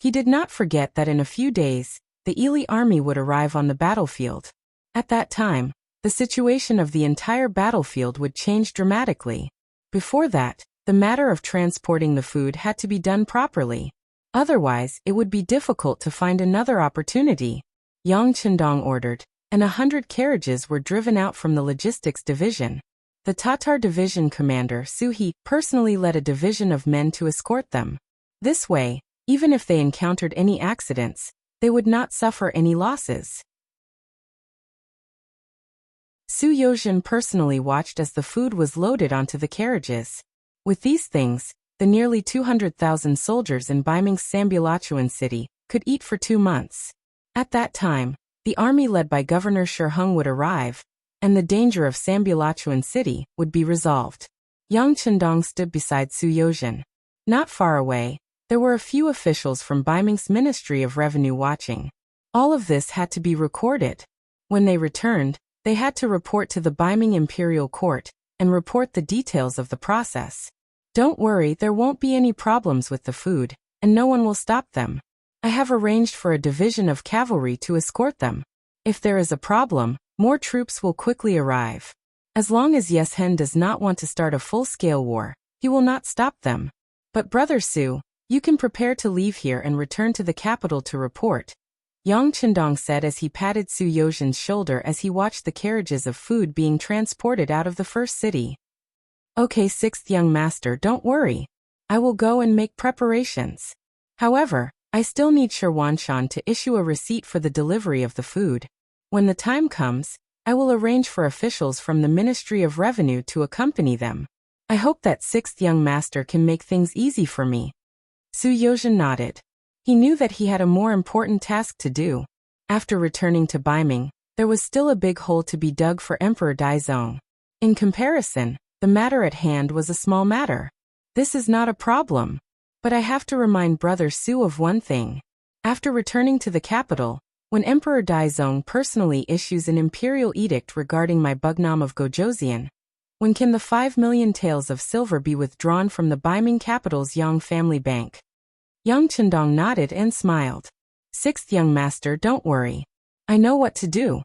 He did not forget that in a few days, the Ili army would arrive on the battlefield. At that time, the situation of the entire battlefield would change dramatically. Before that, the matter of transporting the food had to be done properly. Otherwise, it would be difficult to find another opportunity. Yang Qindong ordered, and 100 carriages were driven out from the logistics division. The Tatar division commander Suhi personally led a division of men to escort them. This way, even if they encountered any accidents, they would not suffer any losses. Su Yozhen personally watched as the food was loaded onto the carriages. With these things, the nearly 200,000 soldiers in Baiming's Sambulachuan city could eat for 2 months. At that time, the army led by Governor Shiheng would arrive, and the danger of Sambulachuan city would be resolved. Yang Qindong stood beside Su Yozhen. Not far away, there were a few officials from Baiming's Ministry of Revenue watching. All of this had to be recorded. When they returned, they had to report to the Baiming Imperial Court and report the details of the process. Don't worry, there won't be any problems with the food, and no one will stop them. I have arranged for a division of cavalry to escort them. If there is a problem, more troops will quickly arrive. As long as Yes Hen does not want to start a full-scale war, he will not stop them. But Brother Su, you can prepare to leave here and return to the capital to report. Yang Chendong said as he patted Su Yozhen's shoulder as he watched the carriages of food being transported out of the first city. Okay, sixth young master, don't worry. I will go and make preparations. However, I still need Shirwanshan to issue a receipt for the delivery of the food. When the time comes, I will arrange for officials from the Ministry of Revenue to accompany them. I hope that sixth young master can make things easy for me. Su Yozhen nodded. He knew that he had a more important task to do. After returning to Baiming, there was still a big hole to be dug for Emperor Daizong. In comparison, the matter at hand was a small matter. This is not a problem. But I have to remind Brother Su of one thing. After returning to the capital, when Emperor Daizong personally issues an imperial edict regarding my Bugnam of Gojoseon, when can the 5 million taels of silver be withdrawn from the Baiming capital's Yang family bank? Yang Chendong nodded and smiled. Sixth young master, don't worry. I know what to do.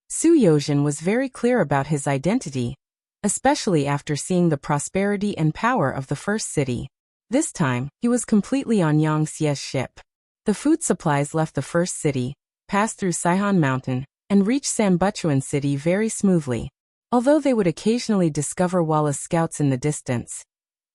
Su Yozhen was very clear about his identity, especially after seeing the prosperity and power of the first city. This time, he was completely on Yang Xie's ship. The food supplies left the first city, passed through Saihan Mountain, and reached Sambuchuan City very smoothly. Although they would occasionally discover Wallace scouts in the distance,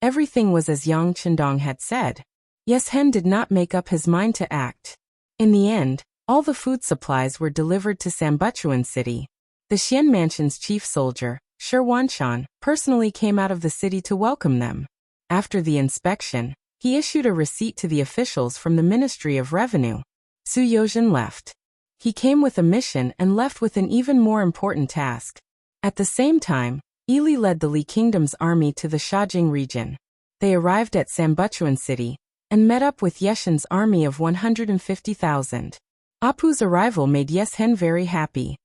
everything was as Yang Chendong had said. Yeshen did not make up his mind to act. In the end, all the food supplies were delivered to Sambuchuan City. The Xian Mansion's chief soldier, Shirwanshan, personally came out of the city to welcome them. After the inspection, he issued a receipt to the officials from the Ministry of Revenue. Su Yozhen left. He came with a mission and left with an even more important task. At the same time, Ili led the Li Kingdom's army to the Shajing region. They arrived at Sambuchuan City and met up with Yeshen's army of 150,000. Apu's arrival made Yeshen very happy.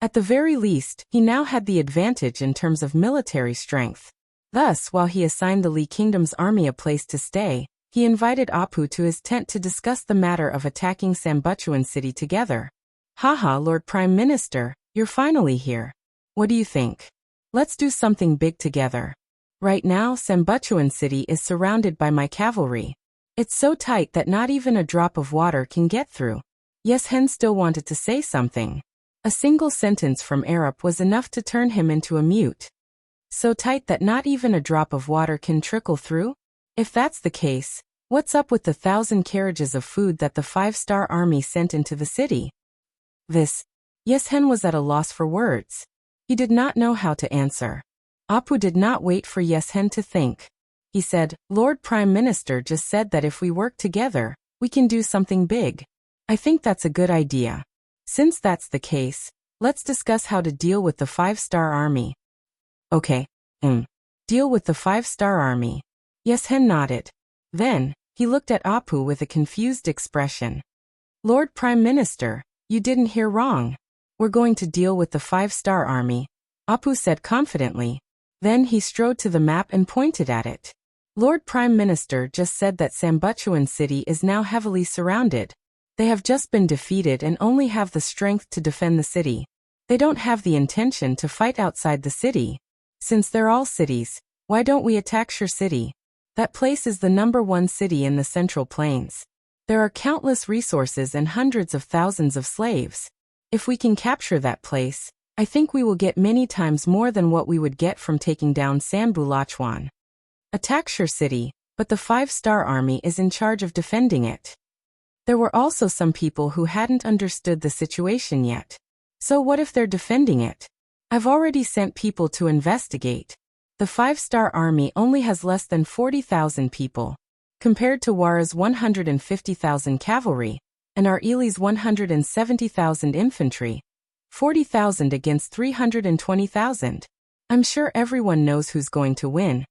At the very least, he now had the advantage in terms of military strength. Thus, while he assigned the Li Kingdom's army a place to stay, he invited Apu to his tent to discuss the matter of attacking Sambuchuan City together. Haha, Lord Prime Minister, you're finally here. What do you think? Let's do something big together. Right now, Sambuchuan City is surrounded by my cavalry. It's so tight that not even a drop of water can get through. Yeshen still wanted to say something. A single sentence from Arab was enough to turn him into a mute. So tight that not even a drop of water can trickle through? If that's the case, what's up with the 1,000 carriages of food that the 5-star army sent into the city? Yeshen was at a loss for words. He did not know how to answer. Apu did not wait for Yeshen to think. He said, Lord Prime Minister just said that if we work together, we can do something big. I think that's a good idea. Since that's the case, let's discuss how to deal with the 5-star army. Okay. Deal with the 5-star army. Yeshen nodded. Then, he looked at Apu with a confused expression. Lord Prime Minister, you didn't hear wrong. We're going to deal with the 5-star army, Apu said confidently. Then he strode to the map and pointed at it. Lord Prime Minister just said that Sambuchuan City is now heavily surrounded. They have just been defeated and only have the strength to defend the city. They don't have the intention to fight outside the city. Since they're all cities, why don't we attack Shur City? That place is the #1 city in the Central Plains. There are countless resources and hundreds of thousands of slaves. If we can capture that place, I think we will get many times more than what we would get from taking down Sanbu Lachuan. Attack Shur City, but the 5-star army is in charge of defending it. There were also some people who hadn't understood the situation yet. So what if they're defending it? I've already sent people to investigate. The 5-star army only has less than 40,000 people, compared to Wara's 150,000 cavalry, and our Ili's 170,000 infantry. 40,000 against 320,000. I'm sure everyone knows who's going to win,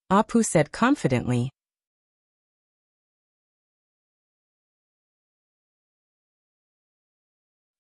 Apu said confidently.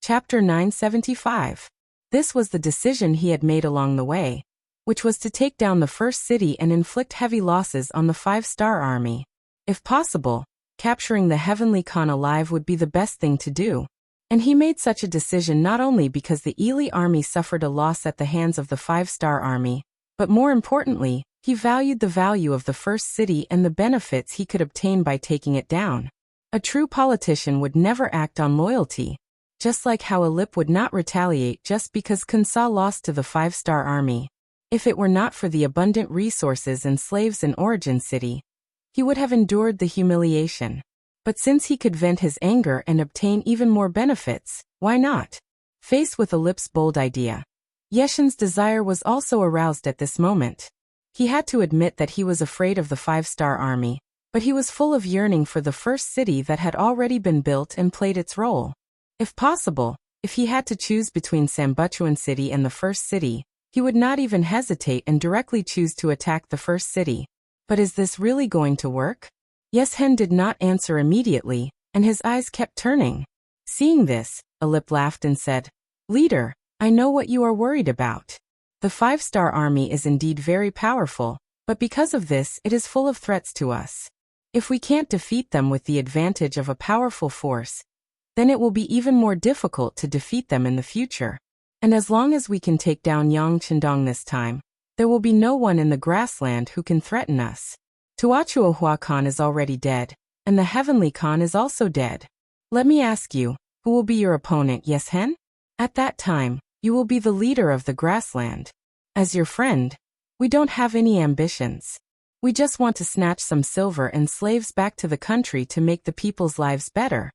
Chapter 975. This was the decision he had made along the way, which was to take down the first city and inflict heavy losses on the 5-star army. If possible, capturing the Heavenly Khan alive would be the best thing to do. And he made such a decision not only because the Ili army suffered a loss at the hands of the 5-star army, but more importantly, he valued the value of the first city and the benefits he could obtain by taking it down. A true politician would never act on loyalty, just like how a lip would not retaliate just because Kunsa lost to the 5-star army. If it were not for the abundant resources and slaves in Origin City, he would have endured the humiliation. But since he could vent his anger and obtain even more benefits, why not? Faced with a lip's bold idea, Yeshin's desire was also aroused at this moment. He had to admit that he was afraid of the 5-star army, but he was full of yearning for the first city that had already been built and played its role. If possible, if he had to choose between Sambutuan City and the first city, he would not even hesitate and directly choose to attack the first city. But is this really going to work? Yeshen did not answer immediately, and his eyes kept turning. Seeing this, Alip laughed and said, "Leader, I know what you are worried about. The 5-star army is indeed very powerful, but because of this it is full of threats to us. If we can't defeat them with the advantage of a powerful force, then it will be even more difficult to defeat them in the future. And as long as we can take down Yang Chendong this time, there will be no one in the grassland who can threaten us. Tuachuohua Khan is already dead, and the Heavenly Khan is also dead. Let me ask you, who will be your opponent, Yeshen? At that time, you will be the leader of the grassland. As your friend, we don't have any ambitions. We just want to snatch some silver and slaves back to the country to make the people's lives better.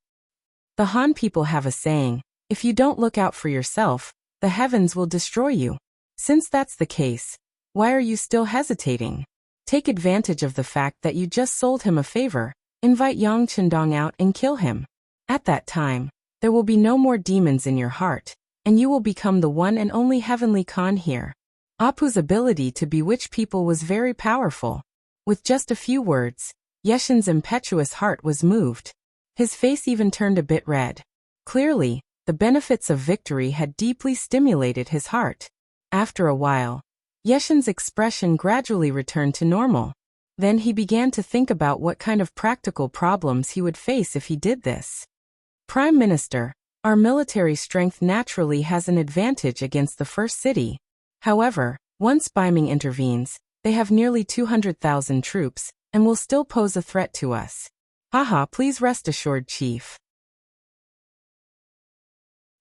The Han people have a saying, if you don't look out for yourself, the heavens will destroy you. Since that's the case, why are you still hesitating? Take advantage of the fact that you just sold him a favor, invite Yang Chendong out and kill him. At that time, there will be no more demons in your heart, and you will become the one and only Heavenly Khan here. Apu's ability to bewitch people was very powerful. With just a few words, Yeshen's impetuous heart was moved. His face even turned a bit red. Clearly, the benefits of victory had deeply stimulated his heart. After a while, Yeshen's expression gradually returned to normal. Then he began to think about what kind of practical problems he would face if he did this. Prime Minister, our military strength naturally has an advantage against the first city. However, once Beiming intervenes, they have nearly 200,000 troops, and will still pose a threat to us. Haha, please rest assured, Chief.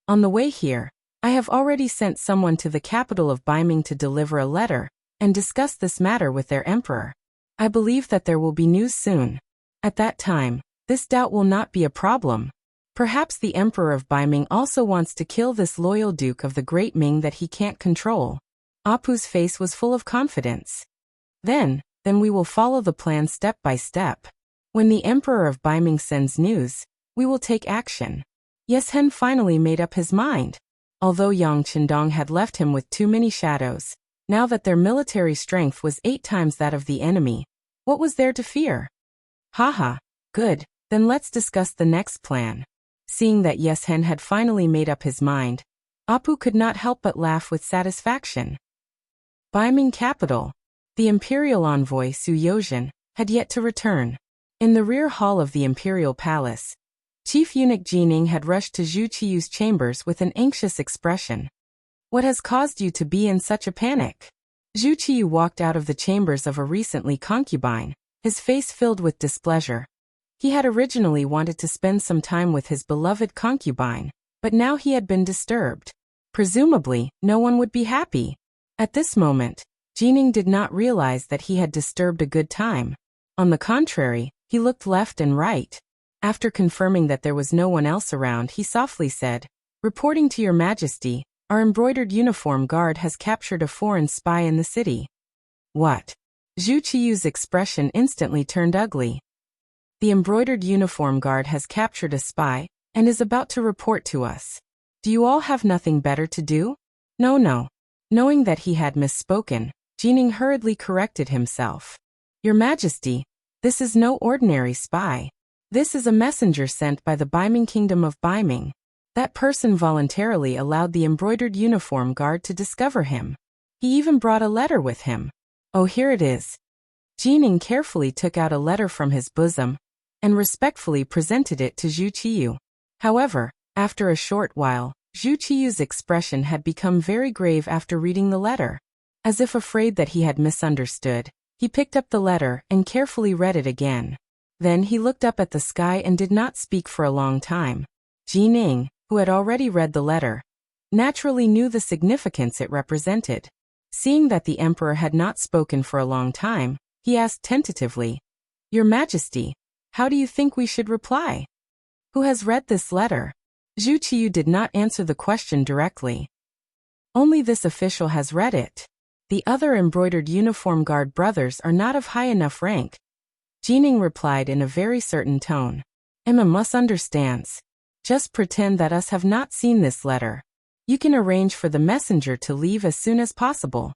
On the way here, I have already sent someone to the capital of Beiming to deliver a letter, and discuss this matter with their emperor. I believe that there will be news soon. At that time, this doubt will not be a problem. Perhaps the emperor of Beiming also wants to kill this loyal duke of the Great Ming that he can't control. Apu's face was full of confidence. Then we will follow the plan step by step. When the emperor of Beiming sends news, we will take action. Yeshen finally made up his mind. Although Yang Chendong had left him with too many shadows, now that their military strength was 8 times that of the enemy, what was there to fear? Haha, good, then let's discuss the next plan. Seeing that Yeshen had finally made up his mind, Apu could not help but laugh with satisfaction. Beiming capital. The imperial envoy Su Yozhen had yet to return. In the rear hall of the imperial palace, Chief Eunuch Jining had rushed to Zhu Qiyu's chambers with an anxious expression. What has caused you to be in such a panic? Zhu Qiyu walked out of the chambers of a recently concubine, his face filled with displeasure. He had originally wanted to spend some time with his beloved concubine, but now he had been disturbed. Presumably, no one would be happy. At this moment, Jining did not realize that he had disturbed a good time. On the contrary, he looked left and right. After confirming that there was no one else around, he softly said, "Reporting to your majesty, our embroidered uniform guard has captured a foreign spy in the city." What? Zhu Qiyu's expression instantly turned ugly. The embroidered uniform guard has captured a spy, and is about to report to us. Do you all have nothing better to do? No. Knowing that he had misspoken, Jining hurriedly corrected himself. Your Majesty, this is no ordinary spy. This is a messenger sent by the Beiming Kingdom of Beiming. That person voluntarily allowed the embroidered uniform guard to discover him. He even brought a letter with him. Oh, here it is. Jining carefully took out a letter from his bosom, and respectfully presented it to Zhu Qiyu. However, after a short while, Zhu Qiyu's expression had become very grave after reading the letter. As if afraid that he had misunderstood, he picked up the letter and carefully read it again. Then he looked up at the sky and did not speak for a long time. Jining, who had already read the letter, naturally knew the significance it represented. Seeing that the emperor had not spoken for a long time, he asked tentatively, "Your Majesty, how do you think we should reply? Who has read this letter?" Zhu Qiyu did not answer the question directly. "Only this official has read it. The other embroidered uniform guard brothers are not of high enough rank," Jining replied in a very certain tone. "Emma misunderstands. Just pretend that us have not seen this letter. You can arrange for the messenger to leave as soon as possible."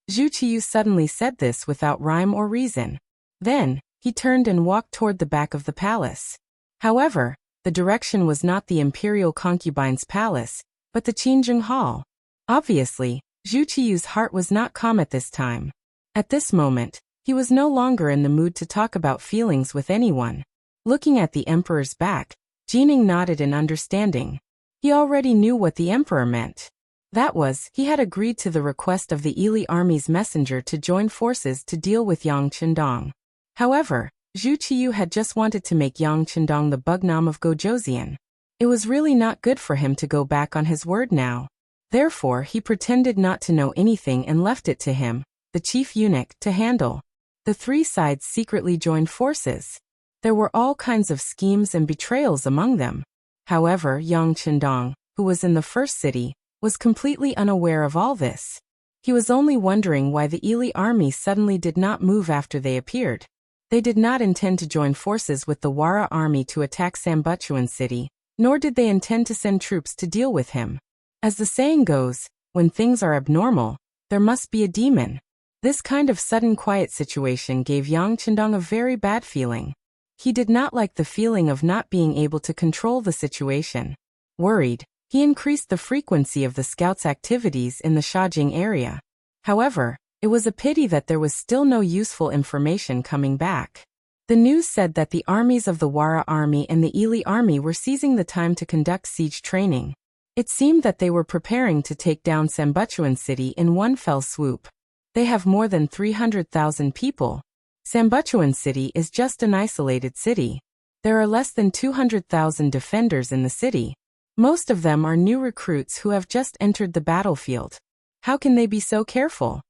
Zhu Qiyu suddenly said this without rhyme or reason. Then, he turned and walked toward the back of the palace. However, the direction was not the imperial concubine's palace, but the Qingjing Hall. Obviously, Zhu Qiyu's heart was not calm at this time. At this moment, he was no longer in the mood to talk about feelings with anyone. Looking at the emperor's back, Jining nodded in understanding. He already knew what the emperor meant. That was, he had agreed to the request of the Ili army's messenger to join forces to deal with Yang Qindong. However, Zhu Qiyu had just wanted to make Yang Qindong the Bugnam of Gojoseon. It was really not good for him to go back on his word now. Therefore, he pretended not to know anything and left it to him, the chief eunuch, to handle. The three sides secretly joined forces. There were all kinds of schemes and betrayals among them. However, Yang Qindong, who was in the first city, was completely unaware of all this. He was only wondering why the Ili army suddenly did not move after they appeared. They did not intend to join forces with the Wara army to attack Sambuchuan city, nor did they intend to send troops to deal with him. As the saying goes, when things are abnormal, there must be a demon. This kind of sudden quiet situation gave Yang Qindong a very bad feeling. He did not like the feeling of not being able to control the situation. Worried, he increased the frequency of the scouts' activities in the Shajing area. However, it was a pity that there was still no useful information coming back. The news said that the armies of the Wara army and the Ili army were seizing the time to conduct siege training. It seemed that they were preparing to take down Sambuchuan city in one fell swoop. They have more than 300,000 people. Sambuchuan city is just an isolated city. There are less than 200,000 defenders in the city. Most of them are new recruits who have just entered the battlefield. How can they be so careful?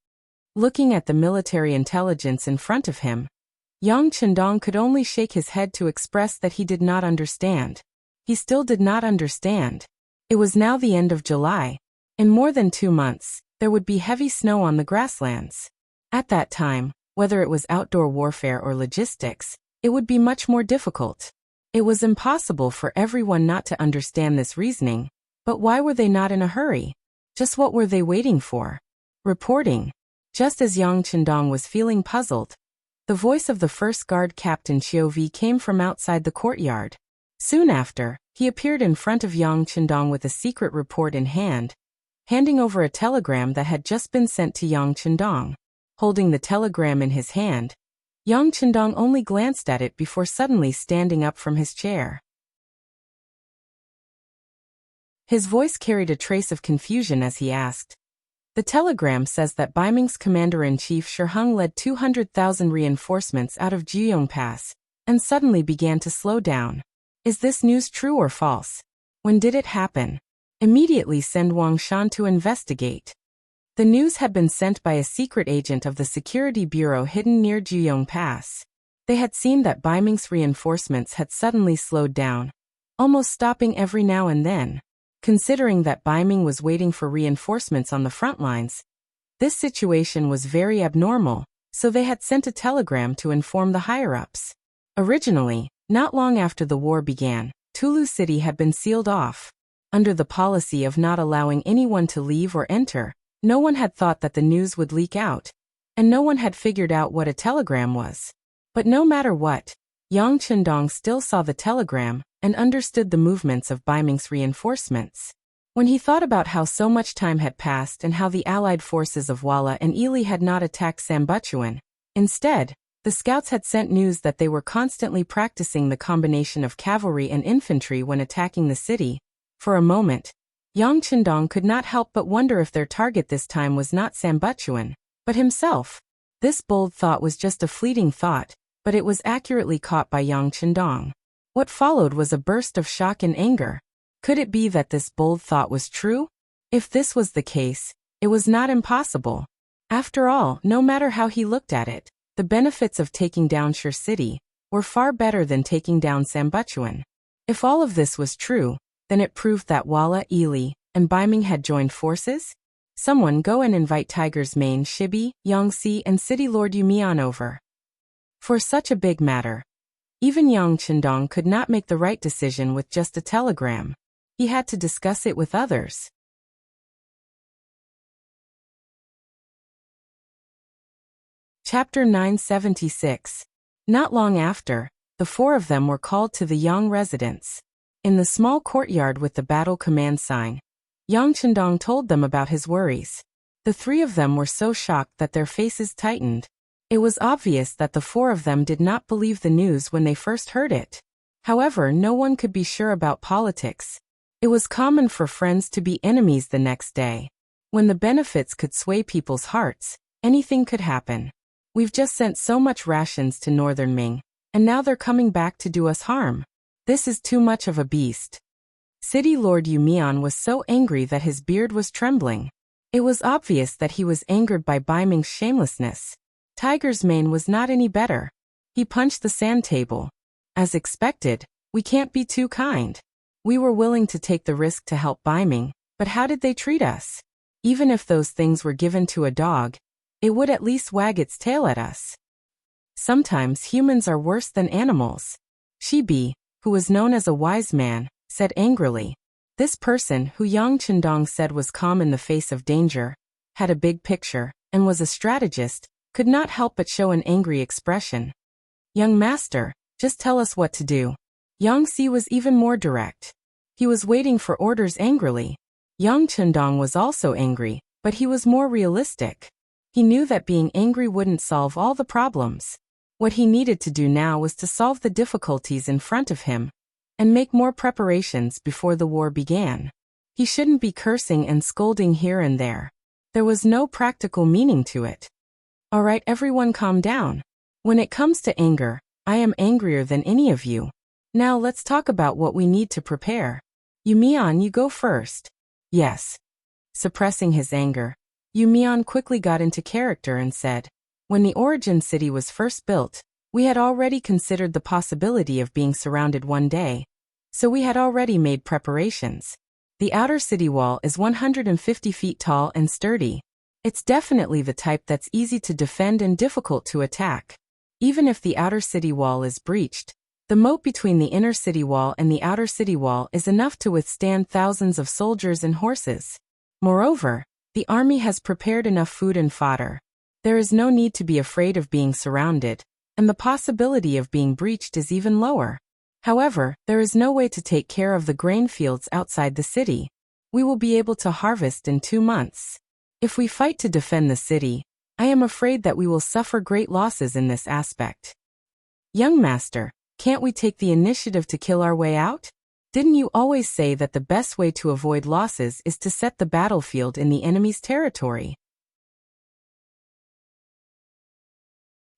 Looking at the military intelligence in front of him, Yang Qindong could only shake his head to express that he did not understand. He still did not understand. It was now the end of July. In more than 2 months, there would be heavy snow on the grasslands. At that time, whether it was outdoor warfare or logistics, it would be much more difficult. It was impossible for everyone not to understand this reasoning, but why were they not in a hurry? Just what were they waiting for? Reporting. Just as Yang Qindong was feeling puzzled, the voice of the first guard captain Xiuvi came from outside the courtyard. Soon after, he appeared in front of Yang Qindong with a secret report in hand, handing over a telegram that had just been sent to Yang Qindong. Holding the telegram in his hand, Yang Qindong only glanced at it before suddenly standing up from his chair. His voice carried a trace of confusion as he asked, "The telegram says that Baiming's commander-in-chief Shiheng led 200,000 reinforcements out of Juyong Pass, and suddenly began to slow down. Is this news true or false? When did it happen? Immediately send Wang Shan to investigate." The news had been sent by a secret agent of the Security Bureau hidden near Juyong Pass. They had seen that Baiming's reinforcements had suddenly slowed down, almost stopping every now and then. Considering that Baiming was waiting for reinforcements on the front lines, this situation was very abnormal, so they had sent a telegram to inform the higher-ups. Originally, not long after the war began, Tulu City had been sealed off. Under the policy of not allowing anyone to leave or enter, no one had thought that the news would leak out, and no one had figured out what a telegram was. But no matter what, Yang Qindong still saw the telegram and understood the movements of Baiming's reinforcements. When he thought about how so much time had passed and how the allied forces of Wala and Ili had not attacked Sambuchuan, instead, the scouts had sent news that they were constantly practicing the combination of cavalry and infantry when attacking the city. For a moment, Yang Qindong could not help but wonder if their target this time was not Sambuchuan, but himself. This bold thought was just a fleeting thought, but it was accurately caught by Yang Chendong. What followed was a burst of shock and anger. Could it be that this bold thought was true? If this was the case, it was not impossible. After all, no matter how he looked at it, the benefits of taking down Shur City were far better than taking down Sambuchuan. If all of this was true, then it proved that Walla, Ili, and Baiming had joined forces? Someone go and invite Tiger's Mane, Shibi, Yangtze, and City Lord Yumian over. For such a big matter, even Yang Chendong could not make the right decision with just a telegram. He had to discuss it with others. Chapter 976. Not long after, the four of them were called to the Yang residence. In the small courtyard with the battle command sign, Yang Chendong told them about his worries. The three of them were so shocked that their faces tightened. It was obvious that the four of them did not believe the news when they first heard it. However, no one could be sure about politics. It was common for friends to be enemies the next day. When the benefits could sway people's hearts, anything could happen. We've just sent so much rations to Northern Ming, and now they're coming back to do us harm. This is too much of a beast. City Lord Yumian was so angry that his beard was trembling. It was obvious that he was angered by Baiming's shamelessness. Tiger's Mane was not any better. He punched the sand table. As expected, we can't be too kind. We were willing to take the risk to help Baiming, but how did they treat us? Even if those things were given to a dog, it would at least wag its tail at us. Sometimes humans are worse than animals. Shibi, who was known as a wise man, said angrily. This person, who Yang Chendong said was calm in the face of danger, had a big picture, and was a strategist, could not help but show an angry expression. Young master, just tell us what to do. Yangtze was even more direct. He was waiting for orders angrily. Yang Chendong was also angry, but he was more realistic. He knew that being angry wouldn't solve all the problems. What he needed to do now was to solve the difficulties in front of him, and make more preparations before the war began. He shouldn't be cursing and scolding here and there. There was no practical meaning to it. All right, everyone, calm down. When it comes to anger, I am angrier than any of you. Now let's talk about what we need to prepare. Yumian, you go first. Yes. Suppressing his anger, Yumian quickly got into character and said, when the origin city was first built, we had already considered the possibility of being surrounded one day, so we had already made preparations. The outer city wall is 150 feet tall and sturdy. It's definitely the type that's easy to defend and difficult to attack. Even if the outer city wall is breached, the moat between the inner city wall and the outer city wall is enough to withstand thousands of soldiers and horses. Moreover, the army has prepared enough food and fodder. There is no need to be afraid of being surrounded, and the possibility of being breached is even lower. However, there is no way to take care of the grain fields outside the city. We will be able to harvest in 2 months. If we fight to defend the city, I am afraid that we will suffer great losses in this aspect. Young master, can't we take the initiative to kill our way out? Didn't you always say that the best way to avoid losses is to set the battlefield in the enemy's territory?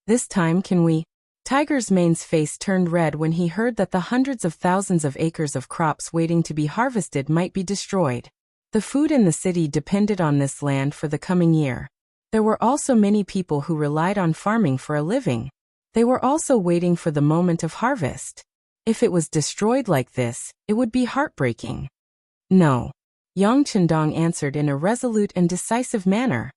This time can we? Tiger's Mane's face turned red when he heard that the hundreds of thousands of acres of crops waiting to be harvested might be destroyed. The food in the city depended on this land for the coming year. There were also many people who relied on farming for a living. They were also waiting for the moment of harvest. If it was destroyed like this, it would be heartbreaking. No. Yang Chendong answered in a resolute and decisive manner.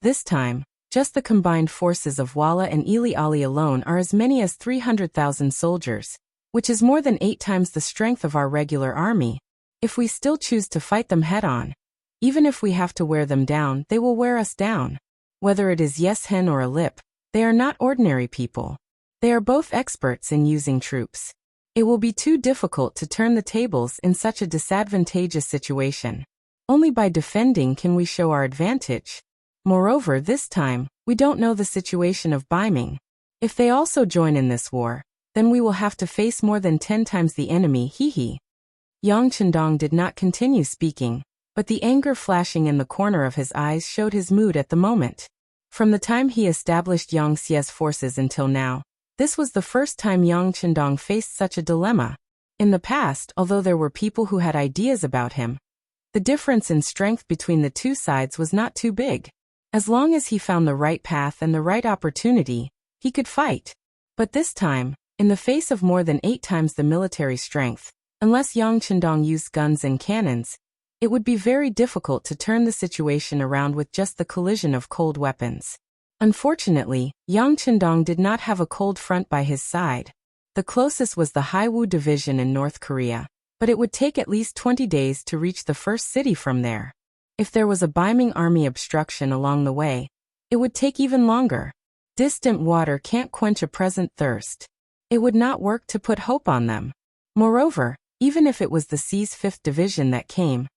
This time, just the combined forces of Walla and Ili Ali alone are as many as 300,000 soldiers, which is more than 8 times the strength of our regular army. If we still choose to fight them head-on, even if we have to wear them down, they will wear us down. Whether it is Yes Hen or a Lip, they are not ordinary people. They are both experts in using troops. It will be too difficult to turn the tables in such a disadvantageous situation. Only by defending can we show our advantage. Moreover, this time, we don't know the situation of Baiming. If they also join in this war, then we will have to face more than 10 times the enemy, hee. Yang Chendong did not continue speaking, but the anger flashing in the corner of his eyes showed his mood at the moment. From the time he established Yang Xie's forces until now, this was the first time Yang Chendong faced such a dilemma. In the past, although there were people who had ideas about him, the difference in strength between the two sides was not too big. As long as he found the right path and the right opportunity, he could fight. But this time, in the face of more than 8 times the military strength, unless Yang Chendong used guns and cannons, it would be very difficult to turn the situation around with just the collision of cold weapons. Unfortunately, Yang Chendong did not have a cold front by his side. The closest was the Haiwu Division in North Korea, but it would take at least 20 days to reach the first city from there. If there was a Beiming army obstruction along the way, it would take even longer. Distant water can't quench a present thirst. It would not work to put hope on them. Moreover, even if it was the C's 5th Division that came,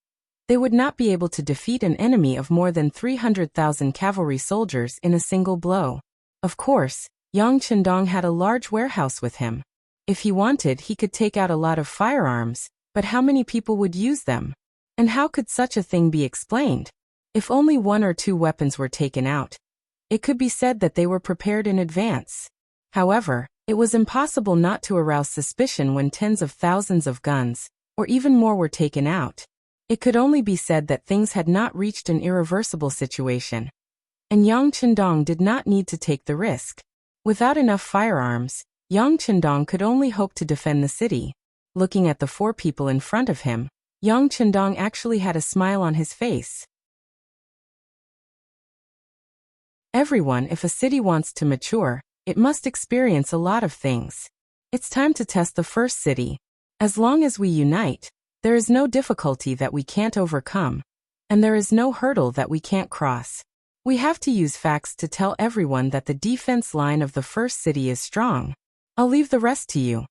they would not be able to defeat an enemy of more than 300,000 cavalry soldiers in a single blow. Of course, Yang Chendong had a large warehouse with him. If he wanted, he could take out a lot of firearms, but how many people would use them? And how could such a thing be explained? If only 1 or 2 weapons were taken out, it could be said that they were prepared in advance. However, it was impossible not to arouse suspicion when tens of thousands of guns, or even more, were taken out. It could only be said that things had not reached an irreversible situation. And Yang Chendong did not need to take the risk. Without enough firearms, Yang Chendong could only hope to defend the city. Looking at the 4 people in front of him, Yang Chendong actually had a smile on his face. Everyone, if a city wants to mature, it must experience a lot of things. It's time to test the first city. As long as we unite, there is no difficulty that we can't overcome, and there is no hurdle that we can't cross. We have to use facts to tell everyone that the defense line of the first city is strong. I'll leave the rest to you.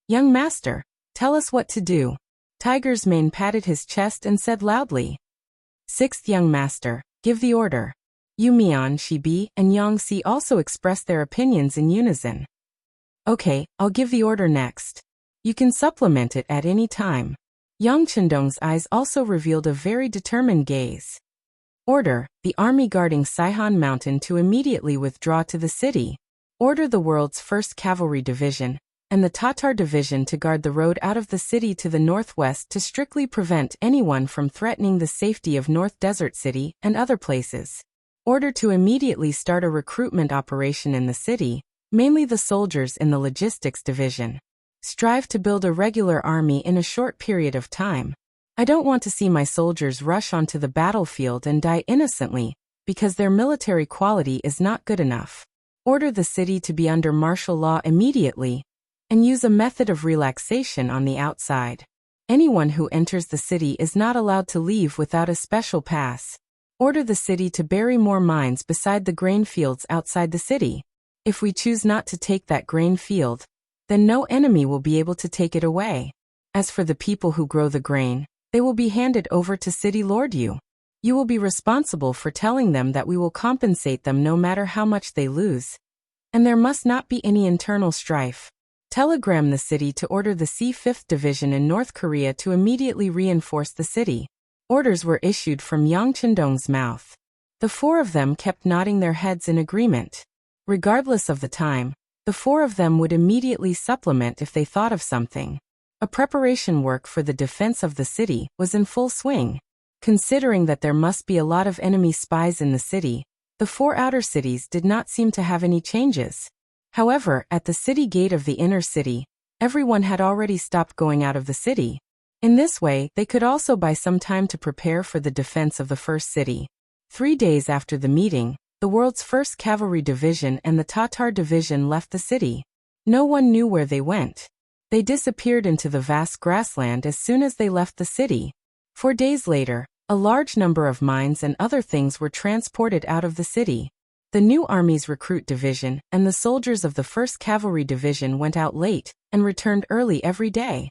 Young master, tell us what to do. Tiger's mane patted his chest and said loudly. 6th young master, give the order. Yu Mian, Shibi, and Yang Si also expressed their opinions in unison. Okay, I'll give the order next. You can supplement it at any time. Yang Chendong's eyes also revealed a very determined gaze. Order, the army guarding Saihan Mountain to immediately withdraw to the city. Order the world's 1st Cavalry Division, and the Tatar Division to guard the road out of the city to the northwest to strictly prevent anyone from threatening the safety of North Desert City and other places. Order to immediately start a recruitment operation in the city, mainly the soldiers in the Logistics Division. Strive to build a regular army in a short period of time. I don't want to see my soldiers rush onto the battlefield and die innocently, because their military quality is not good enough. Order the city to be under martial law immediately, and use a method of relaxation on the outside. Anyone who enters the city is not allowed to leave without a special pass. Order the city to bury more mines beside the grain fields outside the city. If we choose not to take that grain field, then no enemy will be able to take it away. As for the people who grow the grain, they will be handed over to City Lord Yu. You will be responsible for telling them that we will compensate them no matter how much they lose. And there must not be any internal strife. Telegram the city to order the C5th Division in North Korea to immediately reinforce the city. Orders were issued from Yang Chendong's mouth. The 4 of them kept nodding their heads in agreement. Regardless of the time, the 4 of them would immediately supplement if they thought of something. A preparation work for the defense of the city was in full swing. Considering that there must be a lot of enemy spies in the city, the 4 outer cities did not seem to have any changes. However, at the city gate of the inner city, everyone had already stopped going out of the city. In this way, they could also buy some time to prepare for the defense of the first city. 3 days after the meeting, the world's 1st Cavalry Division and the Tatar Division left the city. No one knew where they went. They disappeared into the vast grassland as soon as they left the city. 4 days later, a large number of mines and other things were transported out of the city. The new Army's Recruit Division and the soldiers of the 1st Cavalry Division went out late and returned early every day.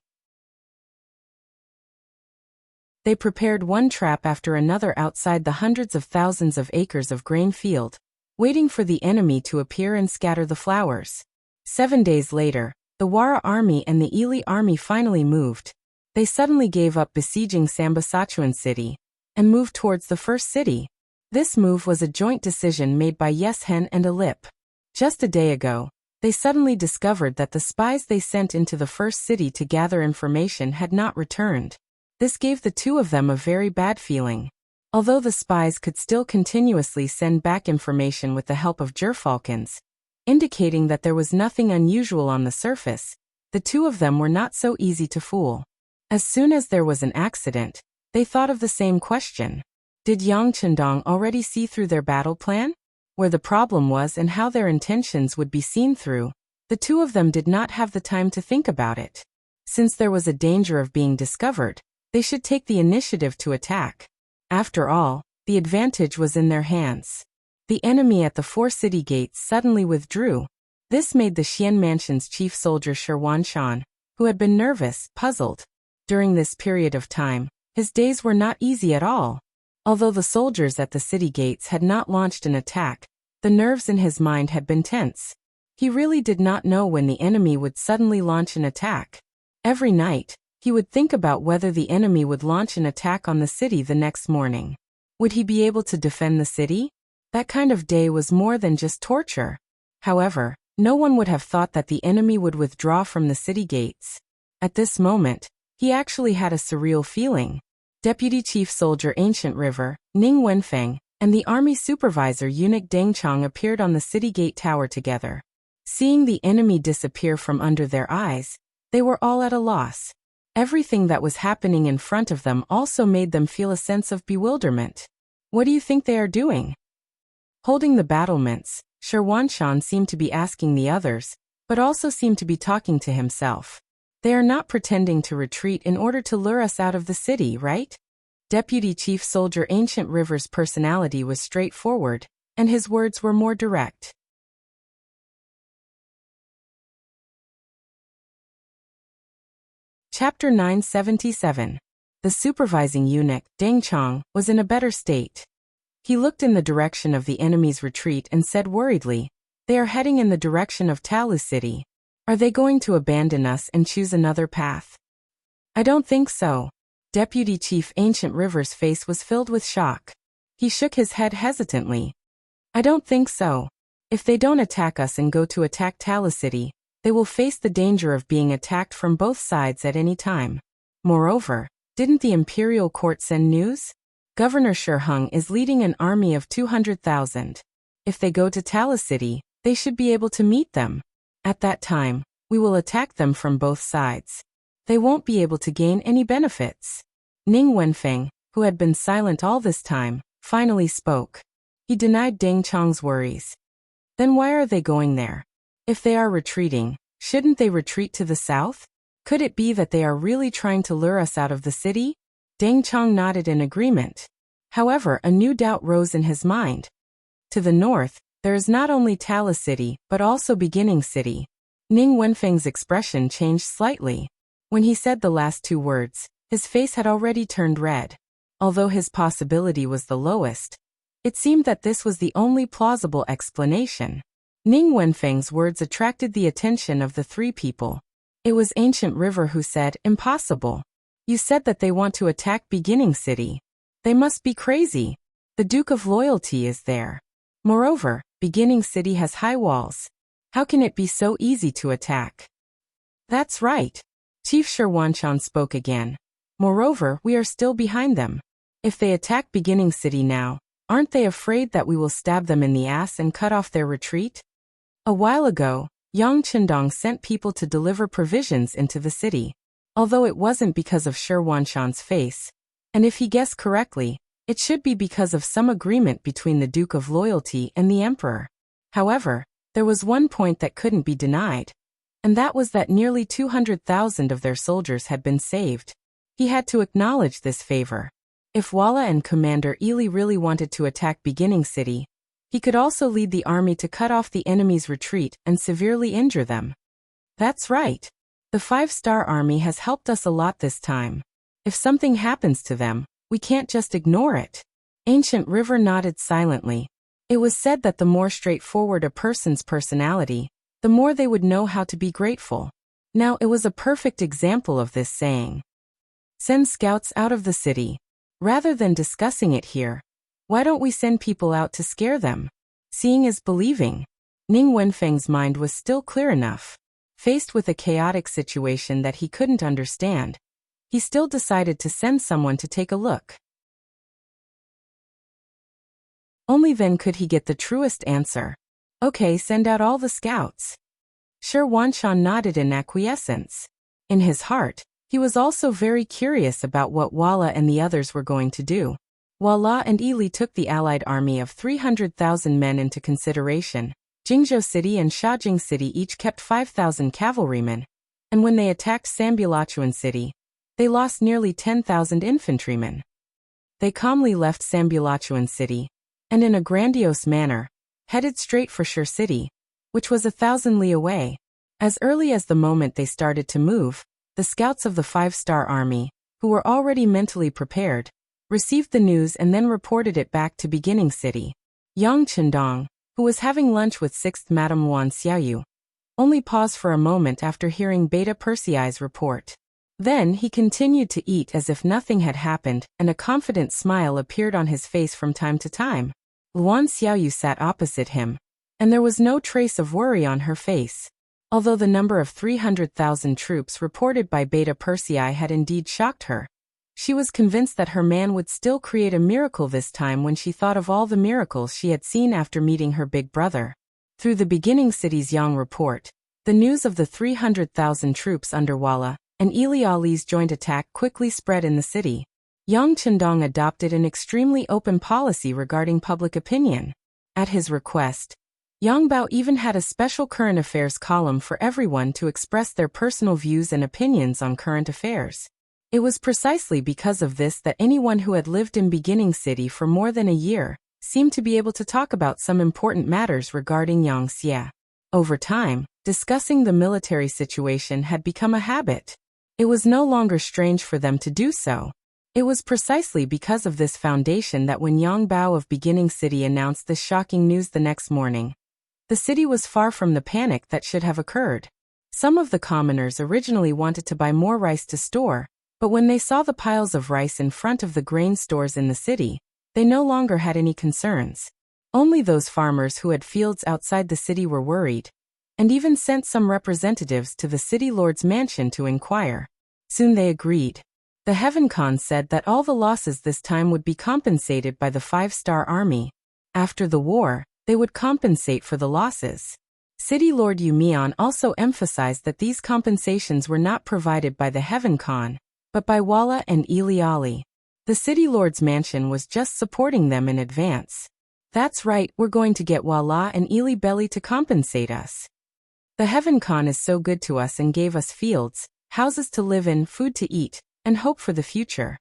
They prepared one trap after another outside the hundreds of thousands of acres of grain field, waiting for the enemy to appear and scatter the flowers. 7 days later, the Wara army and the Ili army finally moved. They suddenly gave up besieging Sambasachuan city and moved towards the first city. This move was a joint decision made by Yes Hen and Alip. Just a day ago, they suddenly discovered that the spies they sent into the first city to gather information had not returned. This gave the two of them a very bad feeling. Although the spies could still continuously send back information with the help of gerfalcons, indicating that there was nothing unusual on the surface, the two of them were not so easy to fool. As soon as there was an accident, they thought of the same question. Did Yang Chendong already see through their battle plan? Where the problem was and how their intentions would be seen through, the two of them did not have the time to think about it. Since there was a danger of being discovered, they should take the initiative to attack. After all, the advantage was in their hands. The enemy at the 4 city gates suddenly withdrew. This made the Xian Mansion's chief soldier Sherwan Shan, who had been nervous, puzzled. During this period of time, his days were not easy at all. Although the soldiers at the city gates had not launched an attack, the nerves in his mind had been tense. He really did not know when the enemy would suddenly launch an attack. Every night, he would think about whether the enemy would launch an attack on the city the next morning. Would he be able to defend the city? That kind of day was more than just torture. However, no one would have thought that the enemy would withdraw from the city gates. At this moment, he actually had a surreal feeling. Deputy Chief Soldier Ancient River, Ning Wenfeng, and the army supervisor eunuch Deng Chong appeared on the city gate tower together. Seeing the enemy disappear from under their eyes, they were all at a loss. Everything that was happening in front of them also made them feel a sense of bewilderment. What do you think they are doing? Holding the battlements, Sherwan Shan seemed to be asking the others, but also seemed to be talking to himself. They are not pretending to retreat in order to lure us out of the city, right? Deputy Chief Soldier Ancient River's personality was straightforward, and his words were more direct. Chapter 977. The supervising eunuch, Deng Chong, was in a better state. He looked in the direction of the enemy's retreat and said worriedly, "They are heading in the direction of Talu City. Are they going to abandon us and choose another path?" "I don't think so." Deputy Chief Ancient River's face was filled with shock. He shook his head hesitantly. "I don't think so. If they don't attack us and go to attack Talu City, they will face the danger of being attacked from both sides at any time. Moreover, didn't the imperial court send news? Governor Shiheng is leading an army of 200,000. If they go to Talu City, they should be able to meet them. At that time, we will attack them from both sides. They won't be able to gain any benefits." Ning Wenfeng, who had been silent all this time, finally spoke. He denied Deng Chong's worries. "Then why are they going there? If they are retreating, shouldn't they retreat to the south? Could it be that they are really trying to lure us out of the city?" Deng Chong nodded in agreement. However, a new doubt rose in his mind. To the north, there is not only Talu City, but also Beginning City. Ning Wenfeng's expression changed slightly. When he said the last 2 words, his face had already turned red. Although his possibility was the lowest, it seemed that this was the only plausible explanation. Ning Wenfeng's words attracted the attention of the 3 people. It was Ancient River who said, "Impossible. You said that they want to attack Beginning City. They must be crazy. The Duke of Loyalty is there. Moreover, Beginning City has high walls. How can it be so easy to attack?" "That's right." Chief Sherwanshan spoke again. "Moreover, we are still behind them. If they attack Beginning City now, aren't they afraid that we will stab them in the ass and cut off their retreat?" A while ago, Yang Chendong sent people to deliver provisions into the city. Although it wasn't because of Sherwanshan's face, and if he guessed correctly, it should be because of some agreement between the Duke of Loyalty and the Emperor. However, there was one point that couldn't be denied, and that was that nearly 200,000 of their soldiers had been saved. He had to acknowledge this favor. If Walla and Commander Ely really wanted to attack Beginning City, he could also lead the army to cut off the enemy's retreat and severely injure them. "That's right. The 5-star army has helped us a lot this time. If something happens to them, we can't just ignore it." Ancient River nodded silently. It was said that the more straightforward a person's personality, the more they would know how to be grateful. Now it was a perfect example of this saying. "Send scouts out of the city." Rather than discussing it here, Why don't we send people out to scare them? Seeing is believing. Ning Wenfeng's mind was still clear enough. Faced with a chaotic situation that he couldn't understand, he still decided to send someone to take a look. Only then could he get the truest answer. Okay, send out all the scouts. Sure, Wanshan nodded in acquiescence. In his heart, he was also very curious about what Walla and the others were going to do. Walla and Ili took the allied army of 300,000 men into consideration. Jingzhou City and Shajing City each kept 5,000 cavalrymen, and when they attacked Sambulachuan City, they lost nearly 10,000 infantrymen. They calmly left Sambulachuan City, and in a grandiose manner, headed straight for Shur City, which was 1,000 li away. As early as the moment they started to move, the scouts of the 5-star army, who were already mentally prepared, received the news and then reported it back to Beginning City. Yang Chendong, who was having lunch with 6th Madame Wan Xiaoyu, only paused for a moment after hearing Beta Persei's report. Then he continued to eat as if nothing had happened, and a confident smile appeared on his face from time to time. Luan Xiaoyu sat opposite him, and there was no trace of worry on her face. Although the number of 300,000 troops reported by Beta Persei had indeed shocked her, she was convinced that her man would still create a miracle this time when she thought of all the miracles she had seen after meeting her big brother. Through the Beginning City's Yang report, the news of the 300,000 troops under Walla and Ili Ali's joint attack quickly spread in the city. Yang Chendong adopted an extremely open policy regarding public opinion. At his request, Yang Bao even had a special current affairs column for everyone to express their personal views and opinions on current affairs. It was precisely because of this that anyone who had lived in Beginning City for more than a year seemed to be able to talk about some important matters regarding Yangxia. Over time, discussing the military situation had become a habit. It was no longer strange for them to do so. It was precisely because of this foundation that when Yang Bao of Beginning City announced this shocking news the next morning, the city was far from the panic that should have occurred. Some of the commoners originally wanted to buy more rice to store, but when they saw the piles of rice in front of the grain stores in the city, they no longer had any concerns. Only those farmers who had fields outside the city were worried, and even sent some representatives to the city lord's mansion to inquire. Soon they agreed. The Heaven Khan said that all the losses this time would be compensated by the 5-star army. After the war, they would compensate for the losses. City Lord Yu Mian also emphasized that these compensations were not provided by the Heaven Khan, but by Walla and Ili Ali. The city lord's mansion was just supporting them in advance. That's right, we're going to get Walla and Ili Belly to compensate us. The Heaven Khan is so good to us and gave us fields, houses to live in, food to eat, and hope for the future.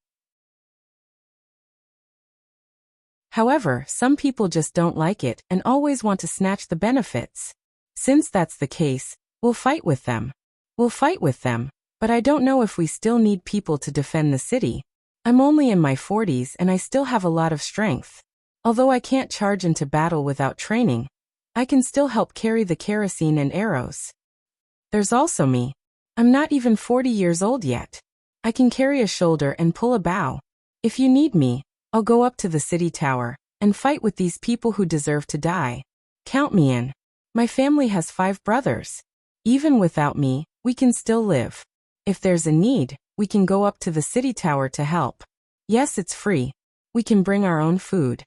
However, some people just don't like it and always want to snatch the benefits. Since that's the case, we'll fight with them. We'll fight with them, but I don't know if we still need people to defend the city. I'm only in my 40s and I still have a lot of strength. Although I can't charge into battle without training, I can still help carry the kerosene and arrows. There's also me. I'm not even 40 years old yet. I can carry a shoulder and pull a bow. If you need me, I'll go up to the city tower and fight with these people who deserve to die. Count me in. My family has 5 brothers. Even without me, we can still live. If there's a need, we can go up to the city tower to help. Yes, it's free. We can bring our own food.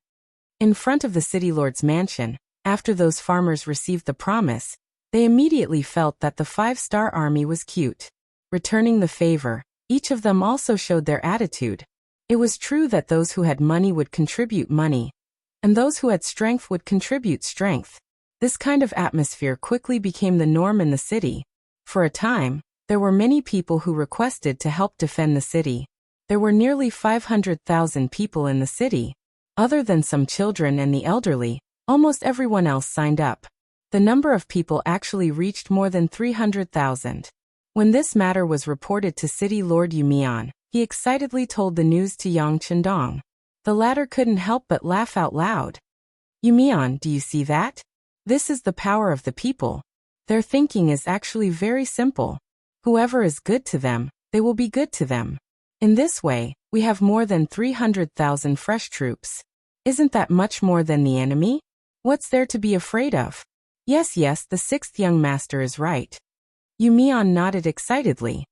In front of the city lord's mansion, after those farmers received the promise, they immediately felt that the 5-star army was cute. Returning the favor, each of them also showed their attitude. It was true that those who had money would contribute money, and those who had strength would contribute strength. This kind of atmosphere quickly became the norm in the city. For a time, there were many people who requested to help defend the city. There were nearly 500,000 people in the city. Other than some children and the elderly, almost everyone else signed up. The number of people actually reached more than 300,000. When this matter was reported to City Lord Yu Mian, he excitedly told the news to Yang Chendong. The latter couldn't help but laugh out loud. Yu Mian, do you see that? This is the power of the people. Their thinking is actually very simple. Whoever is good to them, they will be good to them. In this way, we have more than 300,000 fresh troops. Isn't that much more than the enemy? What's there to be afraid of? Yes, the sixth young master is right. Yu Mian nodded excitedly.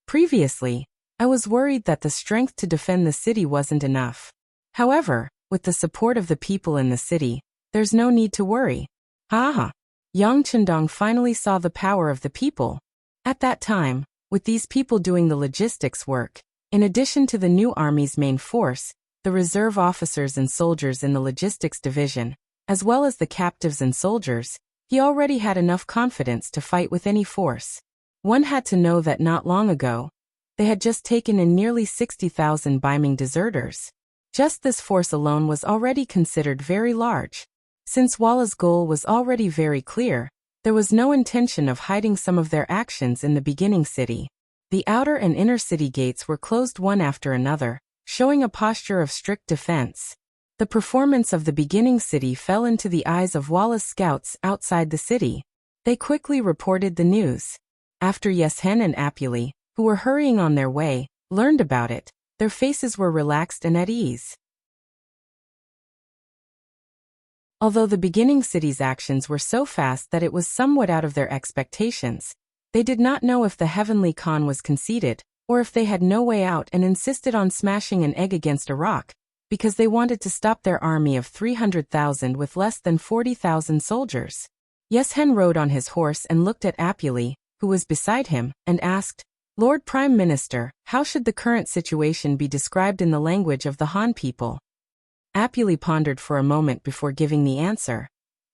Previously, I was worried that the strength to defend the city wasn't enough. However, with the support of the people in the city, there's no need to worry. Ha. Yang Chendong finally saw the power of the people. At that time, with these people doing the logistics work, in addition to the new army's main force, the reserve officers and soldiers in the logistics division, as well as the captives and soldiers, he already had enough confidence to fight with any force. One had to know that not long ago, they had just taken in nearly 60,000 Baiming deserters. Just this force alone was already considered very large. Since Walla's goal was already very clear, there was no intention of hiding some of their actions in the beginning city. The outer and inner city gates were closed one after another, showing a posture of strict defense. The performance of the beginning city fell into the eyes of Walla's scouts outside the city. They quickly reported the news. After Yeshen and Apuli, who were hurrying on their way, learned about it, their faces were relaxed and at ease. Although the beginning city's actions were so fast that it was somewhat out of their expectations, they did not know if the Heavenly Khan was conceited, or if they had no way out and insisted on smashing an egg against a rock, because they wanted to stop their army of 300,000 with less than 40,000 soldiers. Yeshen rode on his horse and looked at Apuli, who was beside him, and asked, Lord Prime Minister, how should the current situation be described in the language of the Han people? Apuli pondered for a moment before giving the answer.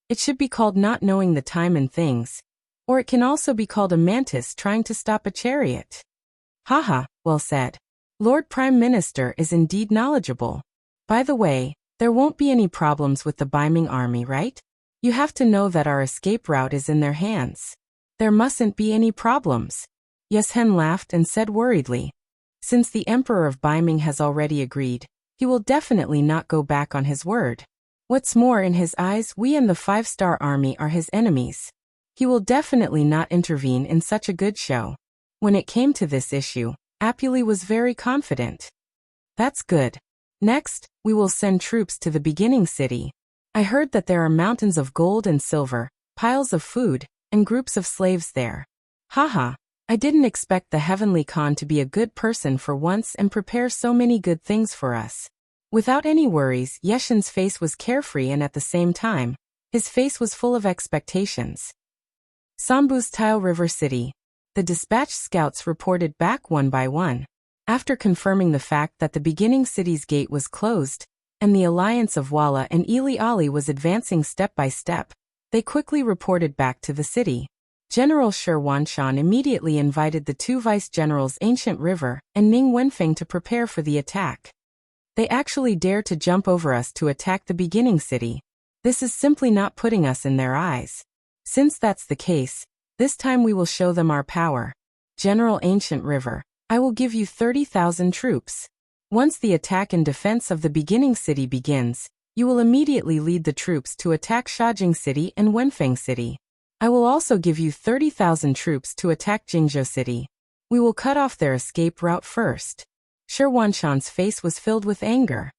It should be called not knowing the time and things, or it can also be called a mantis trying to stop a chariot. Haha, well said. Lord Prime Minister is indeed knowledgeable. By the way, there won't be any problems with the Baiming army, right? You have to know that our escape route is in their hands. There mustn't be any problems. Yeshen laughed and said worriedly. Since the Emperor of Baiming has already agreed, he will definitely not go back on his word. What's more, in his eyes, we and the 5-star army are his enemies. He will definitely not intervene in such a good show. When it came to this issue, Apuli was very confident. That's good. Next, we will send troops to the beginning city. I heard that there are mountains of gold and silver, piles of food, and groups of slaves there. Haha, I didn't expect the Heavenly Khan to be a good person for once and prepare so many good things for us. Without any worries, Yeshen's face was carefree and at the same time, his face was full of expectations. Sambu's Tile River City. The dispatched scouts reported back one by one. After confirming the fact that the beginning city's gate was closed, and the alliance of Walla and Ili Ali was advancing step by step, they quickly reported back to the city. General Shi Wanshan immediately invited the two vice-generals Ancient River and Ning Wenfeng to prepare for the attack. They actually dare to jump over us to attack the beginning city. This is simply not putting us in their eyes. Since that's the case, this time we will show them our power. General Ancient River, I will give you 30,000 troops. Once the attack and defense of the beginning city begins, you will immediately lead the troops to attack Shajing City and Wenfeng City. I will also give you 30,000 troops to attack Jingzhou City. We will cut off their escape route first. Shi Wanshan's face was filled with anger.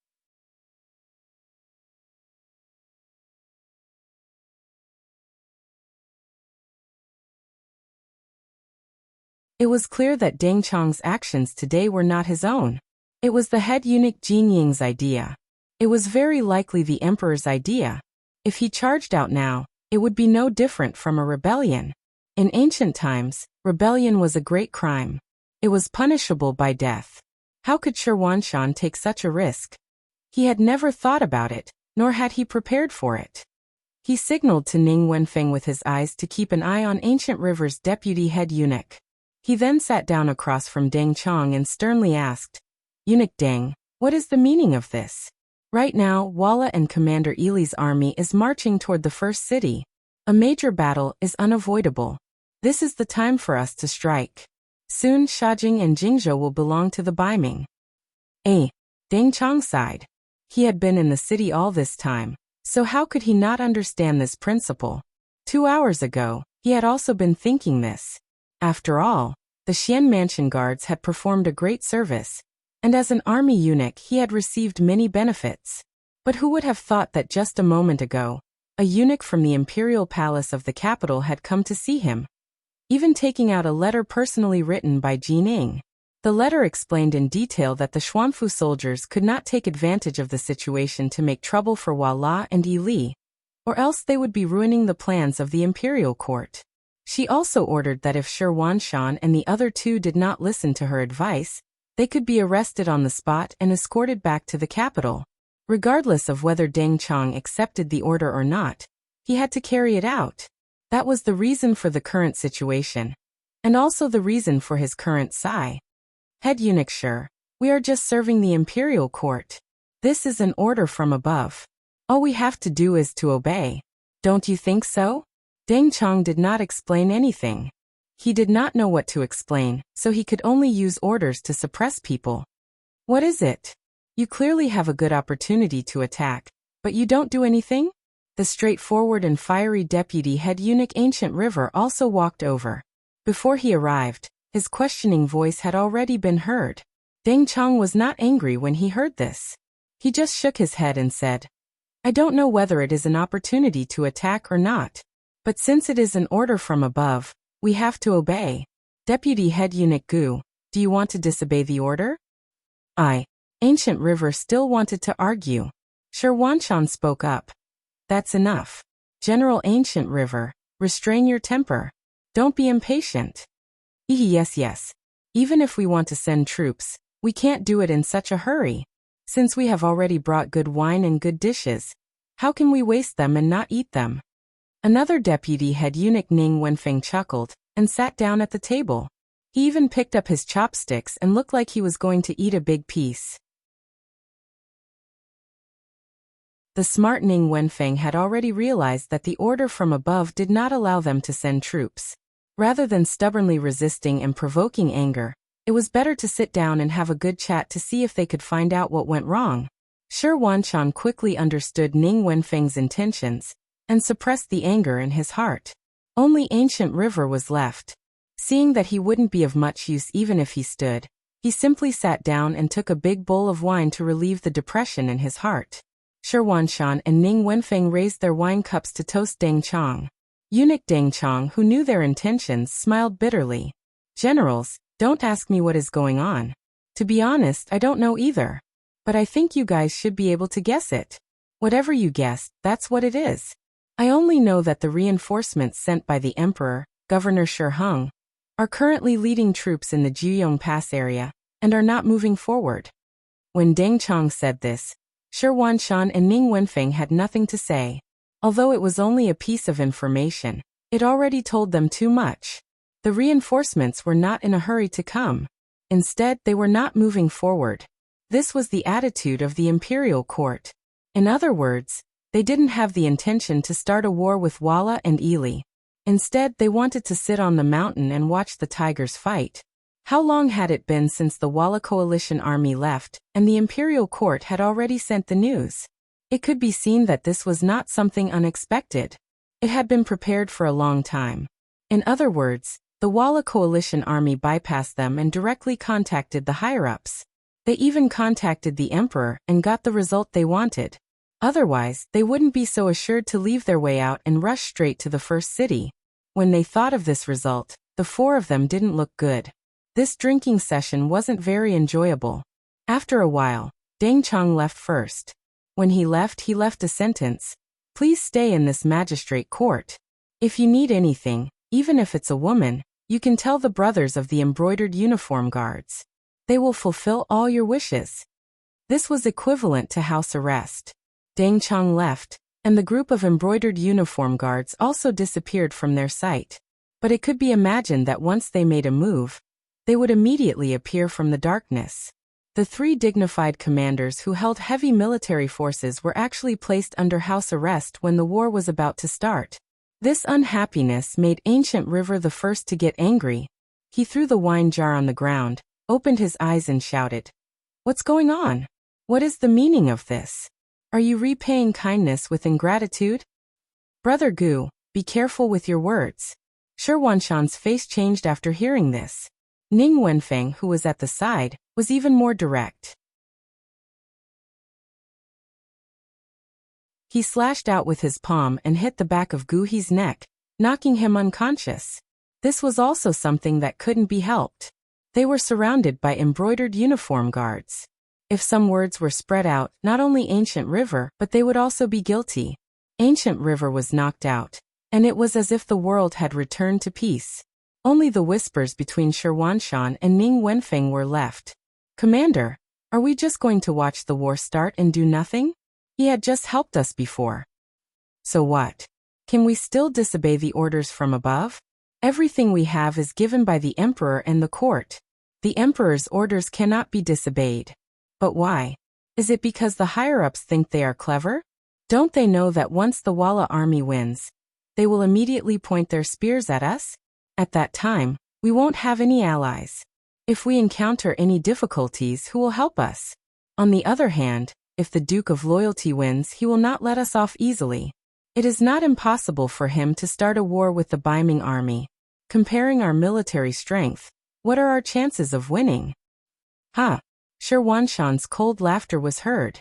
It was clear that Deng Chong's actions today were not his own. It was the head eunuch Jin Ying's idea. It was very likely the emperor's idea. If he charged out now, it would be no different from a rebellion. In ancient times, rebellion was a great crime. It was punishable by death. How could Shi Wanshan take such a risk? He had never thought about it, nor had he prepared for it. He signaled to Ning Wenfeng with his eyes to keep an eye on Ancient River's deputy head eunuch. He then sat down across from Deng Chong and sternly asked, Eunuch Deng, what is the meaning of this? Right now, Walla and Commander Ili's army is marching toward the first city. A major battle is unavoidable. This is the time for us to strike. Soon Shajing and Jingzhou will belong to the Baiming. Deng Chong sighed. He had been in the city all this time, so how could he not understand this principle? 2 hours ago, he had also been thinking this. After all, the Xian Mansion guards had performed a great service, and as an army eunuch he had received many benefits. But who would have thought that just a moment ago, a eunuch from the imperial palace of the capital had come to see him, even taking out a letter personally written by Jining. The letter explained in detail that the Xuanfu soldiers could not take advantage of the situation to make trouble for Wala and Yi Li, or else they would be ruining the plans of the imperial court. She also ordered that if Shi Wanshan and the other two did not listen to her advice, they could be arrested on the spot and escorted back to the capital. Regardless of whether Deng Chong accepted the order or not, he had to carry it out. That was the reason for the current situation, and also the reason for his current sigh. Head eunuch Shi, we are just serving the imperial court. This is an order from above. All we have to do is to obey. Don't you think so? Deng Chong did not explain anything. He did not know what to explain, so he could only use orders to suppress people. What is it? You clearly have a good opportunity to attack, but you don't do anything? The straightforward and fiery deputy head eunuch Ancient River also walked over. Before he arrived, his questioning voice had already been heard. Deng Chong was not angry when he heard this. He just shook his head and said, I don't know whether it is an opportunity to attack or not, but since it is an order from above, we have to obey. Deputy head eunuch Gu, do you want to disobey the order? Ancient River still wanted to argue. Shi Wanshan spoke up. That's enough. General Ancient River, restrain your temper. Don't be impatient. Yes. Even if we want to send troops, we can't do it in such a hurry. Since we have already brought good wine and good dishes, how can we waste them and not eat them? Another deputy head eunuch Ning Wenfeng chuckled and sat down at the table. He even picked up his chopsticks and looked like he was going to eat a big piece. The smart Ning Wenfeng had already realized that the order from above did not allow them to send troops. Rather than stubbornly resisting and provoking anger, it was better to sit down and have a good chat to see if they could find out what went wrong. Shi Wanshan quickly understood Ning Wenfeng's intentions and suppressed the anger in his heart. Only Ancient River was left. Seeing that he wouldn't be of much use even if he stood, he simply sat down and took a big bowl of wine to relieve the depression in his heart. Shi Wanshan and Ning Wenfeng raised their wine cups to toast Deng Chong. Eunuch Deng Chong, who knew their intentions, smiled bitterly. Generals, don't ask me what is going on. To be honest, I don't know either. But I think you guys should be able to guess it. Whatever you guessed, that's what it is. I only know that the reinforcements sent by the Emperor, Governor Shi Hung, are currently leading troops in the Juyong Pass area, and are not moving forward. When Deng Chong said this, Shi Wanshan and Ning Wenfeng had nothing to say. Although it was only a piece of information, it already told them too much. The reinforcements were not in a hurry to come. Instead, they were not moving forward. This was the attitude of the imperial court. In other words, they didn't have the intention to start a war with Wala and Yi Li. Instead, they wanted to sit on the mountain and watch the tigers fight. How long had it been since the Wala coalition army left, and the imperial court had already sent the news? It could be seen that this was not something unexpected. It had been prepared for a long time. In other words, the Wala coalition army bypassed them and directly contacted the higher-ups. They even contacted the emperor and got the result they wanted. Otherwise, they wouldn't be so assured to leave their way out and rush straight to the first city. When they thought of this result, the four of them didn't look good. This drinking session wasn't very enjoyable. After a while, Deng Chong left first. When he left a sentence. Please stay in this magistrate court. If you need anything, even if it's a woman, you can tell the brothers of the embroidered uniform guards. They will fulfill all your wishes. This was equivalent to house arrest. Deng Chong left, and the group of embroidered uniform guards also disappeared from their sight. But it could be imagined that once they made a move, they would immediately appear from the darkness. The three dignified commanders who held heavy military forces were actually placed under house arrest when the war was about to start. This unhappiness made Ancient River the first to get angry. He threw the wine jar on the ground, opened his eyes and shouted, "What's going on? What is the meaning of this? Are you repaying kindness with ingratitude? Brother Gu, be careful with your words." Shi Wanshan's face changed after hearing this. Ning Wenfeng, who was at the side, was even more direct. He slashed out with his palm and hit the back of Guhi's neck, knocking him unconscious. This was also something that couldn't be helped. They were surrounded by embroidered uniform guards. If some words were spread out, not only Ancient River, but they would also be guilty. Ancient River was knocked out, and it was as if the world had returned to peace. Only the whispers between Shirwanshan and Ning Wenfeng were left. "Commander, are we just going to watch the war start and do nothing? He had just helped us before. So what? Can we still disobey the orders from above? Everything we have is given by the emperor and the court. The emperor's orders cannot be disobeyed. But why? Is it because the higher-ups think they are clever? Don't they know that once the Walla army wins, they will immediately point their spears at us? At that time, we won't have any allies. If we encounter any difficulties, who will help us? On the other hand, if the Duke of Loyalty wins, he will not let us off easily. It is not impossible for him to start a war with the Baiming army. Comparing our military strength, what are our chances of winning?" "Ha!" Shirwanshan's cold laughter was heard.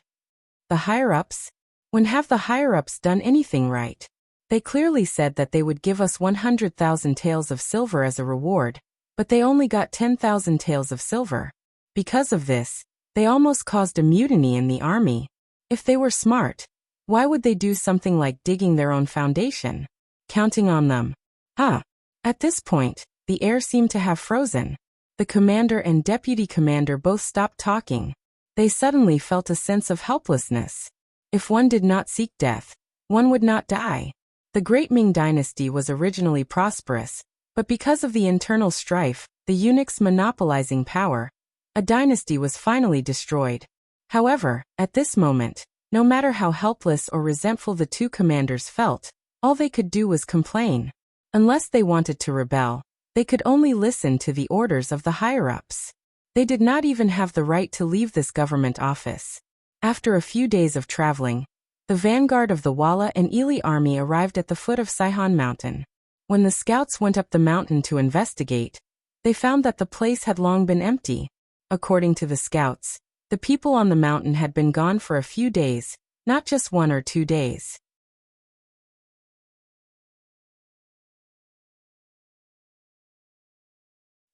"The higher-ups? When have the higher-ups done anything right? They clearly said that they would give us 100,000 taels of silver as a reward, but they only got 10,000 taels of silver. Because of this, they almost caused a mutiny in the army. If they were smart, why would they do something like digging their own foundation? Counting on them." "Ha!" At this point, the air seemed to have frozen. The commander and deputy commander both stopped talking. They suddenly felt a sense of helplessness. If one did not seek death, one would not die. The Great Ming Dynasty was originally prosperous, but because of the internal strife, the eunuchs monopolizing power, a dynasty was finally destroyed. However, at this moment, no matter how helpless or resentful the two commanders felt, all they could do was complain. Unless they wanted to rebel, they could only listen to the orders of the higher-ups. They did not even have the right to leave this government office. After a few days of traveling, the vanguard of the Walla and Ili army arrived at the foot of Saihan Mountain. When the scouts went up the mountain to investigate, they found that the place had long been empty. According to the scouts, the people on the mountain had been gone for a few days, not just 1 or 2 days.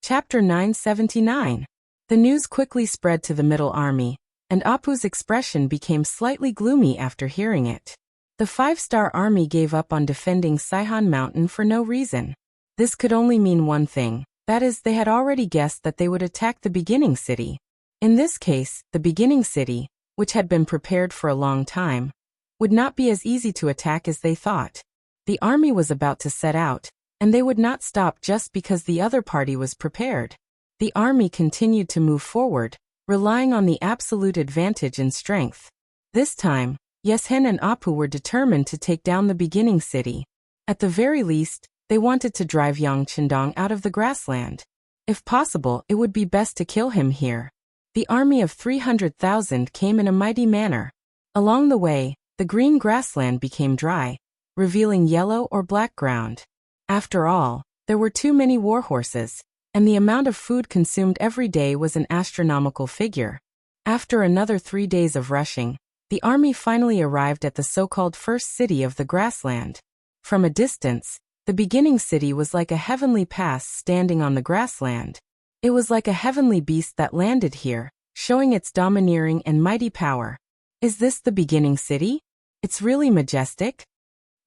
Chapter 979. The news quickly spread to the Middle Army, and Apu's expression became slightly gloomy after hearing it. The 5-star army gave up on defending Saihan Mountain for no reason. This could only mean one thing, that is, they had already guessed that they would attack the beginning city. In this case, the beginning city, which had been prepared for a long time, would not be as easy to attack as they thought. The army was about to set out, and they would not stop just because the other party was prepared. The army continued to move forward, relying on the absolute advantage in strength. This time, Yeshen and Apu were determined to take down the beginning city. At the very least, they wanted to drive Yang Qindong out of the grassland. If possible, it would be best to kill him here. The army of 300,000 came in a mighty manner. Along the way, the green grassland became dry, revealing yellow or black ground. After all, there were too many warhorses, and the amount of food consumed every day was an astronomical figure. After another 3 days of rushing, the army finally arrived at the so-called first city of the grassland. From a distance, the beginning city was like a heavenly pass standing on the grassland. It was like a heavenly beast that landed here, showing its domineering and mighty power. Is this the beginning city? It's really majestic.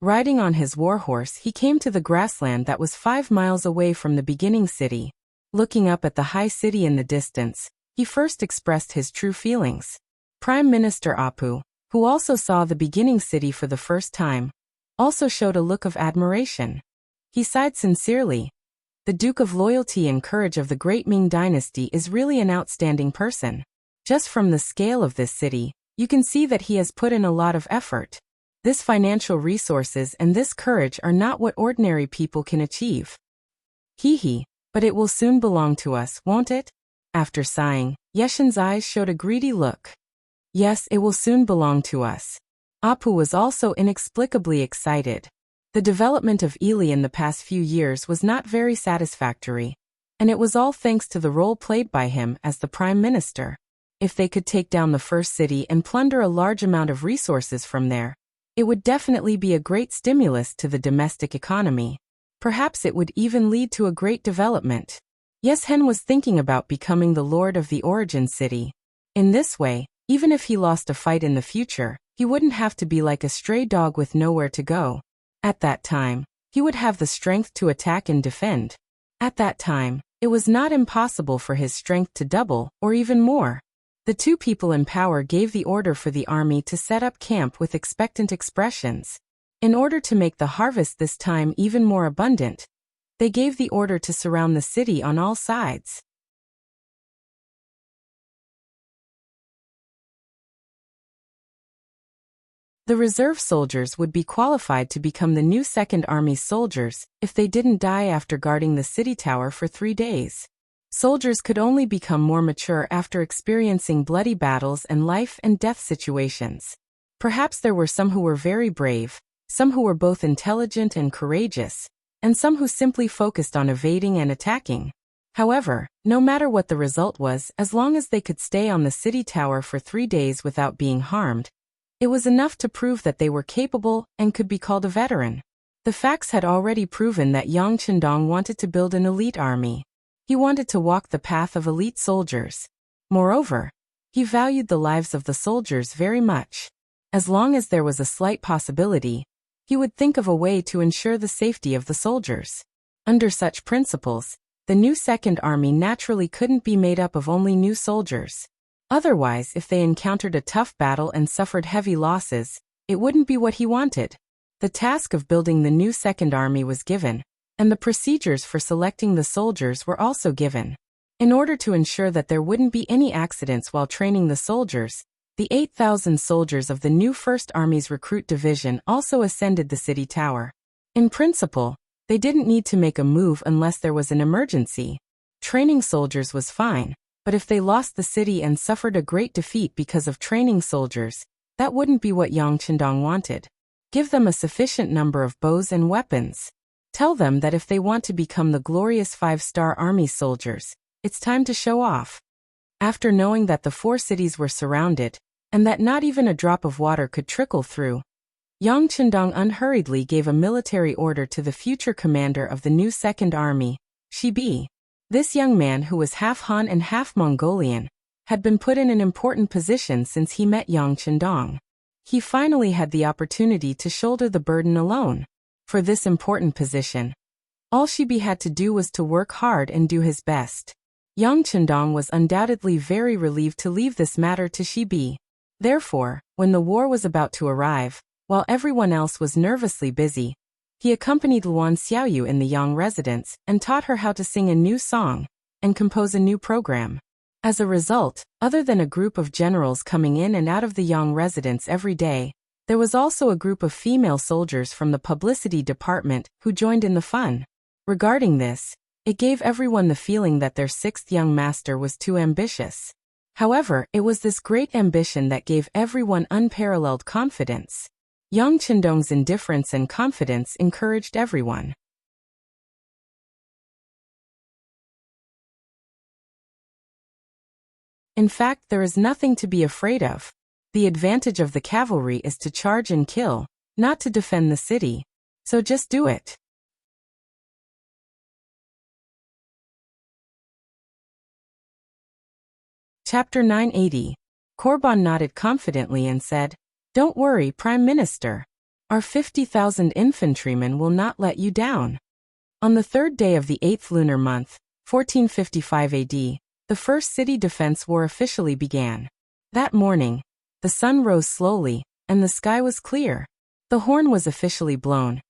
Riding on his warhorse, he came to the grassland that was 5 miles away from the beginning city. Looking up at the high city in the distance, he first expressed his true feelings. Prime Minister Apu, who also saw the beginning city for the first time, also showed a look of admiration. He sighed sincerely. The Duke of Loyalty and Courage of the Great Ming Dynasty is really an outstanding person. Just from the scale of this city, you can see that he has put in a lot of effort. This financial resources and this courage are not what ordinary people can achieve. Hee, but it will soon belong to us, won't it? After sighing, Yeshen's eyes showed a greedy look. Yes, it will soon belong to us. Apu was also inexplicably excited. The development of Ili in the past few years was not very satisfactory, and it was all thanks to the role played by him as the Prime Minister. If they could take down the first city and plunder a large amount of resources from there, It would definitely be a great stimulus to the domestic economy. Perhaps it would even lead to a great development. Yes, Hen was thinking about becoming the lord of the origin city. In this way, even if he lost a fight in the future, he wouldn't have to be like a stray dog with nowhere to go. At that time, he would have the strength to attack and defend. At that time, it was not impossible for his strength to double, or even more. The two people in power gave the order for the army to set up camp with expectant expressions. In order to make the harvest this time even more abundant, they gave the order to surround the city on all sides. The reserve soldiers would be qualified to become the new Second Army's soldiers if they didn't die after guarding the city tower for 3 days. Soldiers could only become more mature after experiencing bloody battles and life and death situations. Perhaps there were some who were very brave, some who were both intelligent and courageous, and some who simply focused on evading and attacking. However, no matter what the result was, as long as they could stay on the city tower for 3 days without being harmed, it was enough to prove that they were capable and could be called a veteran. The facts had already proven that Yang Chendong wanted to build an elite army. He wanted to walk the path of elite soldiers. Moreover, he valued the lives of the soldiers very much. As long as there was a slight possibility, he would think of a way to ensure the safety of the soldiers. Under such principles, the new Second Army naturally couldn't be made up of only new soldiers. Otherwise, if they encountered a tough battle and suffered heavy losses, it wouldn't be what he wanted. The task of building the new Second Army was given, and the procedures for selecting the soldiers were also given. In order to ensure that there wouldn't be any accidents while training the soldiers, the 8,000 soldiers of the new First Army's recruit division also ascended the city tower. In principle, they didn't need to make a move unless there was an emergency. Training soldiers was fine. But if they lost the city and suffered a great defeat because of training soldiers, that wouldn't be what Yang Chendong wanted. Give them a sufficient number of bows and weapons. Tell them that if they want to become the glorious 5-star army soldiers, it's time to show off. After knowing that the 4 cities were surrounded, and that not even a drop of water could trickle through, Yang Chendong unhurriedly gave a military order to the future commander of the new Second Army, Shibi. This young man, who was half Han and half Mongolian, had been put in an important position since he met Yang Chendong. He finally had the opportunity to shoulder the burden alone. For this important position, all Shibi had to do was to work hard and do his best. Yang Chendong was undoubtedly very relieved to leave this matter to Shibi. Therefore, when the war was about to arrive, while everyone else was nervously busy, he accompanied Luan Xiaoyu in the Yang residence and taught her how to sing a new song and compose a new program. As a result, other than a group of generals coming in and out of the Yang residence every day, there was also a group of female soldiers from the publicity department who joined in the fun. Regarding this, it gave everyone the feeling that their 6th young master was too ambitious. However, it was this great ambition that gave everyone unparalleled confidence. Yang Chendong's indifference and confidence encouraged everyone. In fact, there is nothing to be afraid of. The advantage of the cavalry is to charge and kill, not to defend the city. So just do it. Chapter 980. Korban nodded confidently and said, "Don't worry, Prime Minister. Our 50,000 infantrymen will not let you down." On the 3rd day of the 8th lunar month, 1455 AD, the First City Defense War officially began. That morning, the sun rose slowly, and the sky was clear. The horn was officially blown,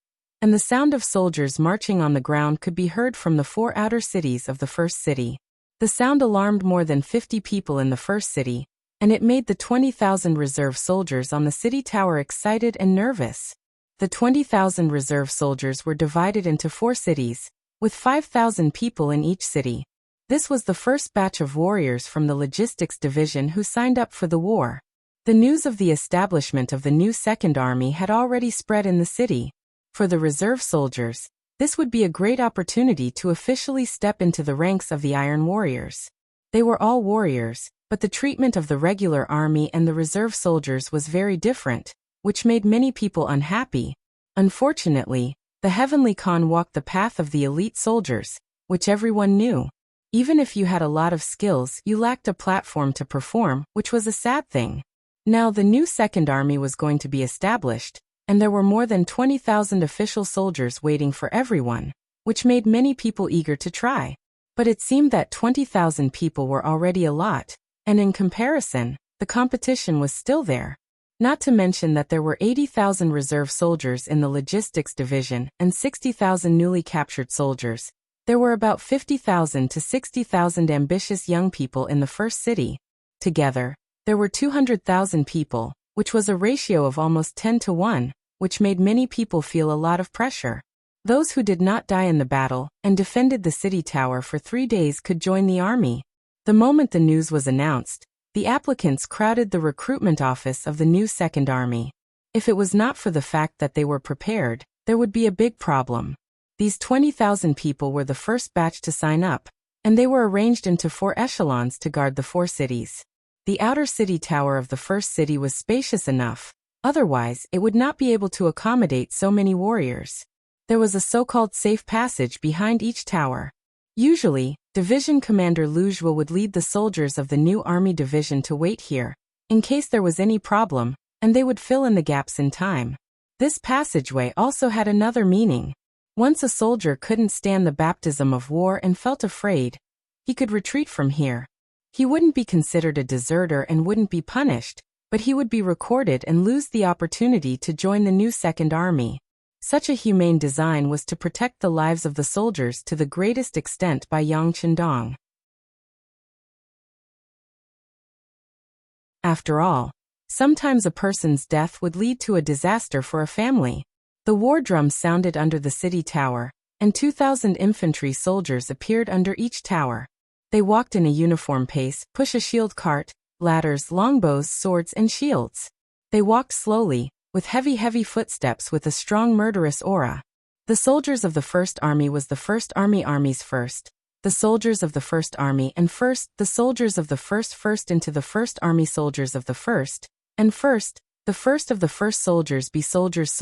and the sound of soldiers marching on the ground could be heard from the 4 outer cities of the first city. The sound alarmed more than 50 people in the first city, and it made the 20,000 reserve soldiers on the city tower excited and nervous. The 20,000 reserve soldiers were divided into 4 cities, with 5,000 people in each city. This was the first batch of warriors from the logistics division who signed up for the war. The news of the establishment of the new Second Army had already spread in the city. For the reserve soldiers, this would be a great opportunity to officially step into the ranks of the Iron Warriors. They were all warriors, but the treatment of the regular army and the reserve soldiers was very different. which made many people unhappy. Unfortunately, the Heavenly Khan walked the path of the elite soldiers, which everyone knew. Even if you had a lot of skills, you lacked a platform to perform, which was a sad thing. Now the new Second Army was going to be established, and there were more than 20,000 official soldiers waiting for everyone, which made many people eager to try. But it seemed that 20,000 people were already a lot, and in comparison, the competition was still there. Not to mention that there were 80,000 reserve soldiers in the logistics division and 60,000 newly captured soldiers. There were about 50,000 to 60,000 ambitious young people in the first city. Together, there were 200,000 people, which was a ratio of almost 10 to 1, which made many people feel a lot of pressure. Those who did not die in the battle and defended the city tower for 3 days could join the army. The moment the news was announced, the applicants crowded the recruitment office of the new Second Army. If it was not for the fact that they were prepared, there would be a big problem. These 20,000 people were the first batch to sign up, and they were arranged into 4 echelons to guard the 4 cities. The outer city tower of the first city was spacious enough, otherwise it would not be able to accommodate so many warriors. There was a so-called safe passage behind each tower. Usually, Division Commander Lujua would lead the soldiers of the new army division to wait here, in case there was any problem, and they would fill in the gaps in time. This passageway also had another meaning. Once a soldier couldn't stand the baptism of war and felt afraid, he could retreat from here. He wouldn't be considered a deserter and wouldn't be punished, but he would be recorded and lose the opportunity to join the new Second Army. Such a humane design was to protect the lives of the soldiers to the greatest extent by Yang Chendong. After all, sometimes a person's death would lead to a disaster for a family. The war drum sounded under the city tower, and 2,000 infantry soldiers appeared under each tower. They walked in a uniform pace, push a shield cart, ladders, longbows, swords, and shields. They walked slowly, with heavy footsteps with a strong murderous aura. The soldiers of the First Army was the First Army's first, the soldiers of the First Army and first, the soldiers of the first into the First Army soldiers of the first, and first, the first of the first soldiers be soldiers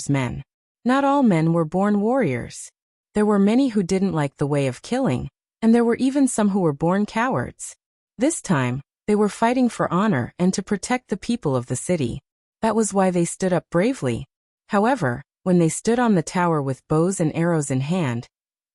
men. Not all men were born warriors. There were many who didn't like the way of killing, and there were even some who were born cowards. This time, they were fighting for honor and to protect the people of the city. That was why they stood up bravely. However, when they stood on the tower with bows and arrows in hand,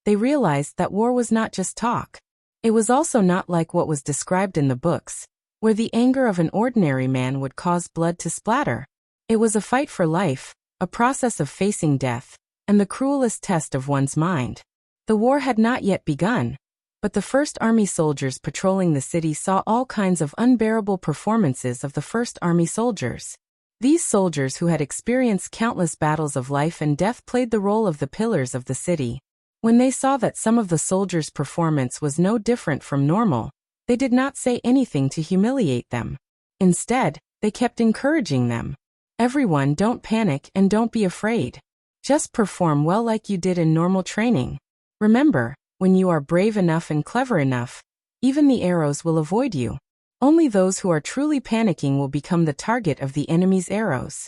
they realized that war was not just talk. It was also not like what was described in the books, where the anger of an ordinary man would cause blood to splatter. It was a fight for life, a process of facing death, and the cruelest test of one's mind. The war had not yet begun, but the First Army soldiers patrolling the city saw all kinds of unbearable performances of the First Army soldiers. These soldiers who had experienced countless battles of life and death played the role of the pillars of the city. When they saw that some of the soldiers' performance was no different from normal, they did not say anything to humiliate them. Instead, they kept encouraging them. Everyone, don't panic and don't be afraid. Just perform well like you did in normal training. Remember, when you are brave enough and clever enough, even the arrows will avoid you. Only those who are truly panicking will become the target of the enemy's arrows.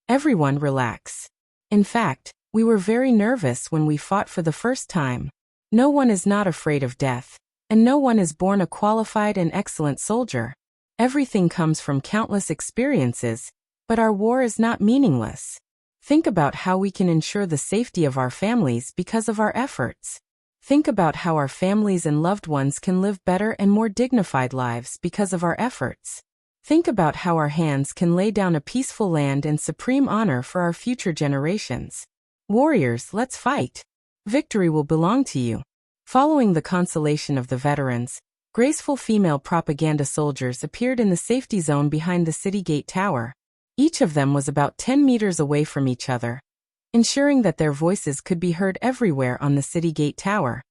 Everyone relax. In fact, we were very nervous when we fought for the first time. No one is not afraid of death, and no one is born a qualified and excellent soldier. Everything comes from countless experiences, but our war is not meaningless. Think about how we can ensure the safety of our families because of our efforts. Think about how our families and loved ones can live better and more dignified lives because of our efforts. Think about how our hands can lay down a peaceful land and supreme honor for our future generations. Warriors, let's fight. Victory will belong to you. Following the consolation of the veterans, graceful female propaganda soldiers appeared in the safety zone behind the city gate tower. Each of them was about 10 meters away from each other, ensuring that their voices could be heard everywhere on the city gate tower.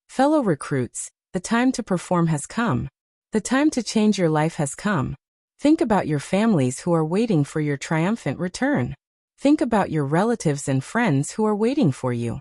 Fellow recruits, the time to perform has come. The time to change your life has come. Think about your families who are waiting for your triumphant return. Think about your relatives and friends who are waiting for you.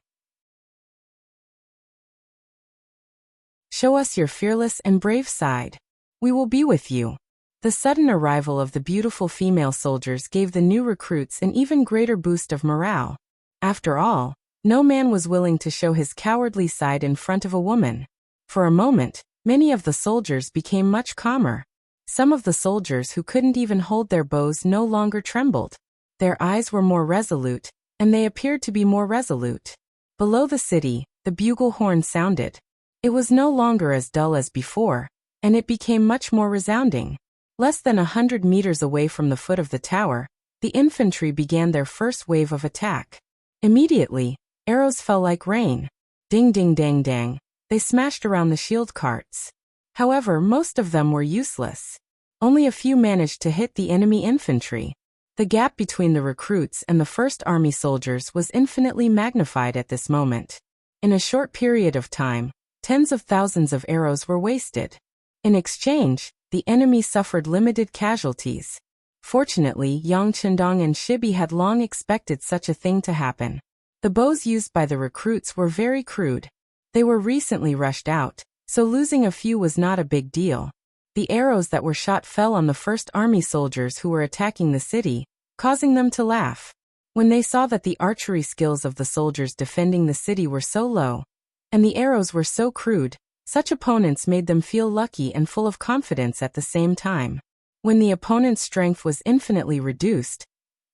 Show us your fearless and brave side. We will be with you. The sudden arrival of the beautiful female soldiers gave the new recruits an even greater boost of morale. After all, no man was willing to show his cowardly side in front of a woman. For a moment, many of the soldiers became much calmer. Some of the soldiers who couldn't even hold their bows no longer trembled. Their eyes were more resolute, and they appeared to be more resolute. Below the city, the bugle horn sounded. It was no longer as dull as before, and it became much more resounding. Less than 100 meters away from the foot of the tower, the infantry began their first wave of attack. Immediately, arrows fell like rain. Ding ding dang dang, they smashed around the shield carts. However, most of them were useless. Only a few managed to hit the enemy infantry. The gap between the recruits and the First Army soldiers was infinitely magnified at this moment. In a short period of time, tens of thousands of arrows were wasted. In exchange, the enemy suffered limited casualties. Fortunately, Yang Chendong and Shibi had long expected such a thing to happen. The bows used by the recruits were very crude. They were recently rushed out, so losing a few was not a big deal. The arrows that were shot fell on the First Army soldiers who were attacking the city, causing them to laugh. When they saw that the archery skills of the soldiers defending the city were so low, and the arrows were so crude, such opponents made them feel lucky and full of confidence at the same time. When the opponent's strength was infinitely reduced,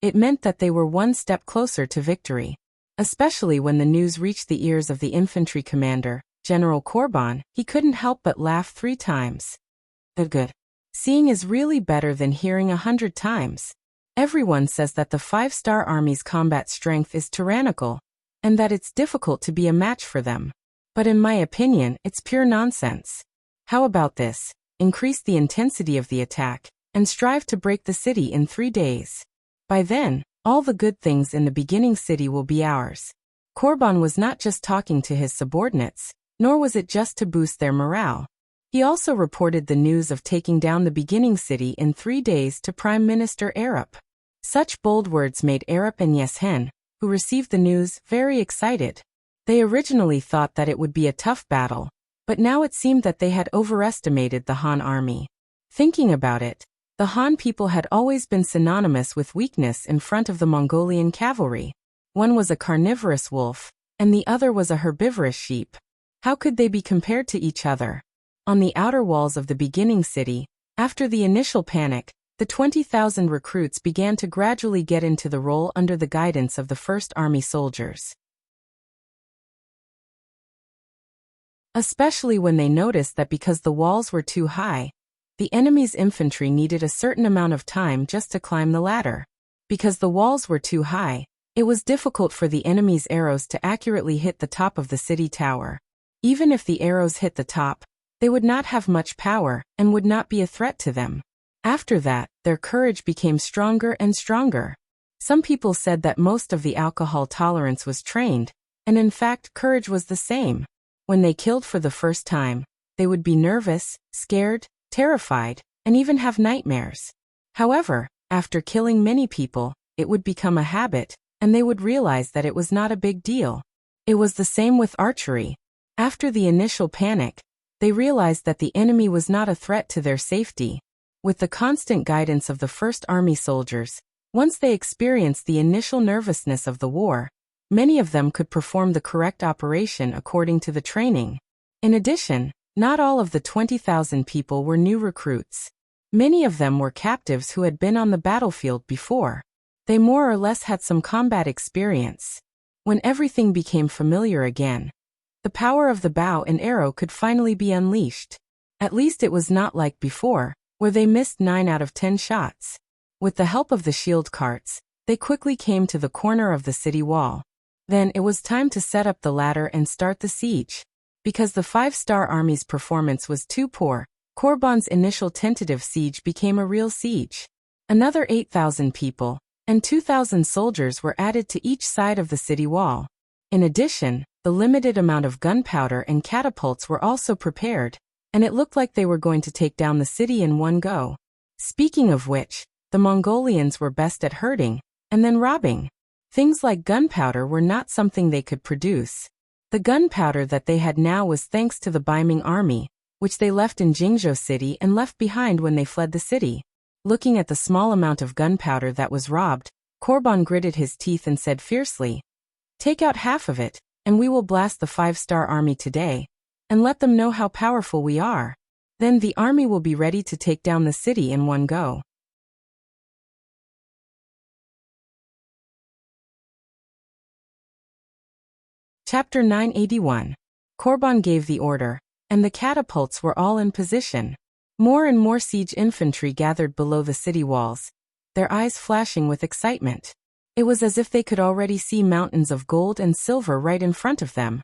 it meant that they were one step closer to victory. Especially when the news reached the ears of the infantry commander, General Korban, he couldn't help but laugh 3 times. Good. Seeing is really better than hearing 100 times. Everyone says that the 5-star Army's combat strength is tyrannical, and that it's difficult to be a match for them. But in my opinion, it's pure nonsense. How about this? Increase the intensity of the attack, and strive to break the city in 3 days. By then, all the good things in the beginning city will be ours. Korban was not just talking to his subordinates, nor was it just to boost their morale. He also reported the news of taking down the beginning city in 3 days to Prime Minister Arup. Such bold words made Arup and Yeshen, who received the news, very excited. They originally thought that it would be a tough battle, but now it seemed that they had overestimated the Han army. Thinking about it, the Han people had always been synonymous with weakness in front of the Mongolian cavalry. One was a carnivorous wolf, and the other was a herbivorous sheep. How could they be compared to each other? On the outer walls of the beginning city, after the initial panic, the 20,000 recruits began to gradually get into the role under the guidance of the First Army soldiers. Especially when they noticed that because the walls were too high, the enemy's infantry needed a certain amount of time just to climb the ladder. Because the walls were too high, it was difficult for the enemy's arrows to accurately hit the top of the city tower. Even if the arrows hit the top, they would not have much power and would not be a threat to them. After that, their courage became stronger and stronger. Some people said that most of the alcohol tolerance was trained, and in fact courage was the same. When they killed for the first time, they would be nervous, scared, terrified, and even have nightmares. However, after killing many people, it would become a habit, and they would realize that it was not a big deal. It was the same with archery. After the initial panic, they realized that the enemy was not a threat to their safety. With the constant guidance of the First Army soldiers, once they experienced the initial nervousness of the war, many of them could perform the correct operation according to the training. In addition, not all of the 20,000 people were new recruits. Many of them were captives who had been on the battlefield before. They more or less had some combat experience. When everything became familiar again, the power of the bow and arrow could finally be unleashed. At least it was not like before, where they missed 9 out of 10 shots. With the help of the shield carts, they quickly came to the corner of the city wall. Then it was time to set up the ladder and start the siege. Because the 5-star Army's performance was too poor, Korban's initial tentative siege became a real siege. Another 8,000 people and 2,000 soldiers were added to each side of the city wall. In addition, the limited amount of gunpowder and catapults were also prepared, and it looked like they were going to take down the city in one go. Speaking of which, the Mongolians were best at hurting, and then robbing. Things like gunpowder were not something they could produce. The gunpowder that they had now was thanks to the Baiming army, which they left in Jingzhou City and left behind when they fled the city. Looking at the small amount of gunpowder that was robbed, Korban gritted his teeth and said fiercely, "Take out half of it, and we will blast the 5-star army today, and let them know how powerful we are. Then the army will be ready to take down the city in one go." Chapter 981. Korban gave the order, and the catapults were all in position. More and more siege infantry gathered below the city walls, their eyes flashing with excitement. It was as if they could already see mountains of gold and silver right in front of them,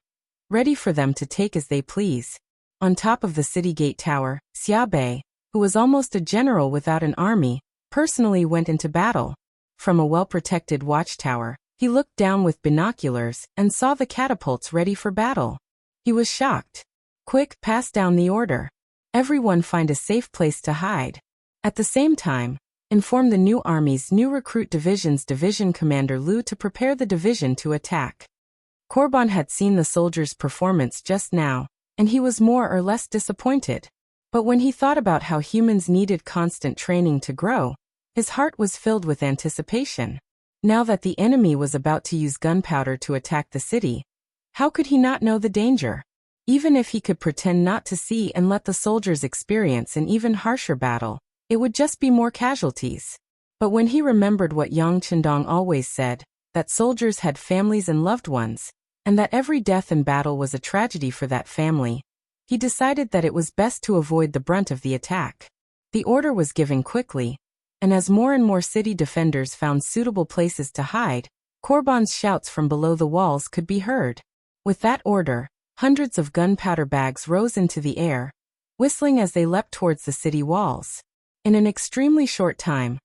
ready for them to take as they please. On top of the city gate tower, Xiaobei, who was almost a general without an army, personally went into battle. From a well-protected watchtower, he looked down with binoculars and saw the catapults ready for battle. He was shocked. "Quick, pass down the order. Everyone find a safe place to hide. At the same time, inform the new army's new recruit division's division commander Lu to prepare the division to attack." Korban had seen the soldiers' performance just now, and he was more or less disappointed. But when he thought about how humans needed constant training to grow, his heart was filled with anticipation. Now that the enemy was about to use gunpowder to attack the city, how could he not know the danger? Even if he could pretend not to see and let the soldiers experience an even harsher battle, it would just be more casualties. But when he remembered what Yang Chendong always said, that soldiers had families and loved ones, and that every death in battle was a tragedy for that family, he decided that it was best to avoid the brunt of the attack. The order was given quickly, and as more and more city defenders found suitable places to hide, Korban's shouts from below the walls could be heard. With that order, hundreds of gunpowder bags rose into the air, whistling as they leapt towards the city walls. In an extremely short time,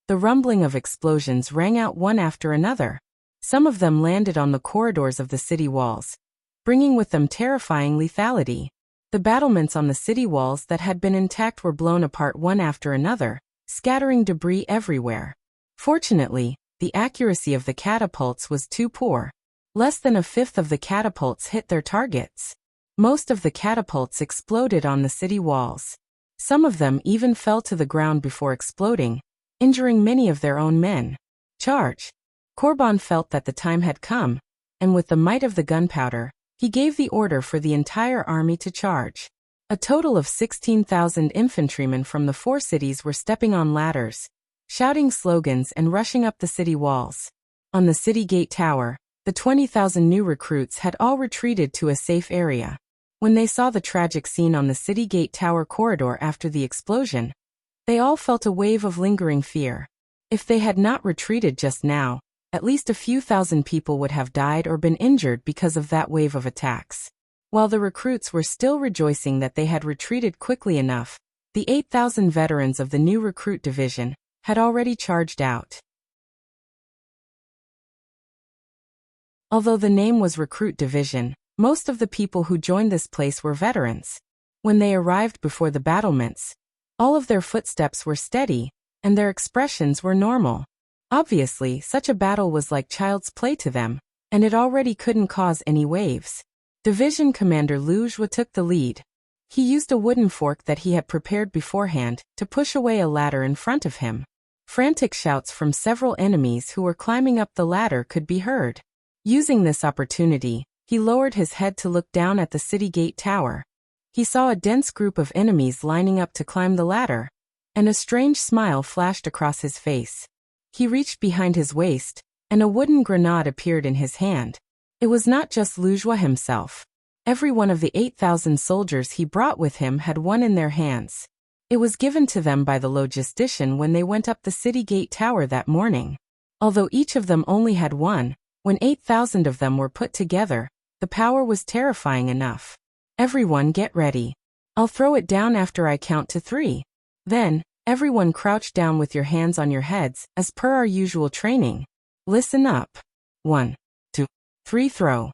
the rumbling of explosions rang out one after another. Some of them landed on the corridors of the city walls, bringing with them terrifying lethality. The battlements on the city walls that had been intact were blown apart one after another, scattering debris everywhere. Fortunately, the accuracy of the catapults was too poor. Less than a fifth of the catapults hit their targets. Most of the catapults exploded on the city walls. Some of them even fell to the ground before exploding, injuring many of their own men. Charge! Korban felt that the time had come, and with the might of the gunpowder, he gave the order for the entire army to charge. A total of 16,000 infantrymen from the 4 cities were stepping on ladders, shouting slogans and rushing up the city walls. On the city gate tower, the 20,000 new recruits had all retreated to a safe area. When they saw the tragic scene on the city gate tower corridor after the explosion, they all felt a wave of lingering fear. If they had not retreated just now, at least a few thousand people would have died or been injured because of that wave of attacks. While the recruits were still rejoicing that they had retreated quickly enough, the 8,000 veterans of the new recruit division had already charged out. Although the name was Recruit Division, most of the people who joined this place were veterans. When they arrived before the battlements, all of their footsteps were steady, and their expressions were normal. Obviously, such a battle was like child's play to them, and it already couldn't cause any waves. Division Commander Lu Zhua took the lead. He used a wooden fork that he had prepared beforehand to push away a ladder in front of him. Frantic shouts from several enemies who were climbing up the ladder could be heard. Using this opportunity, he lowered his head to look down at the city gate tower. He saw a dense group of enemies lining up to climb the ladder, and a strange smile flashed across his face. He reached behind his waist, and a wooden grenade appeared in his hand. It was not just Lu Zhua himself. Every one of the 8,000 soldiers he brought with him had one in their hands. It was given to them by the logistician when they went up the city gate tower that morning. Although each of them only had one, when 8,000 of them were put together, the power was terrifying enough. Everyone get ready. I'll throw it down after I count to 3. Then, everyone crouch down with your hands on your heads, as per our usual training. Listen up. 1, 2, 3 throw.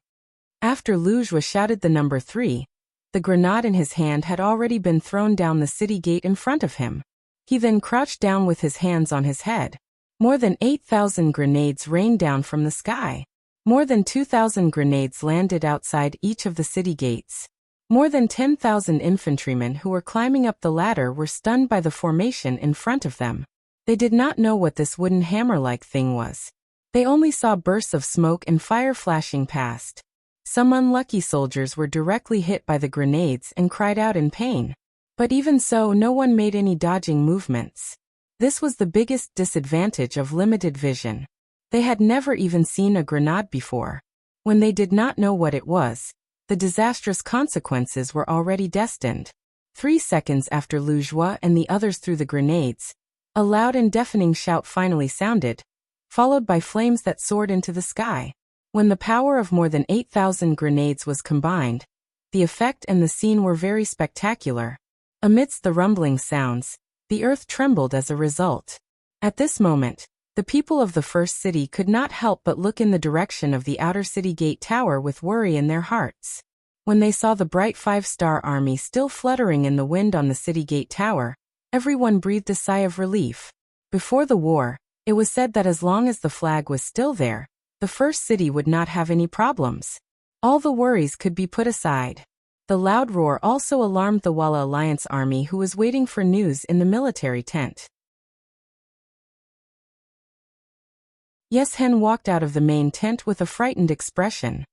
After Lu Zhua shouted the number 3, the grenade in his hand had already been thrown down the city gate in front of him. He then crouched down with his hands on his head. More than 8,000 grenades rained down from the sky. More than 2,000 grenades landed outside each of the city gates. More than 10,000 infantrymen who were climbing up the ladder were stunned by the formation in front of them. They did not know what this wooden hammer-like thing was. They only saw bursts of smoke and fire flashing past. Some unlucky soldiers were directly hit by the grenades and cried out in pain. But even so, no one made any dodging movements. This was the biggest disadvantage of limited vision. They had never even seen a grenade before. When they did not know what it was, the disastrous consequences were already destined. 3 seconds after Lujois and the others threw the grenades, a loud and deafening shout finally sounded, followed by flames that soared into the sky. When the power of more than 8,000 grenades was combined, the effect and the scene were very spectacular. Amidst the rumbling sounds, the earth trembled as a result. At this moment, the people of the first city could not help but look in the direction of the outer city gate tower with worry in their hearts. When they saw the bright 5-star army still fluttering in the wind on the city gate tower, everyone breathed a sigh of relief. Before the war, it was said that as long as the flag was still there, the first city would not have any problems. All the worries could be put aside. The loud roar also alarmed the Walla Alliance army, who was waiting for news in the military tent. Yes Hen walked out of the main tent with a frightened expression.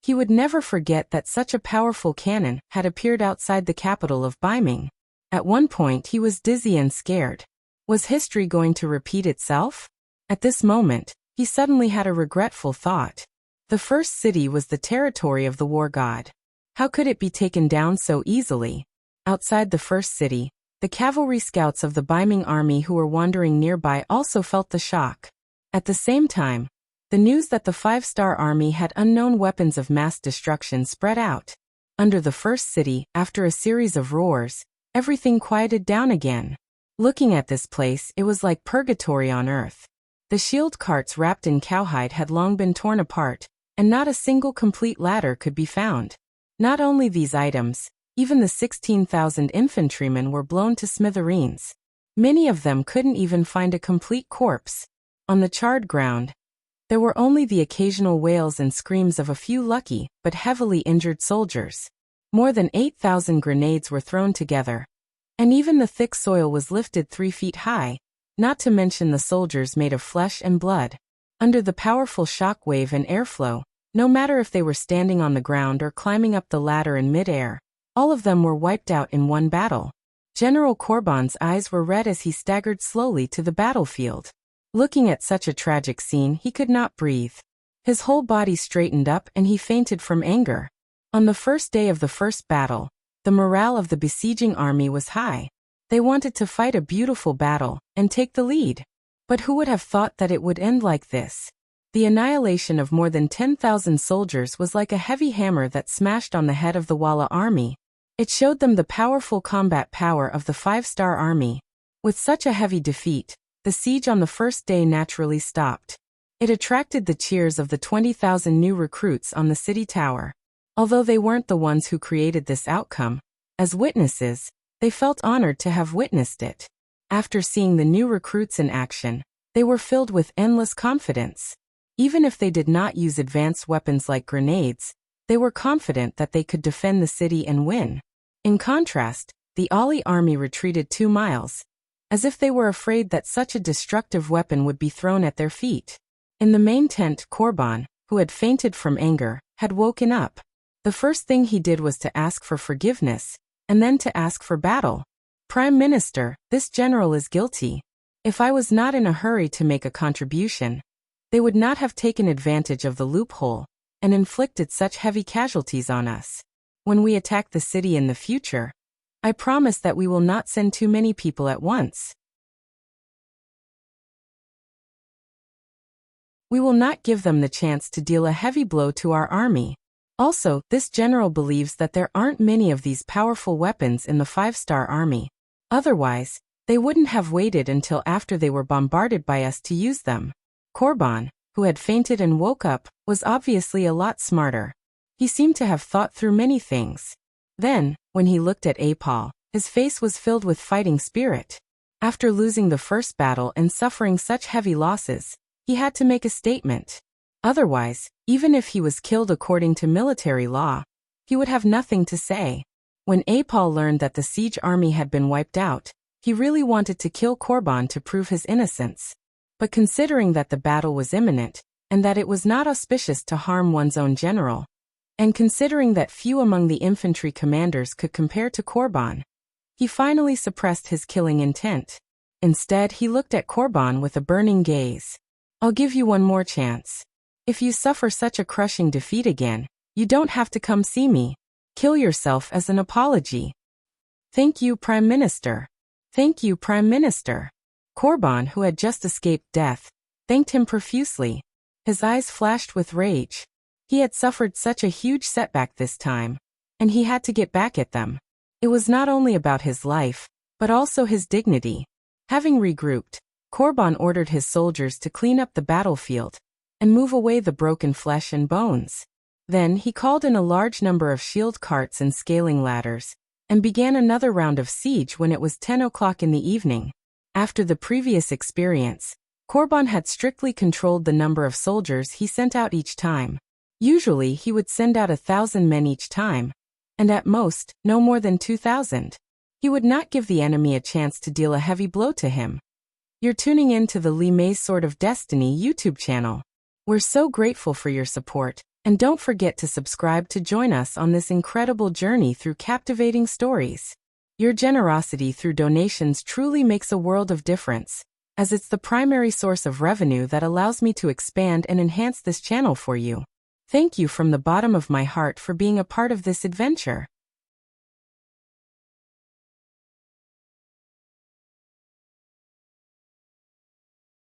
He would never forget that such a powerful cannon had appeared outside the capital of Beiming. At one point he was dizzy and scared. Was history going to repeat itself? At this moment, he suddenly had a regretful thought. The first city was the territory of the war god. How could it be taken down so easily? Outside the first city, the cavalry scouts of the Beiming army who were wandering nearby also felt the shock. At the same time, the news that the 5-star army had unknown weapons of mass destruction spread out. Under the first city, after a series of roars, everything quieted down again. Looking at this place, it was like purgatory on earth. The shield carts wrapped in cowhide had long been torn apart, and not a single complete ladder could be found. Not only these items, even the 16,000 infantrymen were blown to smithereens. Many of them couldn't even find a complete corpse. On the charred ground, there were only the occasional wails and screams of a few lucky but heavily injured soldiers. More than 8,000 grenades were thrown together, and even the thick soil was lifted 3 feet high, not to mention the soldiers made of flesh and blood. Under the powerful shock wave and airflow, no matter if they were standing on the ground or climbing up the ladder in mid-air, all of them were wiped out in one battle. General Corbon's eyes were red as he staggered slowly to the battlefield. Looking at such a tragic scene, he could not breathe. His whole body straightened up and he fainted from anger. On the first day of the first battle, the morale of the besieging army was high. They wanted to fight a beautiful battle and take the lead. But who would have thought that it would end like this? The annihilation of more than 10,000 soldiers was like a heavy hammer that smashed on the head of the Walla army. It showed them the powerful combat power of the 5-star army. With such a heavy defeat, the siege on the first day naturally stopped. It attracted the cheers of the 20,000 new recruits on the city tower. Although they weren't the ones who created this outcome, as witnesses, they felt honored to have witnessed it. After seeing the new recruits in action, they were filled with endless confidence. Even if they did not use advanced weapons like grenades, they were confident that they could defend the city and win. In contrast, the Ali army retreated 2 miles, as if they were afraid that such a destructive weapon would be thrown at their feet. In the main tent, Corbon, who had fainted from anger, had woken up. The first thing he did was to ask for forgiveness, and then to ask for battle. Prime Minister, this general is guilty. If I was not in a hurry to make a contribution, they would not have taken advantage of the loophole and inflicted such heavy casualties on us. When we attack the city in the future, I promise that we will not send too many people at once. We will not give them the chance to deal a heavy blow to our army. Also, this general believes that there aren't many of these powerful weapons in the 5-star army. Otherwise, they wouldn't have waited until after they were bombarded by us to use them. Corbon, who had fainted and woke up, was obviously a lot smarter. He seemed to have thought through many things. Then, when he looked at Apol, his face was filled with fighting spirit. After losing the first battle and suffering such heavy losses, he had to make a statement. Otherwise, even if he was killed according to military law, he would have nothing to say. When Apol learned that the siege army had been wiped out, he really wanted to kill Korban to prove his innocence. But considering that the battle was imminent, and that it was not auspicious to harm one's own general, and considering that few among the infantry commanders could compare to Korban, he finally suppressed his killing intent. Instead, he looked at Korban with a burning gaze. "I'll give you one more chance. If you suffer such a crushing defeat again, you don't have to come see me. Kill yourself as an apology." "Thank you, Prime Minister. Thank you, Prime Minister." Korban, who had just escaped death, thanked him profusely. His eyes flashed with rage. He had suffered such a huge setback this time, and he had to get back at them. It was not only about his life, but also his dignity. Having regrouped, Korban ordered his soldiers to clean up the battlefield and move away the broken flesh and bones. Then he called in a large number of shield carts and scaling ladders, and began another round of siege when it was 10 o'clock in the evening. After the previous experience, Korban had strictly controlled the number of soldiers he sent out each time. Usually he would send out 1,000 men each time, and at most, no more than 2,000. He would not give the enemy a chance to deal a heavy blow to him. You're tuning in to the Li Mei's Sword of Destiny YouTube channel. We're so grateful for your support, and don't forget to subscribe to join us on this incredible journey through captivating stories. Your generosity through donations truly makes a world of difference, as it's the primary source of revenue that allows me to expand and enhance this channel for you. Thank you from the bottom of my heart for being a part of this adventure.